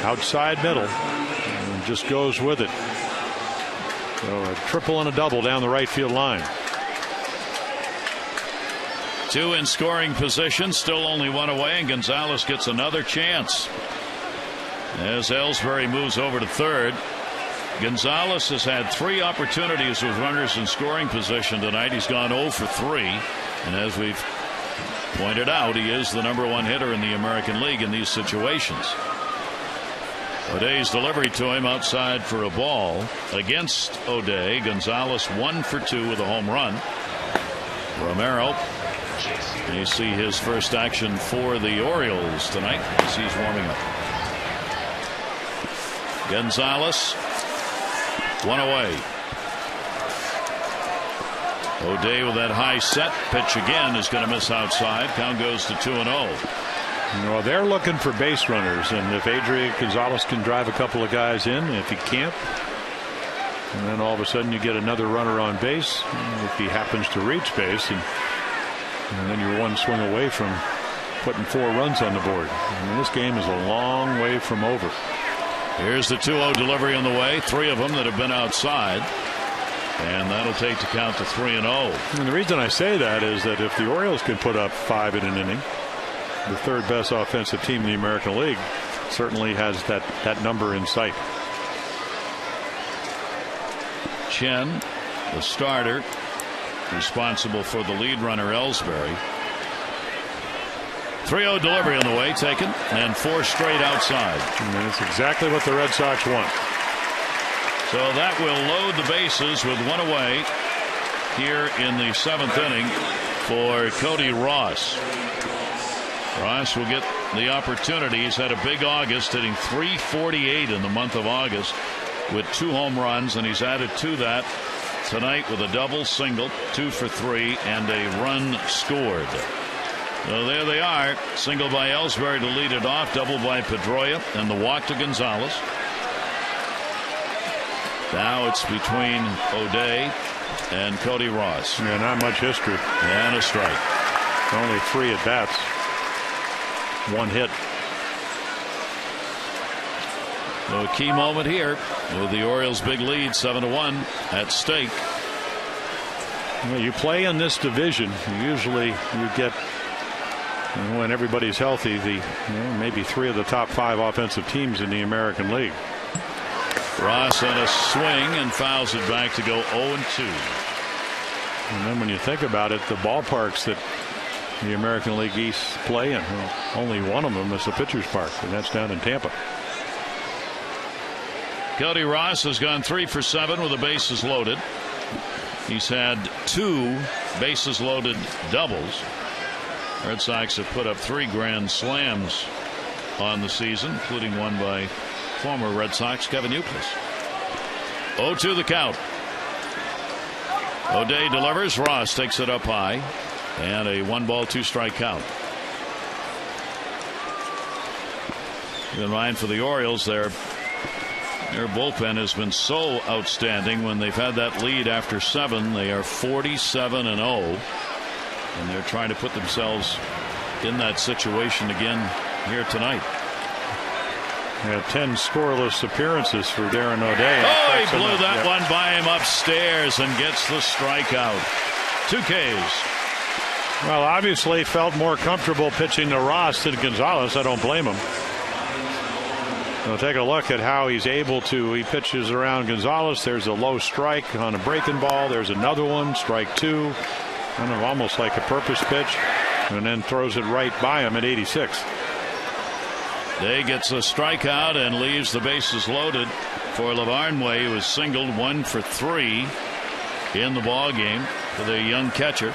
outside middle, and just goes with it. So a triple and a double down the right field line. 2 in scoring position, still only 1 away, and Gonzalez gets another chance as Ellsbury moves over to third. Gonzalez has had 3 opportunities with runners in scoring position tonight. He's gone 0 for 3, and as we've pointed out, he is the number 1 hitter in the American League in these situations. O'Day's delivery to him outside for a ball. Against O'Day, Gonzalez 1 for 2 with a home run. Romero, you see his first action for the Orioles tonight as he's warming up. Gonzalez, 1 away. O'Day with that high set pitch again is going to miss outside. Count goes to 2-0. Well, they're looking for base runners, and if Adrian Gonzalez can drive a couple of guys in, if he can't, and then all of a sudden you get another runner on base if he happens to reach base, and then you're 1 swing away from putting 4 runs on the board. I mean, this game is a long way from over. Here's the 2-0 delivery on the way. 3 of them that have been outside. And that'll take the count to 3-0. And the reason I say that is that if the Orioles can put up 5 in an inning, the 3rd best offensive team in the American League certainly has that number in sight. Chen, the starter, responsible for the lead runner Ellsbury. 3-0 delivery on the way, taken, and 4 straight outside. And that's exactly what the Red Sox want. So that will load the bases with 1 away here in the 7th inning for Cody Ross. Ross will get the opportunity. He's had a big August, hitting .348 in the month of August with 2 home runs, and he's added to that tonight with a double, single, 2 for 3, and a run scored. So there they are. Single by Ellsbury to lead it off, double by Pedroia, and the walk to Gonzalez. Now it's between O'Day and Cody Ross. Yeah, not much history. And a strike. Only 3 at bats. 1 hit. So a key moment here with the Orioles' big lead, 7-1 at stake. Well, you play in this division, usually you get, when everybody's healthy, maybe 3 of the top 5 offensive teams in the American League. Ross on a swing and fouls it back to go 0-2. And then when you think about it, the ballparks that the American League East play in, well, only one of them is the pitcher's park, and that's down in Tampa. Cody Ross has gone 3 for 7 with the bases loaded. He's had 2 bases loaded doubles. Red Sox have put up 3 grand slams on the season, including one by former Red Sox Kevin Youkilis. 0-2 the count. O'Day delivers. Ross takes it up high, and a 1-ball 2-strike count. Keep in mind for the Orioles, their bullpen has been so outstanding. When they've had that lead after 7, they are 47-0, and they're trying to put themselves in that situation again here tonight. Yeah, 10 scoreless appearances for Darren O'Day. Oh, he blew that one by him upstairs and gets the strikeout. 2 Ks. Well, obviously felt more comfortable pitching to Ross than Gonzalez. I don't blame him. Now take a look at how he's able to. He pitches around Gonzalez. There's a low strike on a breaking ball. There's another one, strike 2, kind of almost like a purpose pitch, and then throws it right by him at 86. Day gets a strikeout and leaves the bases loaded for Lavarnway, who was singled 1 for 3 in the ball game for the young catcher.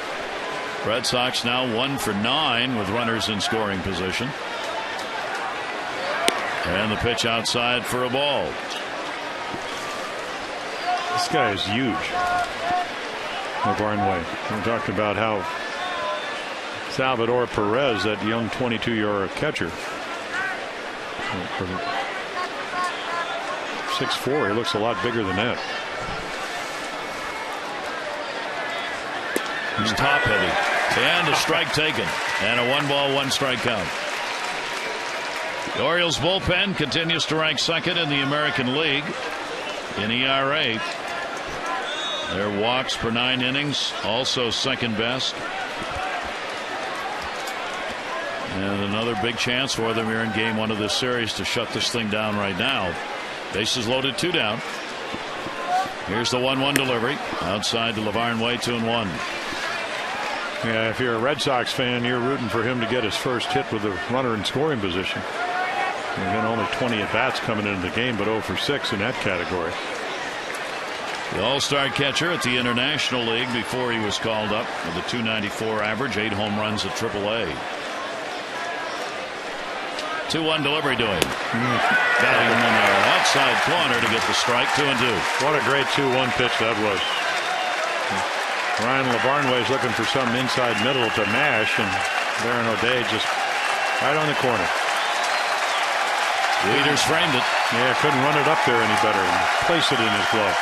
Red Sox now 1 for 9 with runners in scoring position. And the pitch outside for a ball. This guy is huge. Lavarnway. We talked about how Salvador Perez, that young 22-year-old catcher, 6'4", he looks a lot bigger than that. He's top heavy. And a strike taken. And a 1-ball 1-strike count. The Orioles bullpen continues to rank second in the American League in ERA. Their walks per 9 innings also second best. And another big chance for them here in game 1 of this series to shut this thing down right now. Bases loaded, 2 down. Here's the 1-1 delivery outside to Lavarnway, 2-1. Yeah, if you're a Red Sox fan, you're rooting for him to get his first hit with a runner in scoring position. Again, only 20 at bats coming into the game, but 0 for 6 in that category. The all-star catcher at the International League before he was called up with a .294 average, 8 home runs at AAA. 2-1 delivery to him. Got him in the outside corner to get the strike. 2-2. What a great 2-1 pitch that was. Ryan Lavarnway is looking for something inside middle to mash, and Darren O'Day just right on the corner. Leaders framed it. Yeah, couldn't run it up there any better and place it in his glove.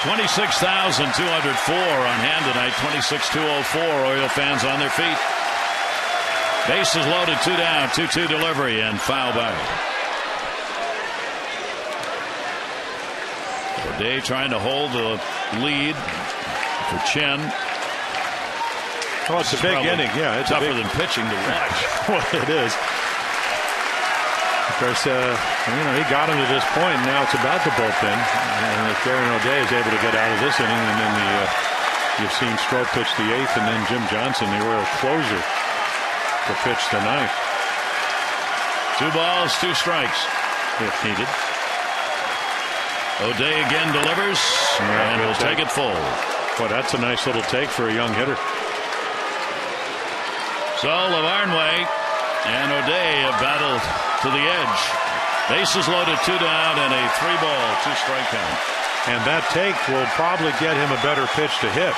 26,204 on hand tonight. 26,204. Oriole fans on their feet. Bases loaded, 2 down, 2-2 delivery, and foul back. O'Day trying to hold the lead for Chen. Oh, it's a big inning. Yeah, it's tougher than pitching to watch. Well, it is. Of course, he got him to this point, and now it's about the bullpen. And if Darren O'Day is able to get out of this inning, and then you've seen Stroh pitch the 8th, and then Jim Johnson, the Oriole closer, to pitch the 9th. 2 balls, 2 strikes if needed. O'Day again delivers, and will take it full. Well, that's a nice little take for a young hitter. So Lavarnway and O'Day have battled to the edge Bases loaded, 2 down, and a 3-ball, 2-strike count. And that take will probably get him a better pitch to hit.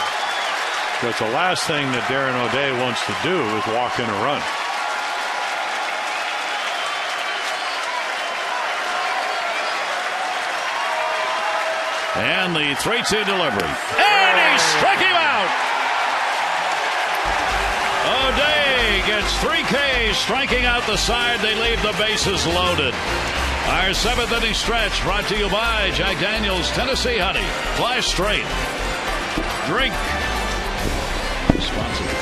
Because the last thing that Darren O'Day wants to do is walk in a run. And the 3-2 delivery. And he struck him out. O'Day gets 3 Ks, striking out the side. They leave the bases loaded. Our 7th inning stretch brought to you by Jack Daniel's Tennessee Honey. Fly straight. Drink responsibly.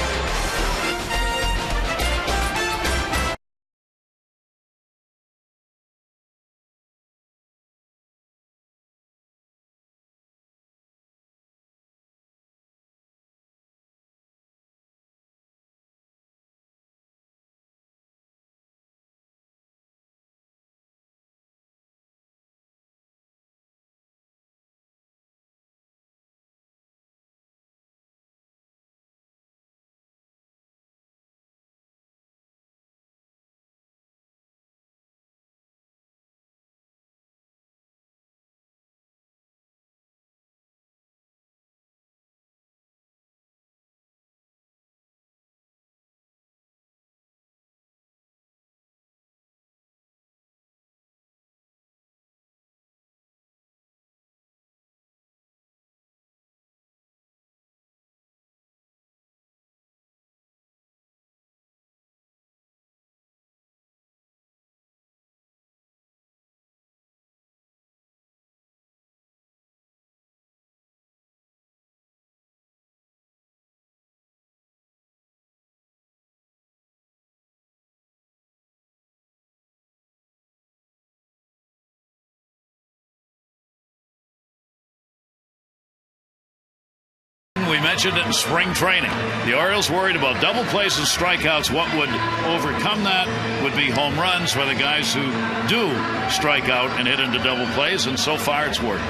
We mentioned it in spring training. The Orioles worried about double plays and strikeouts. What would overcome that would be home runs for the guys who do strike out and hit into double plays, and so far it's worked.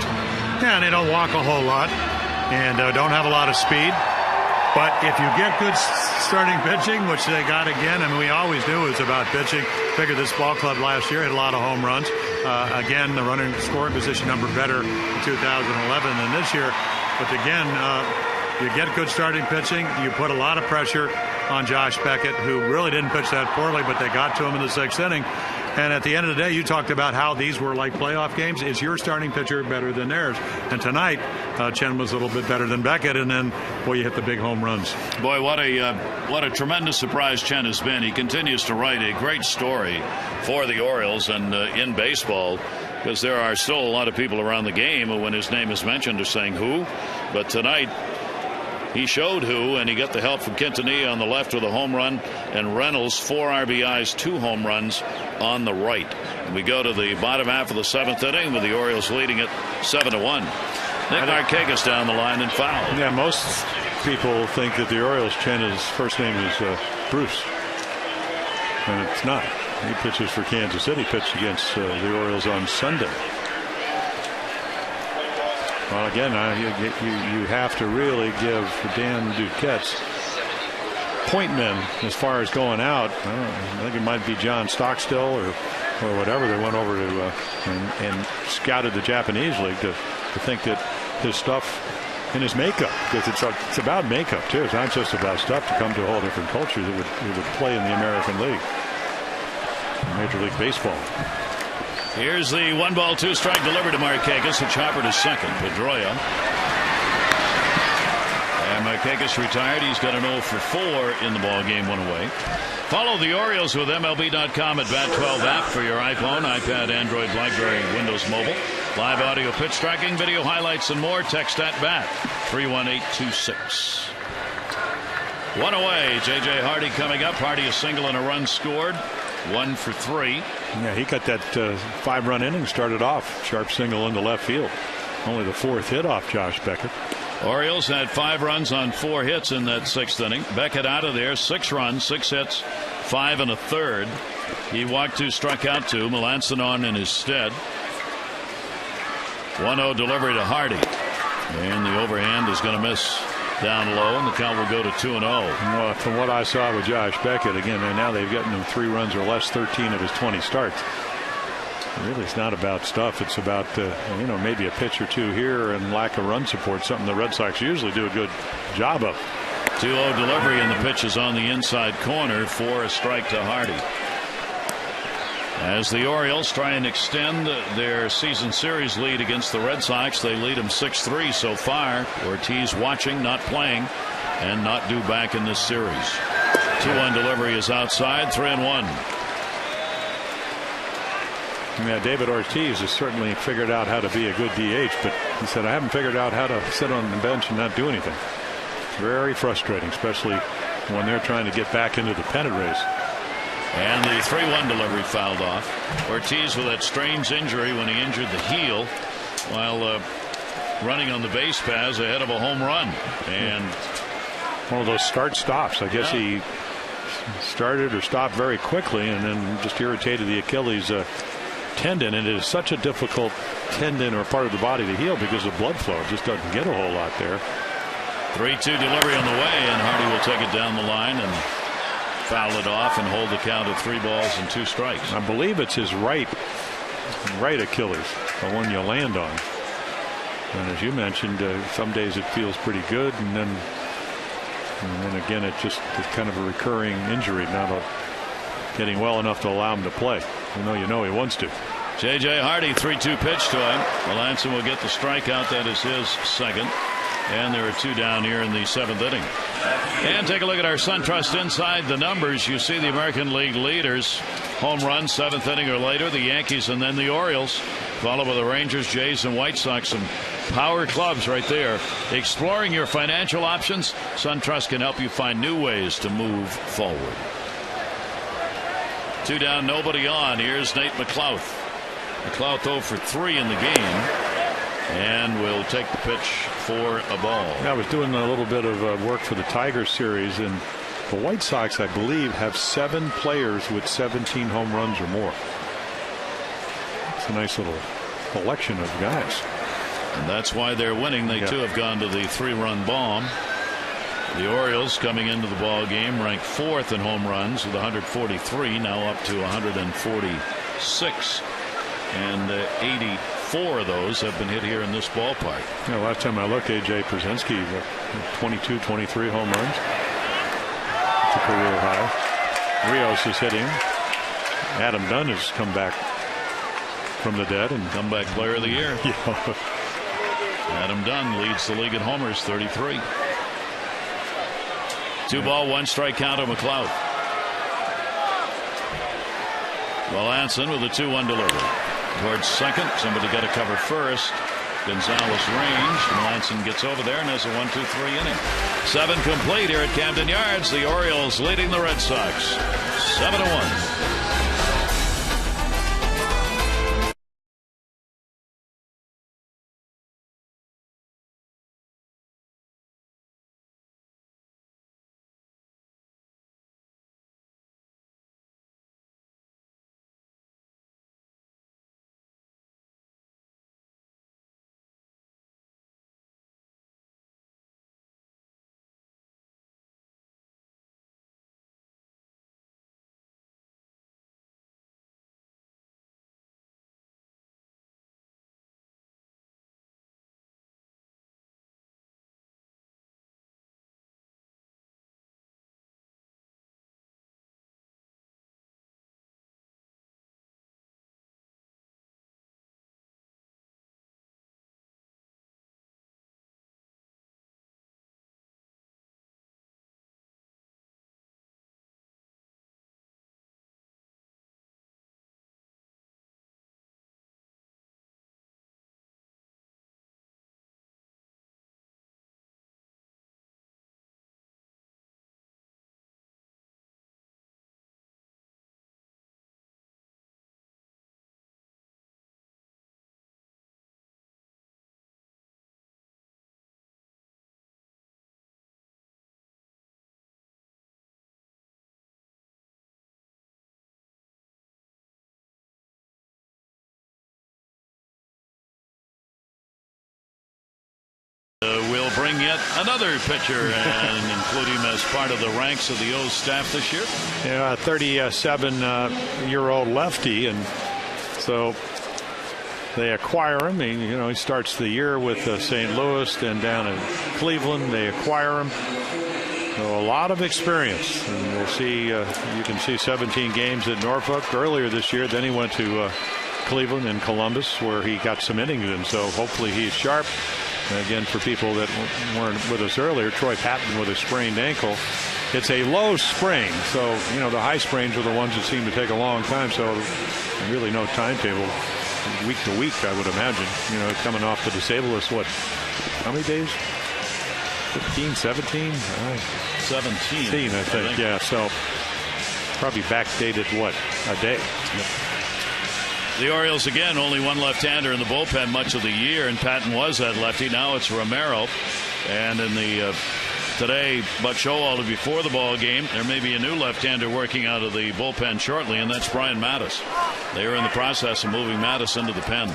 Yeah, and they don't walk a whole lot and don't have a lot of speed. But if you get good starting pitching, which they got again, I mean, we always knew it was about pitching. Figured this ball club last year had a lot of home runs. Again, the running scoring position number better in 2011 than this year. But again, you get good starting pitching. You put a lot of pressure on Josh Beckett, who really didn't pitch that poorly, but they got to him in the 6th inning. And at the end of the day, you talked about how these were like playoff games. Is your starting pitcher better than theirs? And tonight, Chen was a little bit better than Beckett, and then, boy, you hit the big home runs. Boy, what a tremendous surprise Chen has been. He continues to write a great story for the Orioles and in baseball, because there are still a lot of people around the game who, when his name is mentioned, are saying who. But tonight, he showed who, and he got the help from Quintanilla on the left with a home run, and Reynolds 4 RBIs, 2 home runs on the right. And we go to the bottom half of the 7th inning with the Orioles leading it 7-1. Nick Markakis down the line and fouled. Yeah, most people think that the Orioles, Chen's first name is Bruce, and it's not. He pitches for Kansas City. Pitched against the Orioles on Sunday. Well, again, you have to really give Dan Duquette's point men as far as going out. I think it might be John Stockstill or whatever that went over to and scouted the Japanese league to think that his stuff in his makeup, because it's about makeup too. It's not just about stuff, to come to a whole different culture that would play in the American League, Major League Baseball. Here's the 1-ball, 2-strike delivery to Markakis. A chopper to second. Pedroia. And Markakis retired. He's got an 0 for 4 in the ball game, 1 away. Follow the Orioles with MLB.com at Bat12 app for your iPhone, iPad, Android, BlackBerry, Windows Mobile. Live audio pitch tracking, video highlights, and more. Text at BAT 31826. 1 away. J.J. Hardy coming up. Hardy a single and a run scored. 1 for 3. Yeah, he got that 5-run inning started off. Sharp single into left field. Only the 4th hit off Josh Beckett. Orioles had 5 runs on 4 hits in that 6th inning. Beckett out of there. 6 runs, 6 hits, 5 1/3. He walked 2, struck out 2. Melanson on in his stead. 1-0 delivery to Hardy. And the overhand is going to miss down low, and the count will go to 2-0. Well, from what I saw with Josh Beckett, again, now they've gotten him 3 runs or less 13 of his 20 starts. Really, it's not about stuff. It's about, maybe a pitch or two here and lack of run support, something the Red Sox usually do a good job of. 2-0 delivery, and the pitch is on the inside corner for a strike to Hardy. As the Orioles try and extend their season series lead against the Red Sox, they lead them 6-3 so far. Ortiz watching, not playing, and not due back in this series. 2-1 delivery is outside, 3-1. Yeah, David Ortiz has certainly figured out how to be a good DH, but he said, I haven't figured out how to sit on the bench and not do anything. Very frustrating, especially when they're trying to get back into the pennant race. And the 3-1 delivery fouled off. Ortiz with that strange injury when he injured the heel while running on the base paths ahead of a home run. And one of those start-stops. I guess he started or stopped very quickly and then just irritated the Achilles tendon. And it is such a difficult tendon or part of the body to heal because of blood flow. It just doesn't get a whole lot there. 3-2 delivery on the way, and Hardy will take it down the line and foul it off and hold the count at 3 balls and 2 strikes. I believe it's his right Achilles, the one you land on. And as you mentioned, some days it feels pretty good, and then again it's kind of a recurring injury, not getting well enough to allow him to play. You know he wants to. J.J. Hardy, 3-2 pitch to him. Melanson will get the strikeout. That is his second. And there are 2 down here in the 7th inning. And take a look at our SunTrust Inside the Numbers. You see the American League leaders. Home run, 7th inning or later. The Yankees and then the Orioles. Followed by the Rangers, Jays, and White Sox. Some power clubs right there. Exploring your financial options, SunTrust can help you find new ways to move forward. 2 down, nobody on. Here's Nate McLouth. McLouth 0 for 3 in the game. And will take the pitch for a ball. I was doing a little bit of work for the Tigers series, and the White Sox, I believe, have 7 players with 17 home runs or more. It's a nice little collection of guys. And that's why they're winning. They too have gone to the 3-run bomb. The Orioles coming into the ball game ranked 4th in home runs with 143, now up to 146. And 84 of those have been hit here in this ballpark. Yeah, last time I looked, A.J. Przinsky, 22, 23 home runs. It's a career high. Rios is hitting. Adam Dunn has come back from the dead and comeback player of the year. Yeah. Adam Dunn leads the league in homers, 33. 2 ball, 1 strike count of McLeod. Melanson with a 2-1 delivery. Towards second. Somebody got to cover first. Gonzalez ranged. Melanson gets over there and has a 1-2-3 inning. 7 complete here at Camden Yards. The Orioles leading the Red Sox 7-1. We'll bring yet another pitcher and include him as part of the ranks of the O's staff this year. Yeah, 37-year-old lefty, and So they acquire him. He starts the year with St. Louis, then down in Cleveland. They acquire him. So a lot of experience, and we'll see. You can see 17 games at Norfolk earlier this year. Then he went to Cleveland and Columbus, where he got some innings in. So hopefully he's sharp. And again, for people that weren't with us earlier, Troy Patton with a sprained ankle. It's a low sprain, so the high sprains are the ones that seem to take a long time. So really no timetable. Week to week, I would imagine. Coming off the disabled list, what? How many days? 15, 17? 17, I think. Yeah, so probably backdated, what, a day? Yep. The Orioles, again, only one left-hander in the bullpen much of the year, and Patton was that lefty. Now it's Romero. And in the today, Buck Showalter before the ball game, there may be a new left-hander working out of the bullpen shortly, and that's Brian Mattis. They are in the process of moving Mattis into the pen.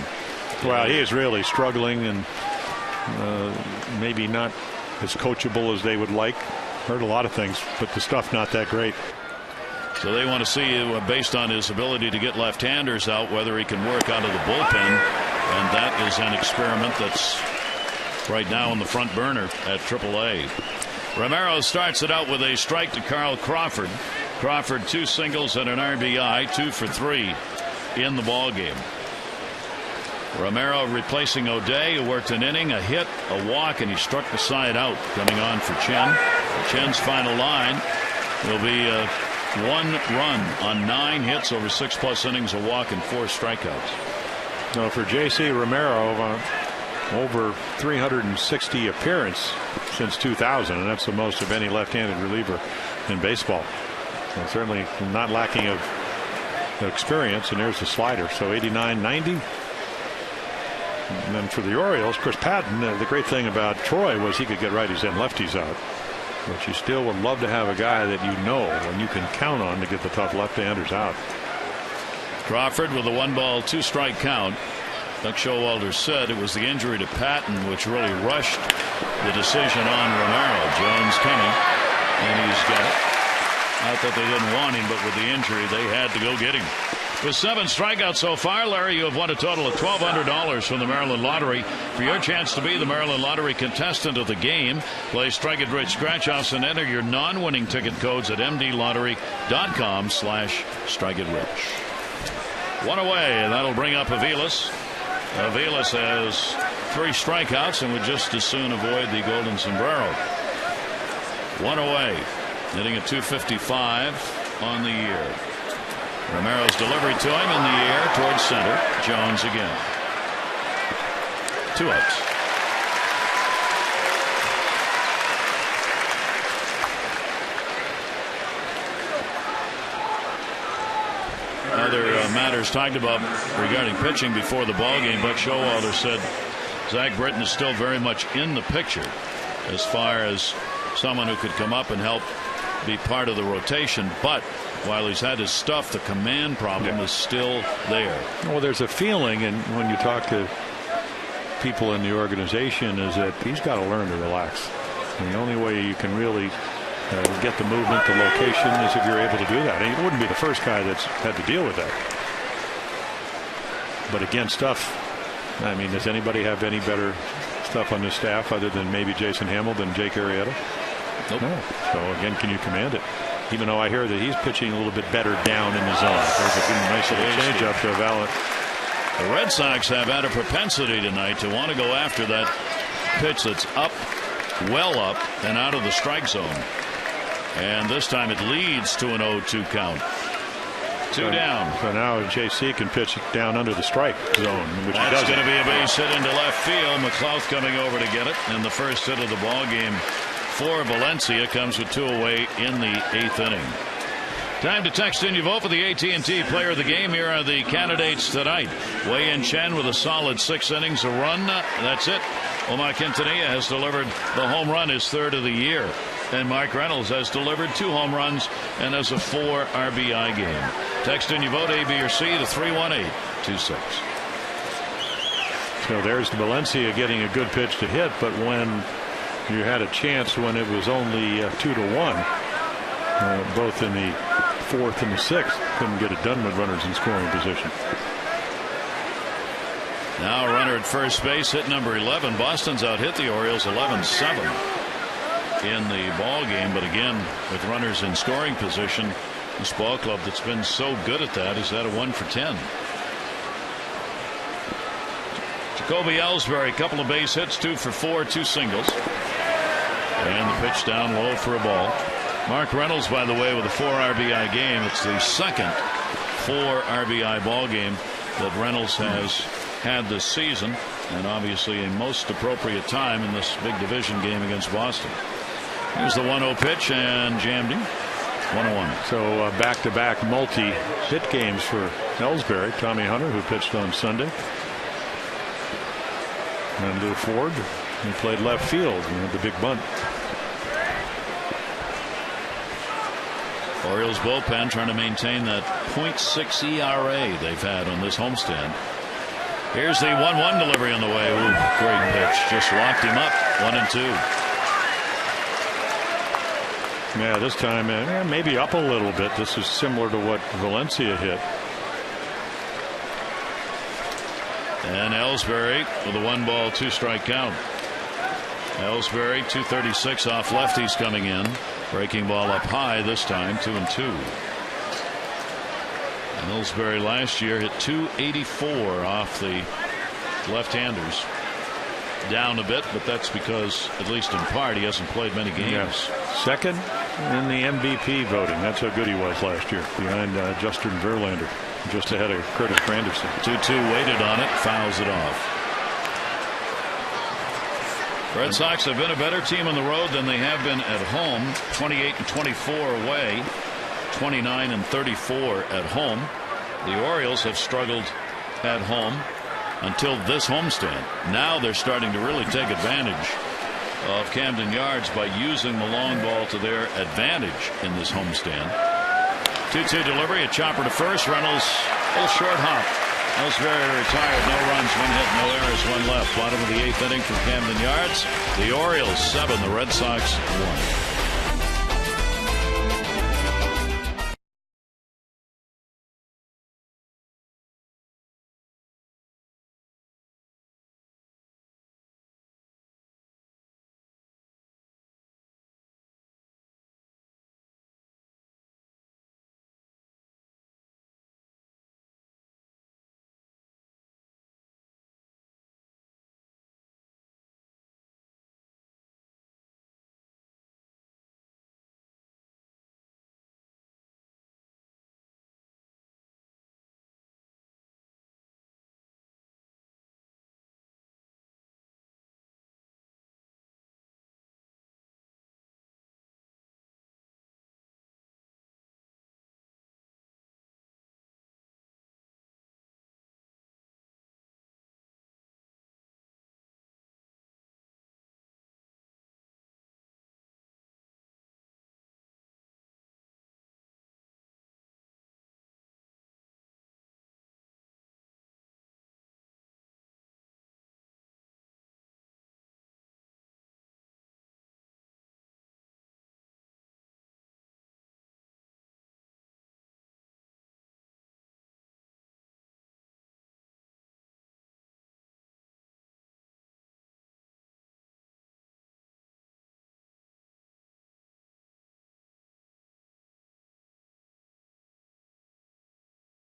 Well, he is really struggling, and maybe not as coachable as they would like. Heard a lot of things, but the stuff not that great. So they want to see, based on his ability to get left-handers out, whether he can work out of the bullpen, and that is an experiment that's right now on the front burner at AAA. Romero starts it out with a strike to Carl Crawford. Crawford 2 singles and an RBI, 2 for 3 in the ball game. Romero replacing O'Day, who worked an inning, a hit, a walk, and he struck the side out. Coming on for Chen. Chen's final line will be 1 run on 9 hits over 6+ innings, a walk, and 4 strikeouts. Now for J.C. Romero, over 360 appearance since 2000, and that's the most of any left-handed reliever in baseball. And certainly not lacking of experience, and there's the slider. So 89-90. And then for the Orioles, Chris Patton, the great thing about Troy was he could get righties and lefties out. But you still would love to have a guy that and you can count on to get the tough left-handers out. Crawford with a 1-ball, 2-strike count. Buck Showalter said it was the injury to Patton which really rushed the decision on Romero. Jones coming, and he's got it. Not that they didn't want him, but with the injury, they had to go get him. With 7 strikeouts so far, Larry, you have won a total of $1,200 from the Maryland Lottery. For your chance to be the Maryland Lottery contestant of the game, play Strike It Rich scratch-offs and enter your non-winning ticket codes at mdlottery.com/strikeitRich. 1 away, and that'll bring up Aviles. Aviles has 3 strikeouts and would just as soon avoid the golden sombrero. 1 away, hitting at .255 on the year. Romero's delivery to him in the air towards center. Jones again. 2 outs. Other matters talked about regarding pitching before the ball game. Buck Showalter said Zach Britton is still very much in the picture as far as someone who could come up and help be part of the rotation, but while he's had his stuff, the command problem is still there. Well, there's a feeling, and when you talk to people in the organization, is that he's got to learn to relax. And the only way you can really get the movement, the location, is if you're able to do that. And he wouldn't be the first guy that's had to deal with that. But again, stuff, I mean, does anybody have any better stuff on this staff other than maybe Jason Hamill than Jake Arrieta? Nope. No. So again, can you command it? Even though I hear that he's pitching a little bit better down in the zone. There's a nice little change up to Valent. The Red Sox have had a propensity tonight to want to go after that pitch that's up, well up, and out of the strike zone. And this time it leads to an 0-2 count. 2 down. So now JC can pitch down under the strike zone, which that's going to be a base hit into left field. McLeod coming over to get it. And the first hit of the ball game for Valencia comes with 2 away in the 8th inning. Time to text in your vote for the AT&T Player of the Game. Here are the candidates tonight. Wei-Yin Chen with a solid 6 innings, a run. That's it. Omar Quintanilla has delivered the home run, his 3rd of the year. And Mark Reynolds has delivered 2 home runs and has a 4 RBI game. Text in your vote, A, B, or C, to 31826. So there's Valencia getting a good pitch to hit, but when you had a chance when it was only 2-1, both in the 4th and the 6th, couldn't get it done with runners in scoring position. Now a runner at first base, hit number 11. Boston's out hit the Orioles 11-7 in the ball game, but again with runners in scoring position, this ball club that's been so good at that is at a 1 for 10. Jacoby Ellsbury, couple of base hits, 2 for 4, 2 singles, and the pitch down low for a ball. Mark Reynolds, by the way, with a 4 RBI game. It's the second 4 RBI ball game that Reynolds has had this season, and obviously a most appropriate time in this big division game against Boston. Here's the 1-0 pitch and jammed him. 1-1. So back-to-back multi-hit games for Ellsbury. Tommy Hunter, who pitched on Sunday, and Lou Ford, who played left field and had the big bunt. Orioles bullpen trying to maintain that .6 ERA they've had on this homestand. Here's the 1-1 delivery on the way. Ooh, great pitch. Just locked him up. 1-2. Yeah, this time maybe up a little bit. This is similar to what Valencia hit. And Ellsbury with a 1-ball 2-strike count. Ellsbury 236 off lefties coming in. Breaking ball up high this time, 2-2. And Ellsbury last year hit 284 off the left-handers. Down a bit, but that's because, at least in part, he hasn't played many games. Yes. Second in the MVP voting. That's how good he was last year, behind Justin Verlander, just ahead of Curtis Granderson. 2-2 waited on it, fouls it off. Red Sox have been a better team on the road than they have been at home. 28-24 away, 29-34 at home. The Orioles have struggled at home until this homestand. Now they're starting to really take advantage of Camden Yards by using the long ball to their advantage in this homestand. 2-2 delivery, a chopper to first. Reynolds, a little short hop. Ellsbury retired, no runs, 1 hit, no errors, 1 left. Bottom of the 8th inning from Camden Yards. The Orioles 7, the Red Sox 1.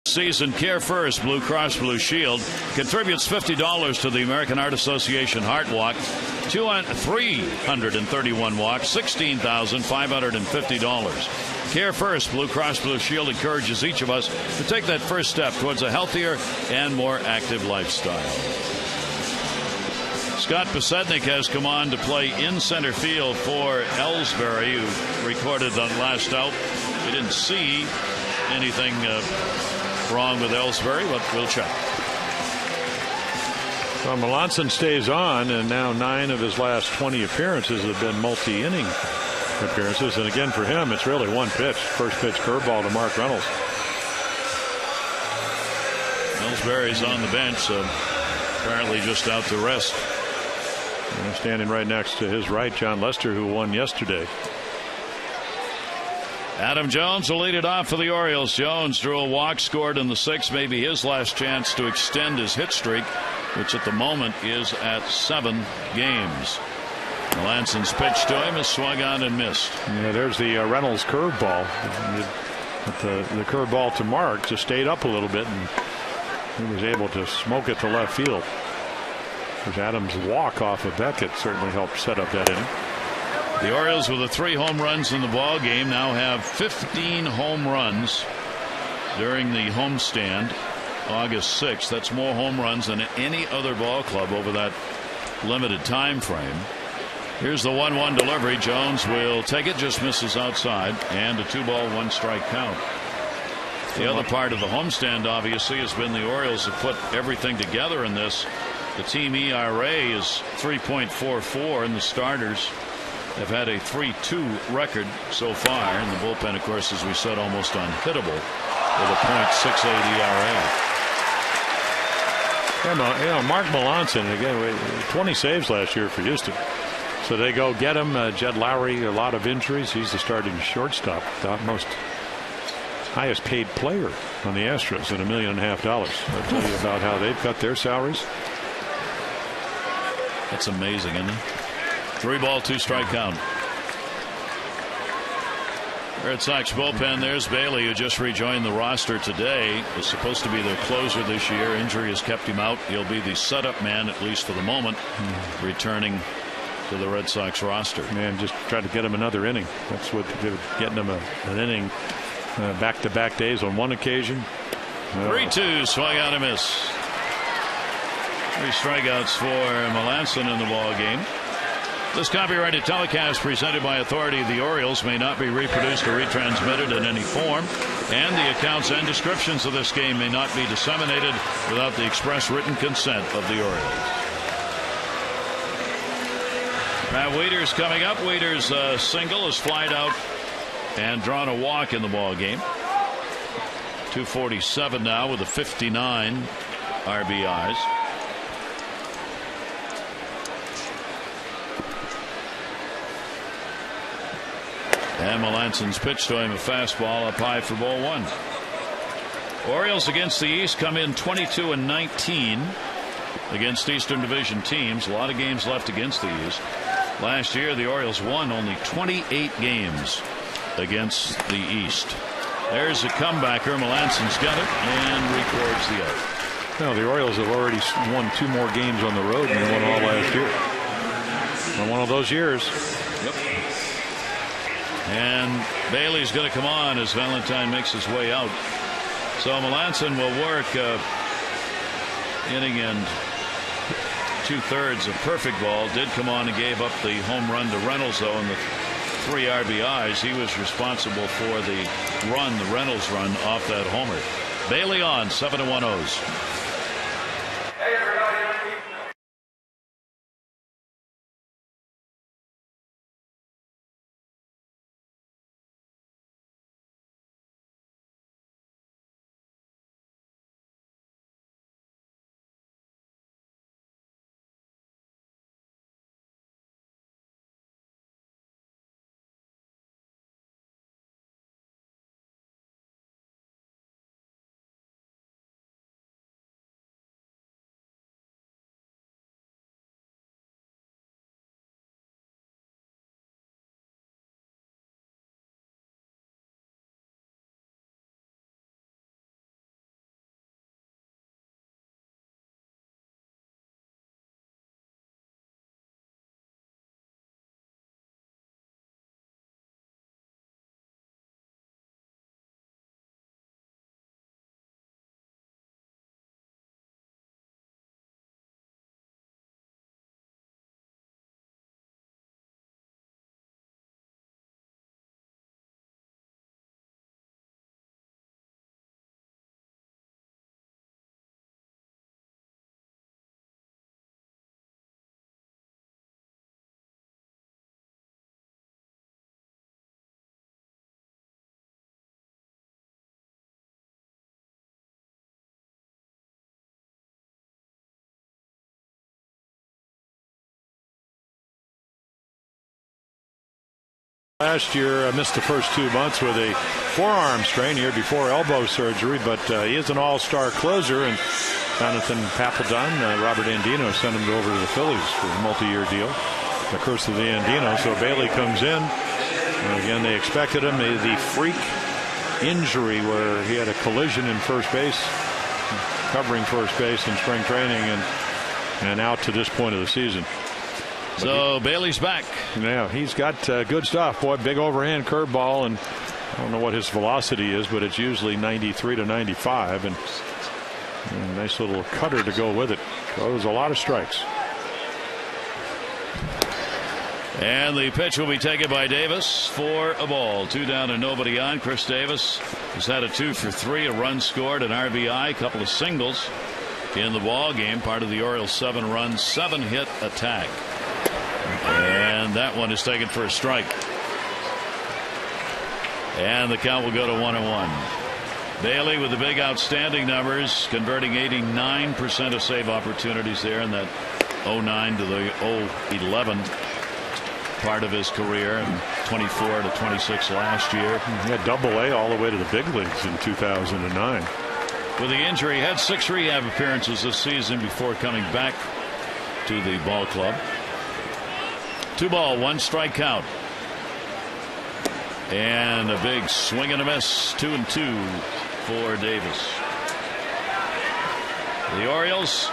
Season Care First Blue Cross Blue Shield contributes $50 to the American Heart Association Heart Walk. 331 walks, $16,550. Care First Blue Cross Blue Shield encourages each of us to take that first step towards a healthier and more active lifestyle. Scott Posednik has come on to play in center field for Ellsbury, who recorded the last out. We didn't see anything wrong with Ellsbury, but we'll check. Well, Melanson stays on, and now 9 of his last 20 appearances have been multi-inning appearances. And again, for him, it's really one pitch. First pitch curveball to Mark Reynolds. Ellsbury's on the bench, so apparently just out to rest. And standing right next to his right, John Lester, who won yesterday. Adam Jones will lead it off for the Orioles. Jones drew a walk, scored in the 6th, maybe his last chance to extend his hit streak. which at the moment is at 7 games. Melanson's pitch to him is swung on and missed. Yeah, there's the Reynolds curveball. The curveball to Mark just stayed up a little bit, and he was able to smoke it to left field. There's Adams' walk off of Beckett certainly helped set up that inning. The Orioles, with the 3 home runs in the ball game, now have 15 home runs during the homestand August 6th. That's more home runs than any other ball club over that limited time frame. Here's the 1-1 delivery. Jones will take it, just misses outside, and a 2-ball 1-strike count. The other part of the homestand obviously has been the Orioles have put everything together in this. The team ERA is 3.44, and the starters have had a 3-2 record so far. And the bullpen, of course, as we said, almost unhittable with a .68 ERA. Yeah, Mark Melancon, again, 20 saves last year for Houston. So they go get him. Jed Lowry, a lot of injuries. He's the starting shortstop, the highest paid player on the Astros at $1.5 million. I'll tell you about how they've cut their salaries. That's amazing, isn't it? 3-ball 2-strike count. Red Sox bullpen. There's Bailey, who just rejoined the roster today. Was supposed to be their closer this year. Injury has kept him out. He'll be the setup man, at least for the moment, returning to the Red Sox roster. Man, just try to get him another inning. That's what they're getting him an inning back-to-back days on one occasion. 3-2 swung out and miss. 3 strikeouts for Melancon in the ball game. This copyrighted telecast presented by authority of the Orioles may not be reproduced or retransmitted in any form, and the accounts and descriptions of this game may not be disseminated without the express written consent of the Orioles. Matt Wieters coming up. Wieters' single is flied out and drawn a walk in the ball game. 247 now with the 59 RBIs. And Melanson's pitch to him, a fastball up high for ball 1. Orioles against the East come in 22-19 against Eastern Division teams. A lot of games left against the East. Last year the Orioles won only 28 games against the East. There's a comebacker. Melanson's got it and records the out. No, the Orioles have already won 2 more games on the road than they won all last year. In one of those years. Yep. And Bailey's going to come on as Valentine makes his way out. So Melancon will work inning and 2/3 of perfect ball. Did come on and gave up the home run to Reynolds, though, and the 3 RBIs. He was responsible for the run, the Reynolds run off that homer. Bailey on 7-1 O's. Last year, missed the first 2 months with a forearm strain, year before elbow surgery, but he is an all-star closer, and Jonathan Papelbon, Robert Andino sent him over to the Phillies for a multi-year deal. The curse of the Andino. So Bailey comes in. And again, they expected him. The freak injury where he had a collision in first base, covering first base in spring training, and out to this point of the season. So Bailey's back. Yeah, he's got good stuff. Boy, big overhand curveball, and I don't know what his velocity is, but it's usually 93 to 95, and a nice little cutter to go with it. So there's a lot of strikes. And the pitch will be taken by Davis for a ball. 2 down and nobody on. Chris Davis has had a 2 for 3, a run scored, an RBI, a couple of singles in the ball game. Part of the Orioles' 7-run, 7-hit attack. And that one is taken for a strike. And the count will go to 1-1. Bailey with the big outstanding numbers, converting 89% of save opportunities there in that 09 to the 011 part of his career, and 24 to 26 last year. He had Double-A all the way to the big leagues in 2009. With the injury, he had 6 rehab appearances this season before coming back to the ball club. 2 ball, 1 strike count. And a big swing and a miss. 2-2 for Davis. The Orioles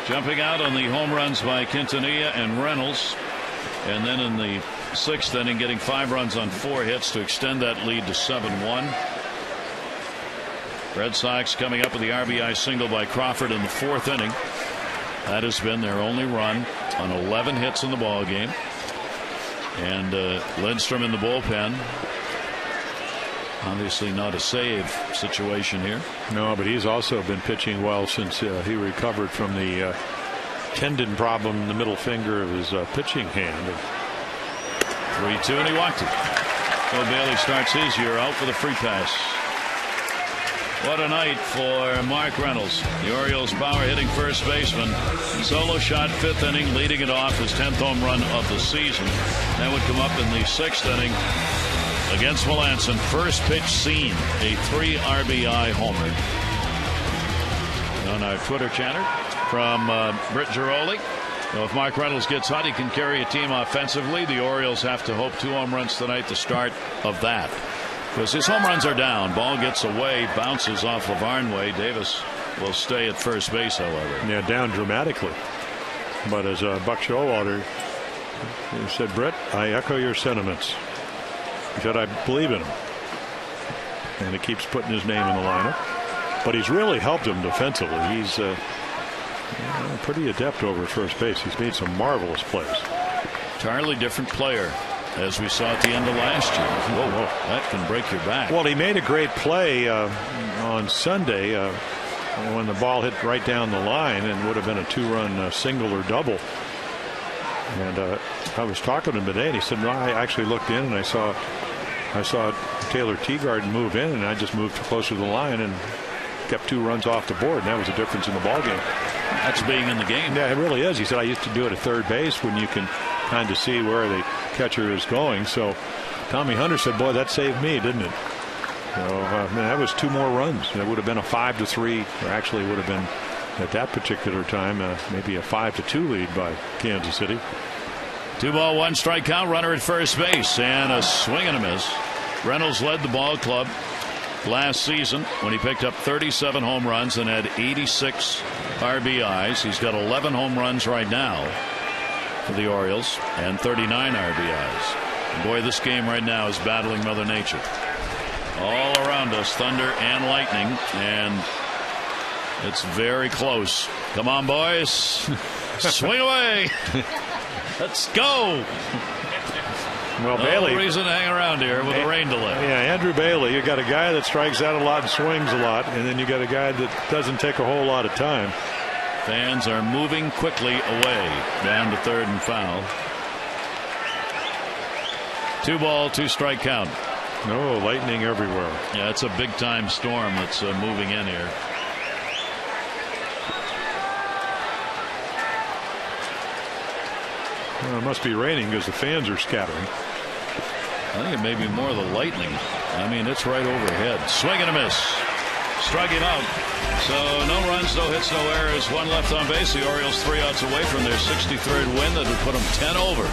jumping out on the home runs by Quintanilla and Reynolds. And then in the 6th inning, getting 5 runs on 4 hits to extend that lead to 7-1. Red Sox coming up with the RBI single by Crawford in the 4th inning. That has been their only run on 11 hits in the ball game. And Lindstrom in the bullpen. Obviously not a save situation here. No, but he's also been pitching well since he recovered from the tendon problem in the middle finger of his pitching hand. 3-2, and he walked it. So Bailey starts his year out with a free pass. What a night for Mark Reynolds, the Orioles' power hitting first baseman. Solo shot 5th inning, leading it off, his 10th home run of the season. That would come up in the 6th inning against Melanson. First pitch seen, a 3 RBI homer. On our Twitter chatter from Britt Giroli. So if Mark Reynolds gets hot, he can carry a team offensively. The Orioles have to hope 2 home runs tonight, the start of that. Because his home runs are down. Ball gets away, bounces off of Arnway. Davis will stay at first base, however. Yeah, down dramatically. But as Buck Showalter said, Britt, I echo your sentiments. He said, I believe in him. And he keeps putting his name in the lineup. But he's really helped him defensively. He's pretty adept over at first base. He's made some marvelous plays. Entirely different player, as we saw at the end of last year. Whoa, that can break your back. Well, he made a great play on Sunday when the ball hit right down the line and would have been a 2-run single or double. And I was talking to him today, and he said, no, I actually looked in and I saw Taylor Teagarden move in, and I just moved closer to the line and kept 2 runs off the board, and that was the difference in the ball game. That's being in the game. Yeah, it really is. He said, I used to do it at third base when you can kind of see where the catcher is going. So Tommy Hunter said, boy, that saved me, didn't it? So that was 2 more runs. It would have been a 5-3, or actually would have been at that particular time maybe a 5-2 lead by Kansas City. 2 ball, 1 strike count, runner at first base, and a swing and a miss. Reynolds led the ball club last season when he picked up 37 home runs and had 86 RBIs. He's got 11 home runs right now for the Orioles and 39 RBIs. And boy, this game right now is battling Mother Nature. All around us, thunder and lightning, and it's very close. Come on, boys. Swing away. Let's go. Well, no Bailey, reason to hang around here with a rain delay. Yeah, Andrew Bailey, you got a guy that strikes out a lot and swings a lot, and then you got a guy that doesn't take a whole lot of time. Fans are moving quickly away down to third and foul. 2 ball, 2 strike count. No, lightning everywhere. Yeah, it's a big time storm that's moving in here. Well, it must be raining because the fans are scattering. I think it may be more the lightning. I mean, it's right overhead. Swing and a miss. struck him out. So no runs, no hits, no errors. One left on base. The Orioles 3 outs away from their 63rd win that would put them 10 over.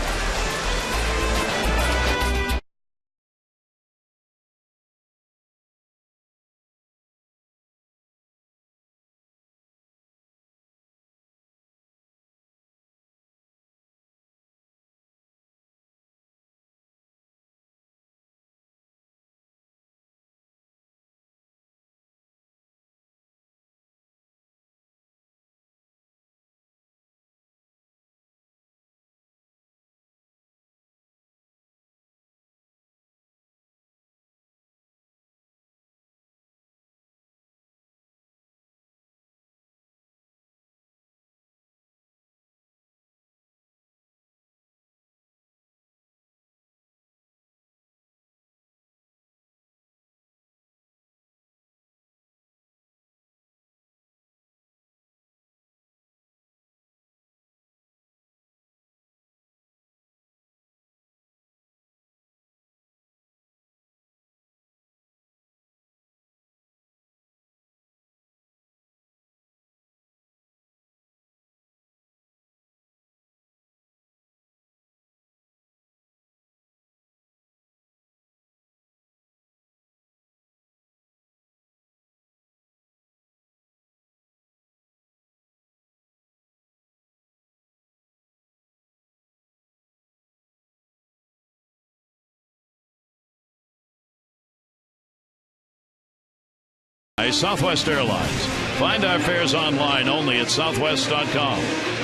Southwest Airlines. Find our fares online only at southwest.com.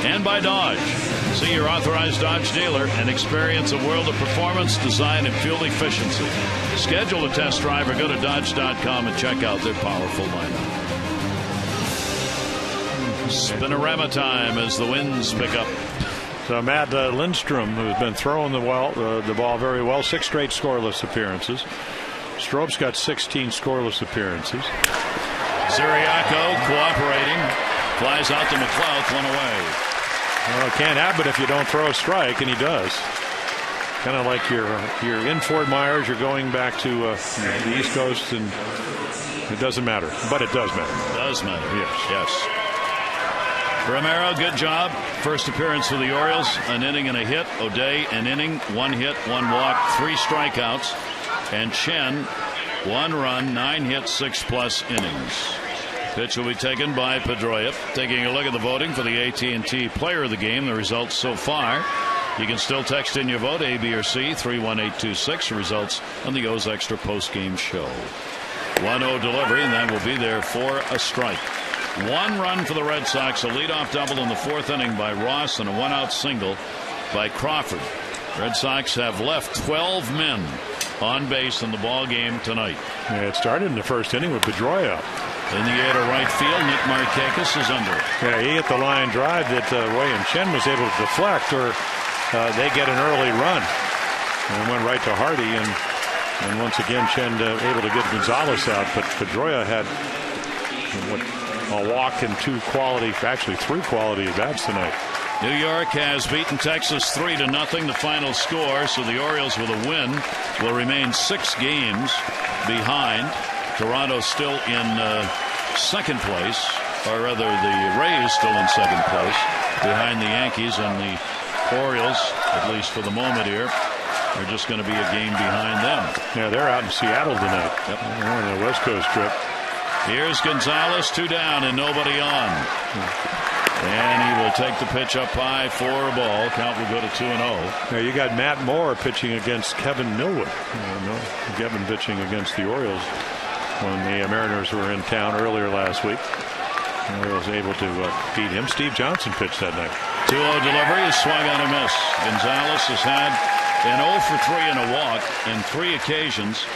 And by Dodge. See your authorized Dodge dealer and experience a world of performance, design, and fuel efficiency. Schedule a test drive or go to dodge.com and check out their powerful lineup. Spinorama time as the winds pick up. So Matt Lindstrom, who's been throwing the ball very well, 6 straight scoreless appearances. Strope's got 16 scoreless appearances. Ziriaco cooperating. Flies out to McLeod, one away. Well, it can't happen if you don't throw a strike, and he does. Kind of like you're in Fort Myers, you're going back to the East Coast, and it doesn't matter. But it does matter. It does matter. Yes. Romero, good job. First appearance for the Orioles. An inning and a hit. O'Day, an inning, 1 hit, 1 walk, 3 strikeouts. And Chen, 1 run, 9 hits, 6+ innings. Pitch will be taken by Pedroia. Taking a look at the voting for the AT&T Player of the Game. The results so far. You can still text in your vote, A, B, or C, 31826. Results on the O's Extra post-game show. 1-0 delivery, and that will be there for a strike. 1 run for the Red Sox. A leadoff double in the 4th inning by Ross and a 1-out single by Crawford. Red Sox have left 12 men on base in the ball game tonight. Yeah, it started in the 1st inning with Pedroia. In the air to right field, Nick Markakis is under. Yeah, he hit the line drive that William Chen was able to deflect, or they get an early run. And went right to Hardy, and once again Chen able to get Gonzalez out, but Pedroia had a walk and 2 quality, actually 3 quality at bats tonight. New York has beaten Texas 3-0. The final score, so the Orioles with a win will remain 6 games behind. Toronto still in 2nd place, or rather the Rays still in 2nd place behind the Yankees, and the Orioles, at least for the moment here, are just going to be a game behind them. Yeah, they're out in Seattle tonight. Yep. They're on a West Coast trip. Here's Gonzalez, 2 down and nobody on. And he will take the pitch up high for a ball. Count will go to 2-0. Now you got Matt Moore pitching against Kevin Millwood. Kevin pitching against the Orioles when the Mariners were in town earlier last week. The Orioles able to beat him. Steve Johnson pitched that night. 2-0 delivery is swung on a miss. Gonzalez has had an 0 for 3 and a walk in 3 occasions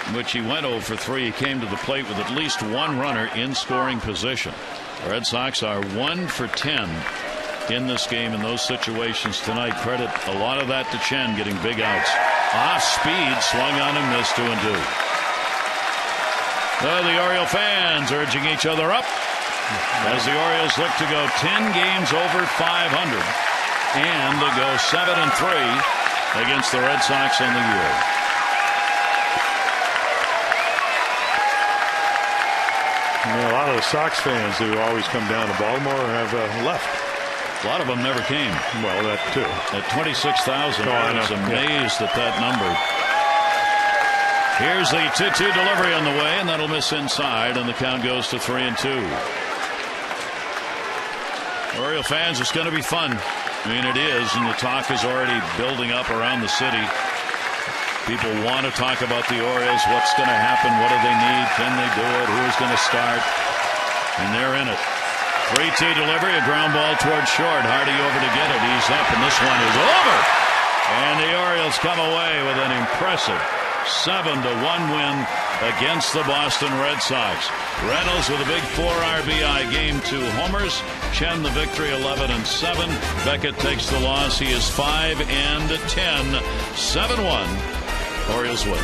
in which he went 0 for 3. He came to the plate with at least 1 runner in scoring position. The Red Sox are 1 for 10 in this game in those situations tonight. Credit a lot of that to Chen getting big outs. Off speed, swung on and missed 2-2. The Oriole fans urging each other up as the Orioles look to go 10 games over 500 and to go 7-3 against the Red Sox on the year. A lot of the Sox fans who always come down to Baltimore have left. A lot of them never came. Well, that too. At 26,000, I was amazed at that number. Here's the 2-2 delivery on the way, and that'll miss inside, and the count goes to 3-2. Oriole fans, it's going to be fun. I mean, it is, and the talk is already building up around the city. People want to talk about the Orioles. What's going to happen? What do they need? Can they do it? Who's going to start? And they're in it. 3-2 delivery, a ground ball towards short. Hardy over to get it. He's up, and this one is over. And the Orioles come away with an impressive 7-1 win against the Boston Red Sox. Reynolds with a big 4 RBI game, 2 homers. Chen the victory, 11-7. Beckett takes the loss. He is 5-10. 7-1. Orioles win.